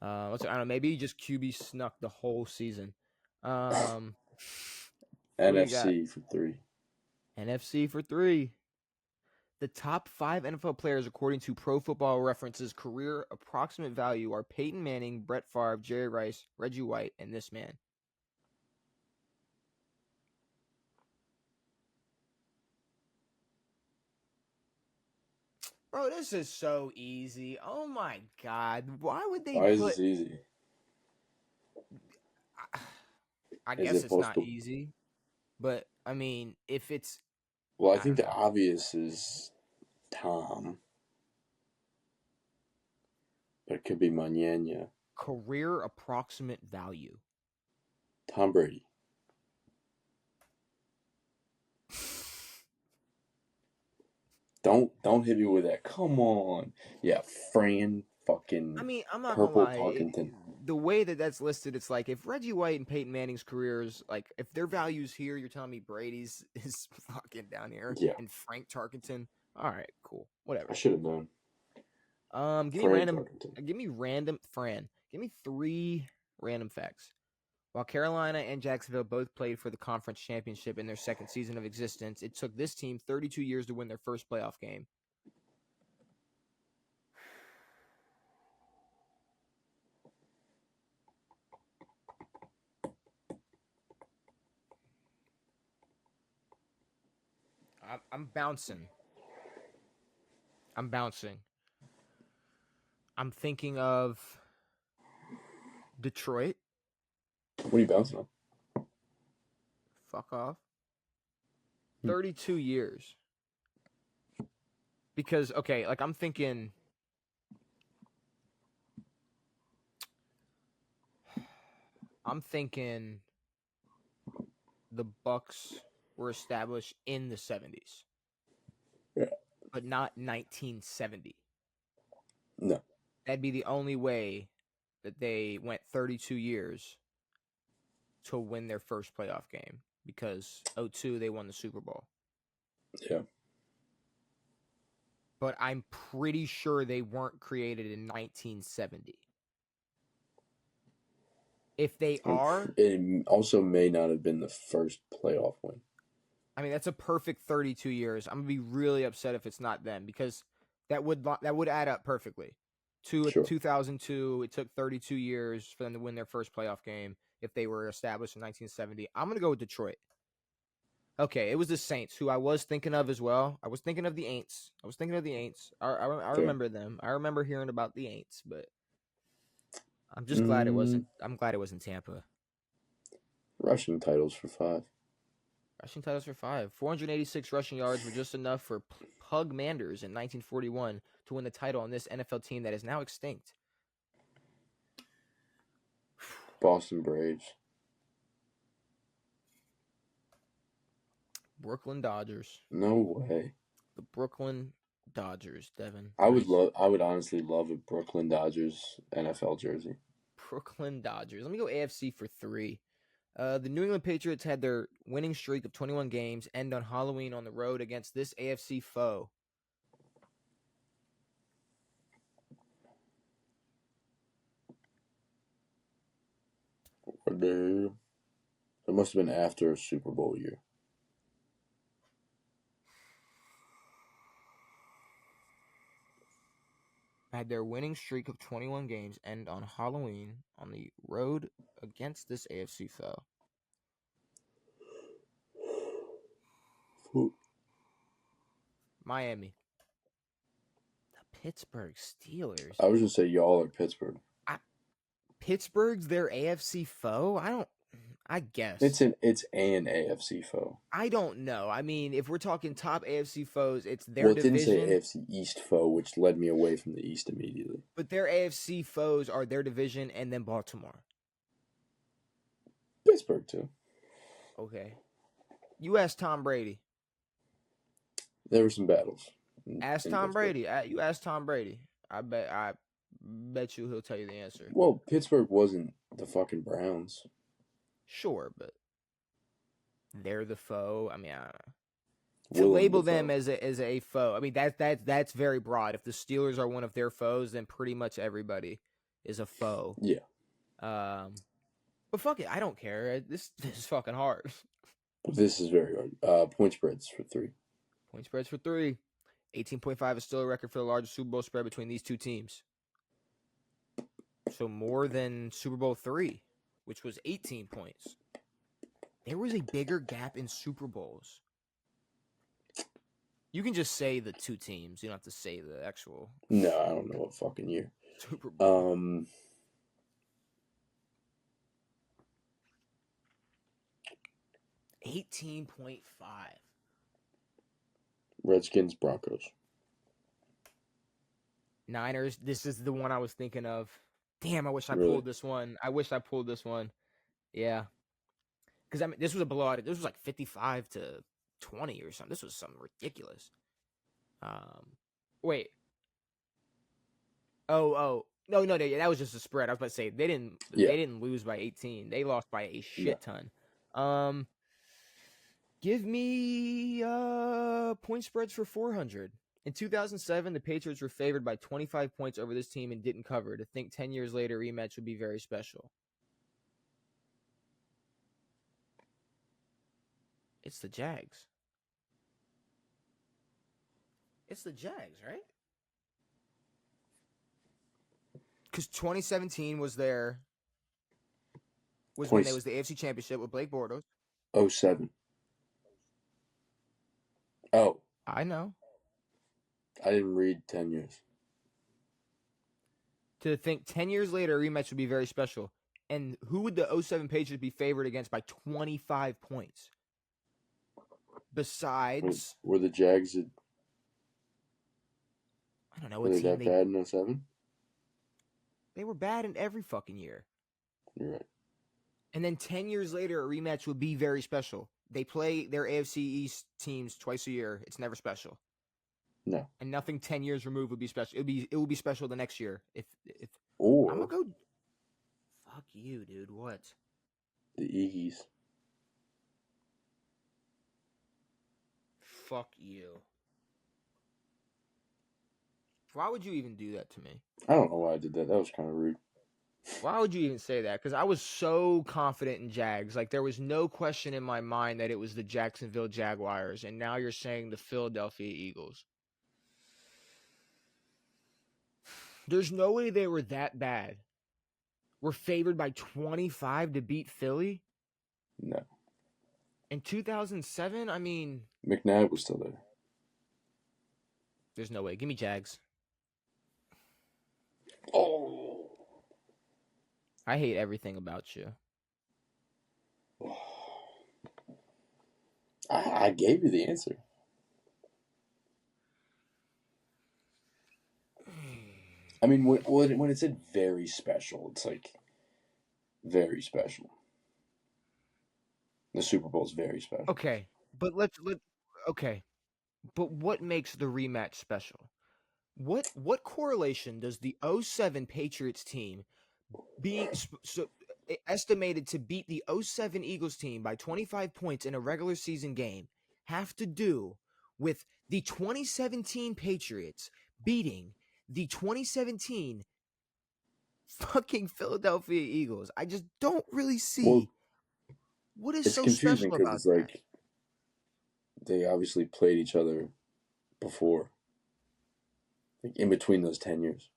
I don't know. Maybe just QB snuck the whole season. What do you got? NFC for 3. NFC for 3. The top 5 NFL players, according to Pro Football Reference's career approximate value, are Peyton Manning, Brett Favre, Jerry Rice, Reggie White, and this man. Bro, this is so easy. Oh my God. Why would they Why is put... this easy? I Is guess it it's not possible? easy. But, I mean, if it's... Well, I I think don't the know. obvious is Tom. But it could be Manana. Career approximate value. Tom Brady. Don't hit me with that. Come on. Yeah, Fran fucking I mean, I'm not gonna Purple lie. Tarkenton. The way that that's listed, it's like if Reggie White and Peyton Manning's careers, like if their value's here, you're telling me Brady's is fucking down here, Yeah. and Frank Tarkenton. All right, cool, whatever. I should have known. Give Fran me random. Tarkenton. Give me random. Fran. Give me 3 random facts. While Carolina and Jacksonville both played for the conference championship in their second season of existence, it took this team 32 years to win their first playoff game. I'm bouncing. I'm thinking of Detroit. What are you bouncing on? Fuck off. 32 years. Because, okay, like I'm thinking the Bucks were established in the 70s. Yeah. But not 1970. No. That'd be the only way that they went 32 years to win their first playoff game, because 2002 they won the Super Bowl. Yeah. But I'm pretty sure they weren't created in 1970. If they are, it also may not have been the first playoff win. I mean, that's a perfect 32 years. I'm gonna be really upset if it's not them, because that would add up perfectly. To Sure. 2002, it took 32 years for them to win their first playoff game if they were established in 1970. I'm gonna go with Detroit. Okay, it was the Saints, who I was thinking of as well. I was thinking of the Aints. I remember them. I remember hearing about the Aints, but I'm just glad it wasn't. I'm glad it wasn't Tampa. Rushing titles for 5. Rushing titles for 5. 486 rushing yards were just enough for Pug Manders in 1941 to win the title on this NFL team that is now extinct. Boston Braves. Brooklyn Dodgers. No way. The Brooklyn Dodgers, Devin. I would honestly love a Brooklyn Dodgers NFL jersey. Brooklyn Dodgers. Let me go AFC for 3. The New England Patriots had their winning streak of 21 games end on Halloween on the road against this AFC foe. It must have been after a Super Bowl year. Had their winning streak of 21 games end on Halloween on the road against this AFC foe. Miami. The Pittsburgh Steelers. I was going to say y'all are Pittsburgh. Pittsburgh's their AFC foe? I guess. It's an AFC foe. I don't know. I mean, if we're talking top AFC foes, it's their division. Well, it didn't say AFC East foe, which led me away from the East immediately. But their AFC foes are their division and then Baltimore. Pittsburgh, too. Okay. You ask Tom Brady. There were some battles. Ask Tom Brady. You ask Tom Brady. I bet you he'll tell you the answer. Well, Pittsburgh wasn't the fucking Browns. Sure, but they're the foe. I mean, to label them as a foe. I mean, that's very broad. If the Steelers are one of their foes, then pretty much everybody is a foe. Yeah. But fuck it, I don't care. This is fucking hard. This is very hard. Point spreads for 3. Point spreads for 3. 18.5 is still a record for the largest Super Bowl spread between these two teams. So more than Super Bowl 3, which was 18 points. There was a bigger gap in Super Bowls. You can just say the two teams. You don't have to say the actual. No, I don't know what fucking year. Super Bowl. 18.5. Redskins, Broncos. Niners. This is the one I was thinking of. Damn, I wish I Really? pulled this one. Yeah. Because I mean, this was a blowout. This was like 55-20 or something. This was something ridiculous. Wait. Oh. No, that was just a spread. I was about to say they didn't lose by 18. They lost by a shit ton. Give me point spreads for 400. In 2007, the Patriots were favored by 25 points over this team and didn't cover. To think 10 years later, a rematch would be very special. It's the Jags. It's the Jags, right? Because 2017 was when there was the AFC Championship with Blake Bortles. 07. Oh. I know. I didn't read 10 years. To think 10 years later, a rematch would be very special. And who would the 07 Patriots be favored against by 25 points? Besides... Were the Jags... I don't know. Were they that bad in 07? They were bad in every fucking year. You're right. And then 10 years later, a rematch would be very special. They play their AFC East teams twice a year. It's never special. No. And nothing 10 years removed would be special. It will be special the next year. Or I'm gonna go. Fuck you, dude. What? The Eagles. Fuck you. Why would you even do that to me? I don't know why I did that. That was kind of rude. Why would you even say that? Because I was so confident in Jags. Like, there was no question in my mind that it was the Jacksonville Jaguars. And now you're saying the Philadelphia Eagles. There's no way they were that bad. We're favored by 25 to beat Philly? No. In 2007, I mean... McNabb was still there. There's no way. Give me Jags. Oh. I hate everything about you. I gave you the answer. I mean, when it said very special, it's like very special. The Super Bowl is very special. Okay, but okay, but what makes the rematch special? What correlation does the 07 Patriots team being estimated to beat the 07 Eagles team by 25 points in a regular season game have to do with the 2017 Patriots beating the 2017 fucking Philadelphia Eagles? I just don't really see what is so special about it's that. Like they obviously played each other before, like in between those 10 years.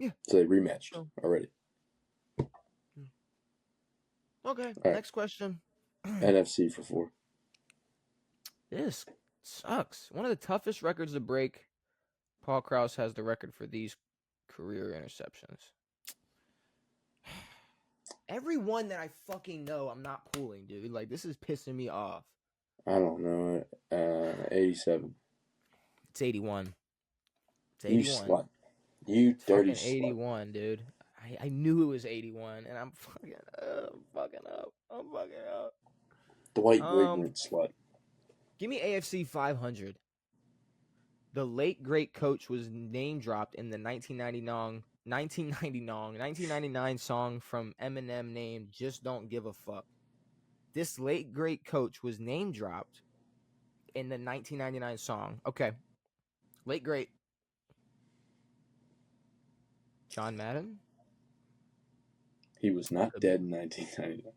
Yeah. So they rematched already. Okay, right. Next question. NFC for 4. This sucks. One of the toughest records to break. Paul Krause has the record for these career interceptions. Every one that I fucking know, I'm not pulling, dude. Like, this is pissing me off. I don't know. 87. It's 81. It's 81. You slut. You dirty fucking 81, slut. Dude. I knew it was 81, and I'm fucking up. I'm fucking up. Dwight Wigward slut. Give me AFC 500. The late great coach was name dropped in the 1999 song from Eminem named "Just Don't Give a Fuck." This late great coach was name dropped in the 1999 song. Okay, late great. John Madden. He was not dead in 1999.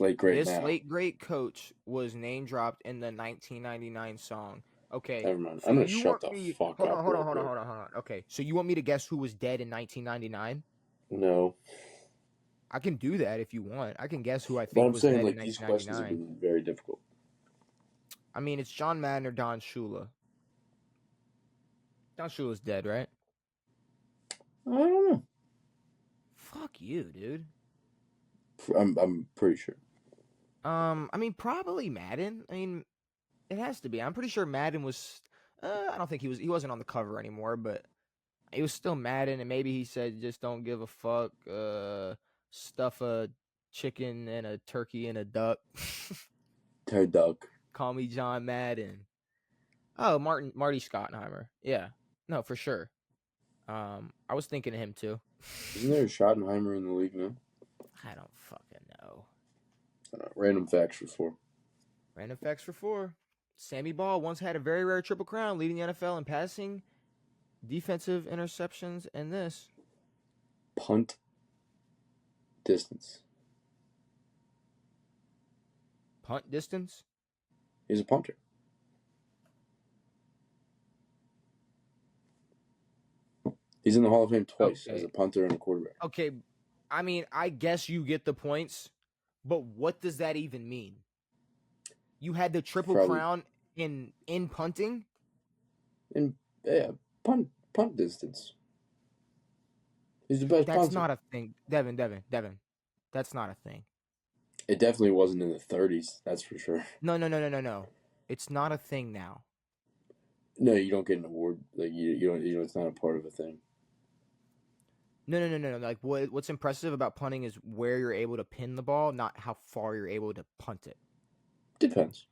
late great This now. late great coach was name dropped in the 1999 song. Okay, Never mind. so I'm gonna you shut want the me? fuck Hold up on, hold on, real hold on, quick. hold on, hold on. Okay, so you want me to guess who was dead in 1999? No, I can do that if you want. I can guess who I but think I'm was saying dead in like these questions have 1999. been very difficult. I mean, it's John Madden or Don Shula. Don Shula's dead, right? I don't know. Fuck you, dude. I'm pretty sure. I mean, probably Madden. I mean, it has to be. I'm pretty sure Madden was. I don't think he was. He wasn't on the cover anymore, but he was still Madden, and maybe he said, "Just don't give a fuck." Stuff a chicken and a turkey and a duck. Terry Duck. Call me John Madden. Oh, Marty Schottenheimer. Yeah, no, for sure. I was thinking of him too. Isn't there a Schottenheimer in the league now? I don't fucking know. Random facts for 4. Random facts for 4. Sammy Ball once had a very rare triple crown, leading the NFL in passing, defensive interceptions, and this. Punt distance. Punt distance? He's a punter. He's in the Hall of Fame twice as a punter and a quarterback. Okay, I mean, I guess you get the points, but what does that even mean? You had the triple crown in punting? Yeah, punt distance. He's the best punter. That's not a thing. Devin. That's not a thing. It definitely wasn't in the 30s, that's for sure. No. It's not a thing now. No, you don't get an award. Like you don't. It's not a part of a thing. No. Like what's impressive about punting is where you're able to pin the ball, not how far you're able to punt it. Depends.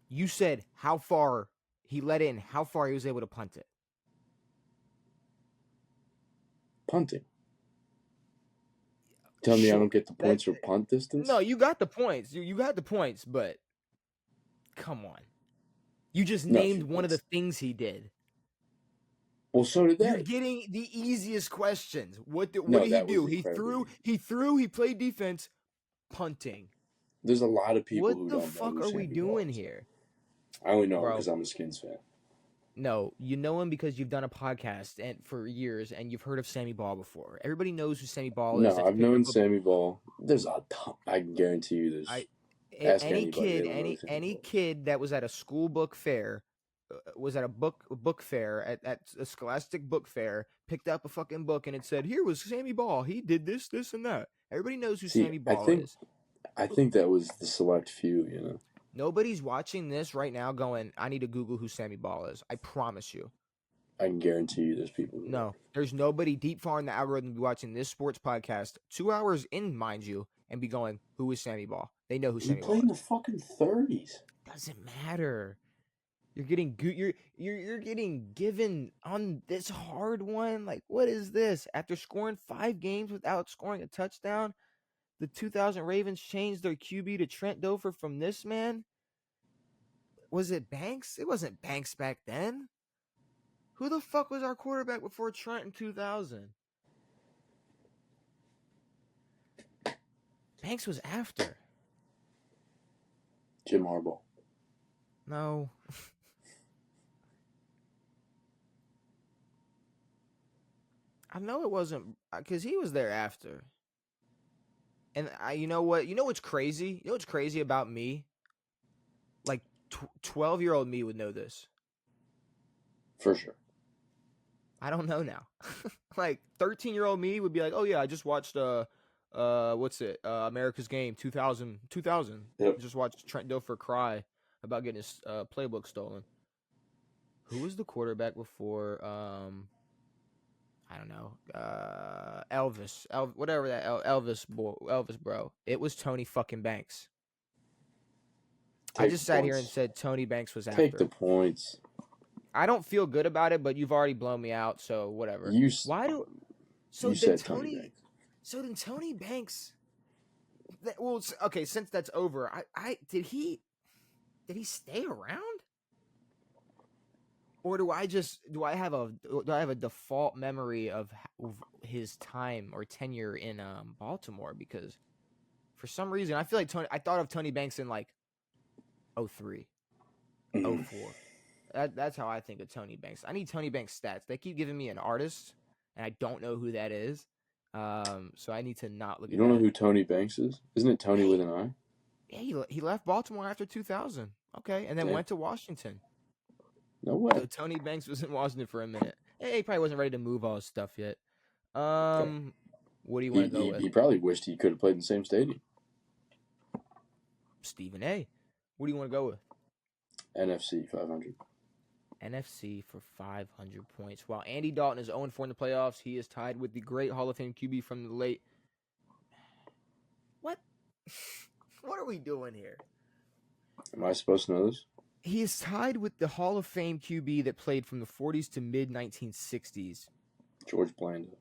You said how far he let in, how far he was able to punt it. Punting. Tell me I don't get the points for punt distance? No, you got the points. You got the points, but come on. You just named one of the things he did. Well, so did they. You're getting the easiest questions. What did he do? He threw, he played defense, punting. There's a lot of people who don't know. What the fuck are we doing here? I only know him because I'm a Skins fan. No, you know him because you've done a podcast for years and you've heard of Sammy Ball before. Everybody knows who Sammy Ball is. No, I've known Sammy Ball. There's a ton. I can guarantee you there's. Any kid that was at a school book fair, was at a book fair at a scholastic book fair, picked up a fucking book and it said, "Here was Sammy Ball. He did this, and that." Everybody knows who Sammy Ball is. I think that was the select few, you know. Nobody's watching this right now going, "I need to Google who Sammy Ball is." I promise you. I can guarantee you there's people who No, there's nobody deep far in the algorithm be watching this sports podcast 2 hours in, mind you, and be going, "Who is Sammy Ball?" They know who Sammy Ball is. He played in the fucking 30s. Doesn't matter. You're getting you're getting given on this hard one. Like, what is this? After scoring 5 games without scoring a touchdown, the 2000 Ravens changed their QB to Trent Dilfer from this man. Was it Banks? It wasn't Banks back then. Who the fuck was our quarterback before Trent in 2000? Banks was after. Jim Harbaugh. No. I know it wasn't because he was there after. And you know what? You know what's crazy? You know what's crazy about me? Like 12-year-old me would know this. For sure. I don't know now. Like 13-year-old me would be like, "Oh yeah, I just watched America's Game 2000. Yep. Just watched Trent Dilfer cry about getting his playbook stolen." Who was the quarterback before I don't know. Elvis, whatever that Elvis bro. It was Tony fucking Banks. I just sat here and said Tony Banks was after. Take the points. I don't feel good about it, but you've already blown me out, so whatever. You said Tony Banks. So then Tony Banks. Okay, since that's over, did he stay around? Or do I have a default memory of his time or tenure in Baltimore? Because For some reason, I feel like I thought of Tony Banks in like 03, Mhm. 04. That's how I think of Tony Banks. I need Tony Banks stats. They keep giving me an artist, and I don't know who that is. So I need to not look You at don't know that. who Tony Banks is? Isn't it Tony with Yeah, an I? yeah, he left Baltimore after 2000. Okay, and then Damn. went to Washington. No So way. Tony Banks was in Washington for a minute. Hey, he probably wasn't ready to move all his stuff yet. Fair. What do you want He, to go he, with? he probably wished he could have played in the same stadium. Stephen A. What do you want to go with? NFC 500. NFC for 500 points. While Andy Dalton is 0-4 in the playoffs, he is tied with the great Hall of Fame QB from the late. What? What are we doing here? Am I supposed to know this? He is tied with the Hall of Fame QB that played from the 40s to mid 1960s. George Blanda.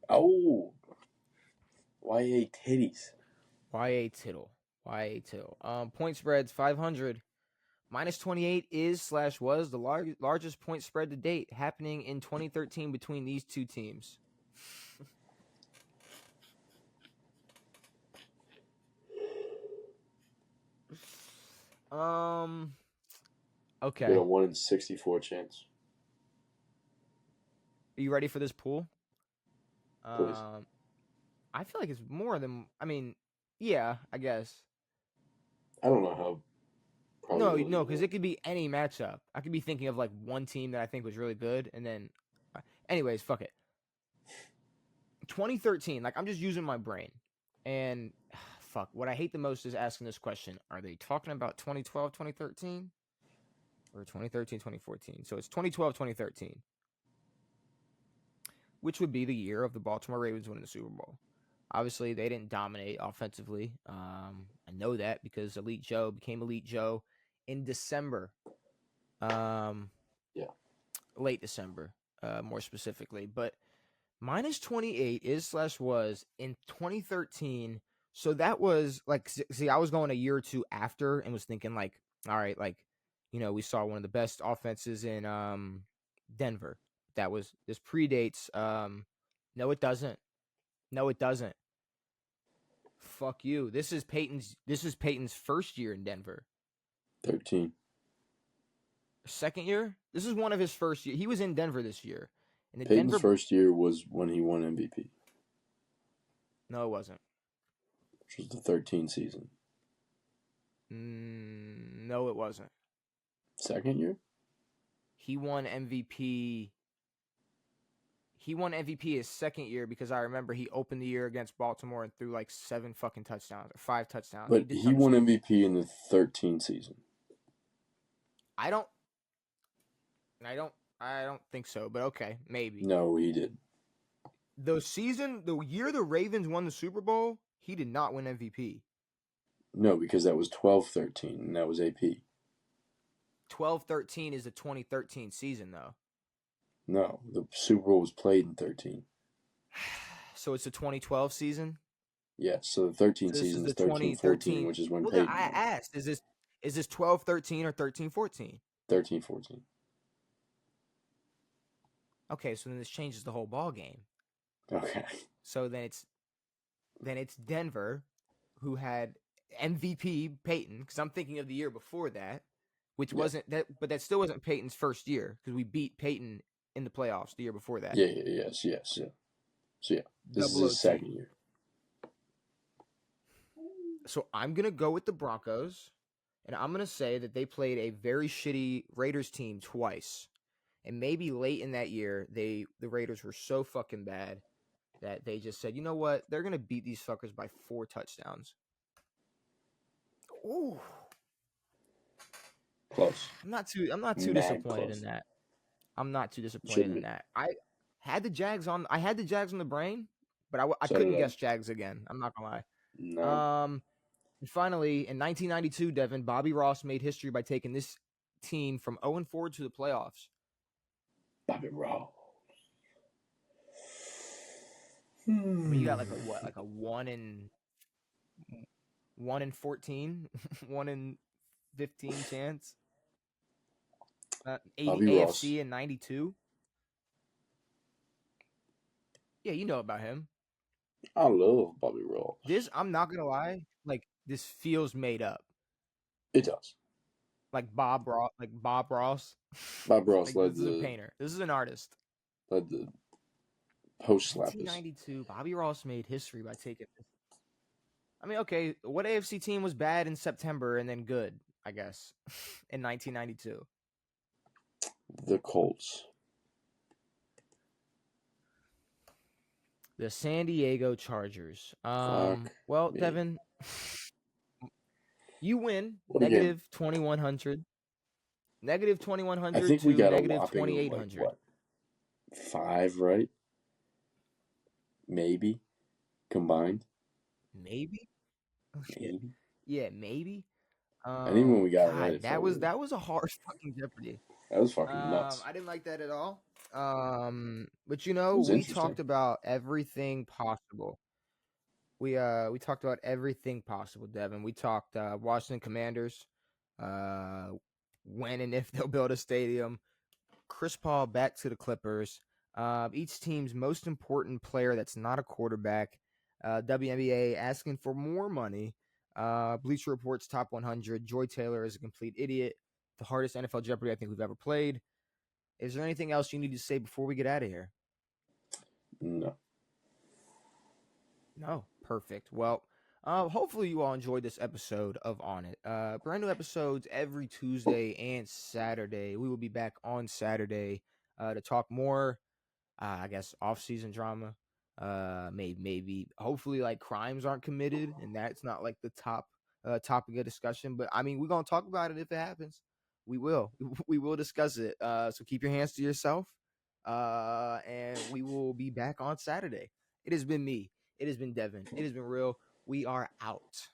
Oh. Y.A. Titties. Y.A. Tittle. Y.A. Tittle. Point spreads 500. Minus 28 is/was the largest point spread to date, happening in 2013 between these two teams. Okay. Get a 1 in 64 chance. Are you ready for this pool? Please. I feel like it's more than. I mean, yeah, I guess. I don't know how. No, Probability because it could be any matchup. I could be thinking of like one team that I think was really good, and then, anyways, fuck it. 2013. Like I'm just using my brain, and fuck. What I hate the most is asking this question: are they talking about 2012, 2013, or 2013, 2014? So it's 2012, 2013, which would be the year of the Baltimore Ravens winning the Super Bowl. Obviously, they didn't dominate offensively. I know that because Elite Joe became Elite Joe in December. Yeah. Late December, more specifically. But minus 28 is/was in 2013. So that was like, see, I was going a year or two after and was thinking like, all right, like, we saw one of the best offenses in Denver. This predates. No, it doesn't. No, it doesn't. Fuck you. This is Peyton's first year in Denver. 13. Second year? This is one of his first year. He was in Denver this year. And the Peyton's Denver first year was when he won MVP, No, it wasn't. which was the 13 season. No, it wasn't. Second year? He won MVP. He won MVP his second year because I remember he opened the year against Baltimore and threw like 7 fucking touchdowns or 5 touchdowns. But did he won MVP in the 13 season. I don't think so, but okay, maybe. No, he did. The year the Ravens won the Super Bowl, he did not win MVP. No, because that was 12-13, and that was AP. 12-13 is the 2013 season, though. No, the Super Bowl was played in 13. So it's the 2012 season? Yes, so the 13 So this season is is the 13-14, which is when Well, Peyton I won. asked, is this 12-13 or 13-14? 13-14. Okay, so then this changes the whole ball game. Okay. So then it's Denver, who had MVP Peyton, because I'm thinking of the year before that, which wasn't that, but that still wasn't Peyton's first year because we beat Peyton in the playoffs the year before that. Yes. So yeah, this is his second year. So I'm gonna go with the Broncos, and I'm gonna say that they played a very shitty Raiders team twice, and maybe late in that year the Raiders were so fucking bad that they just said, you know what, they're gonna beat these fuckers by 4 touchdowns. Ooh. Close. I'm not too Mad disappointed close. in that. I'm not too disappointed Shouldn't in be. that. I had the Jags on the brain, but I So couldn't did I. guess Jags again. I'm not gonna No. lie. And finally, in 1992, Devin, Bobby Ross made history by taking this team from 0-4 to the playoffs. Bobby Ross. I mean, you got like a 1 in 14, 1 in 15 chance. Bobby AFC Ross. in 92. Yeah, you know about him. I love Bobby Ross. This, I'm not gonna lie, like this feels made up. It does. Like Bob Ross, like Bob Ross. Bob Ross Like this is a painter. This is an artist. led the post slappers. 1992, Bobby Ross made history by taking this. I mean, okay, what AFC team was bad in September and then good, I guess, in 1992? The Colts. The San Diego Chargers. Fuck Well, me. Devin, you win. What a game. Negative 2100. Negative 2100 I think to we got a negative whopping of 2800. like what? 5, right? Maybe combined. Maybe. Maybe. Yeah, maybe. And even when we got it right, God, it that felt was weird. that was a hard fucking Jeopardy. That was fucking nuts. I didn't like that at all. But you It know, was we interesting. talked about everything possible. We talked about everything possible, Devin. We talked Washington Commanders, when and if they'll build a stadium. Chris Paul back to the Clippers. Each team's most important player that's not a quarterback. WNBA asking for more money. Bleacher Reports top 100. Joy Taylor is a complete idiot. The hardest NFL Jeopardy I think we've ever played. Is there anything else you need to say before we get out of here? No. No. Perfect. Well, hopefully you all enjoyed this episode of On It. Brand new episodes every Tuesday and Saturday. We will be back on Saturday to talk more, I guess, off-season drama. Maybe, hopefully, like crimes aren't committed, and that's not like the top topic of discussion. But I mean, we're gonna talk about it if it happens. We will. We will discuss it. So keep your hands to yourself. And we will be back on Saturday. It has been me. It has been Devin. It has been real. We are out.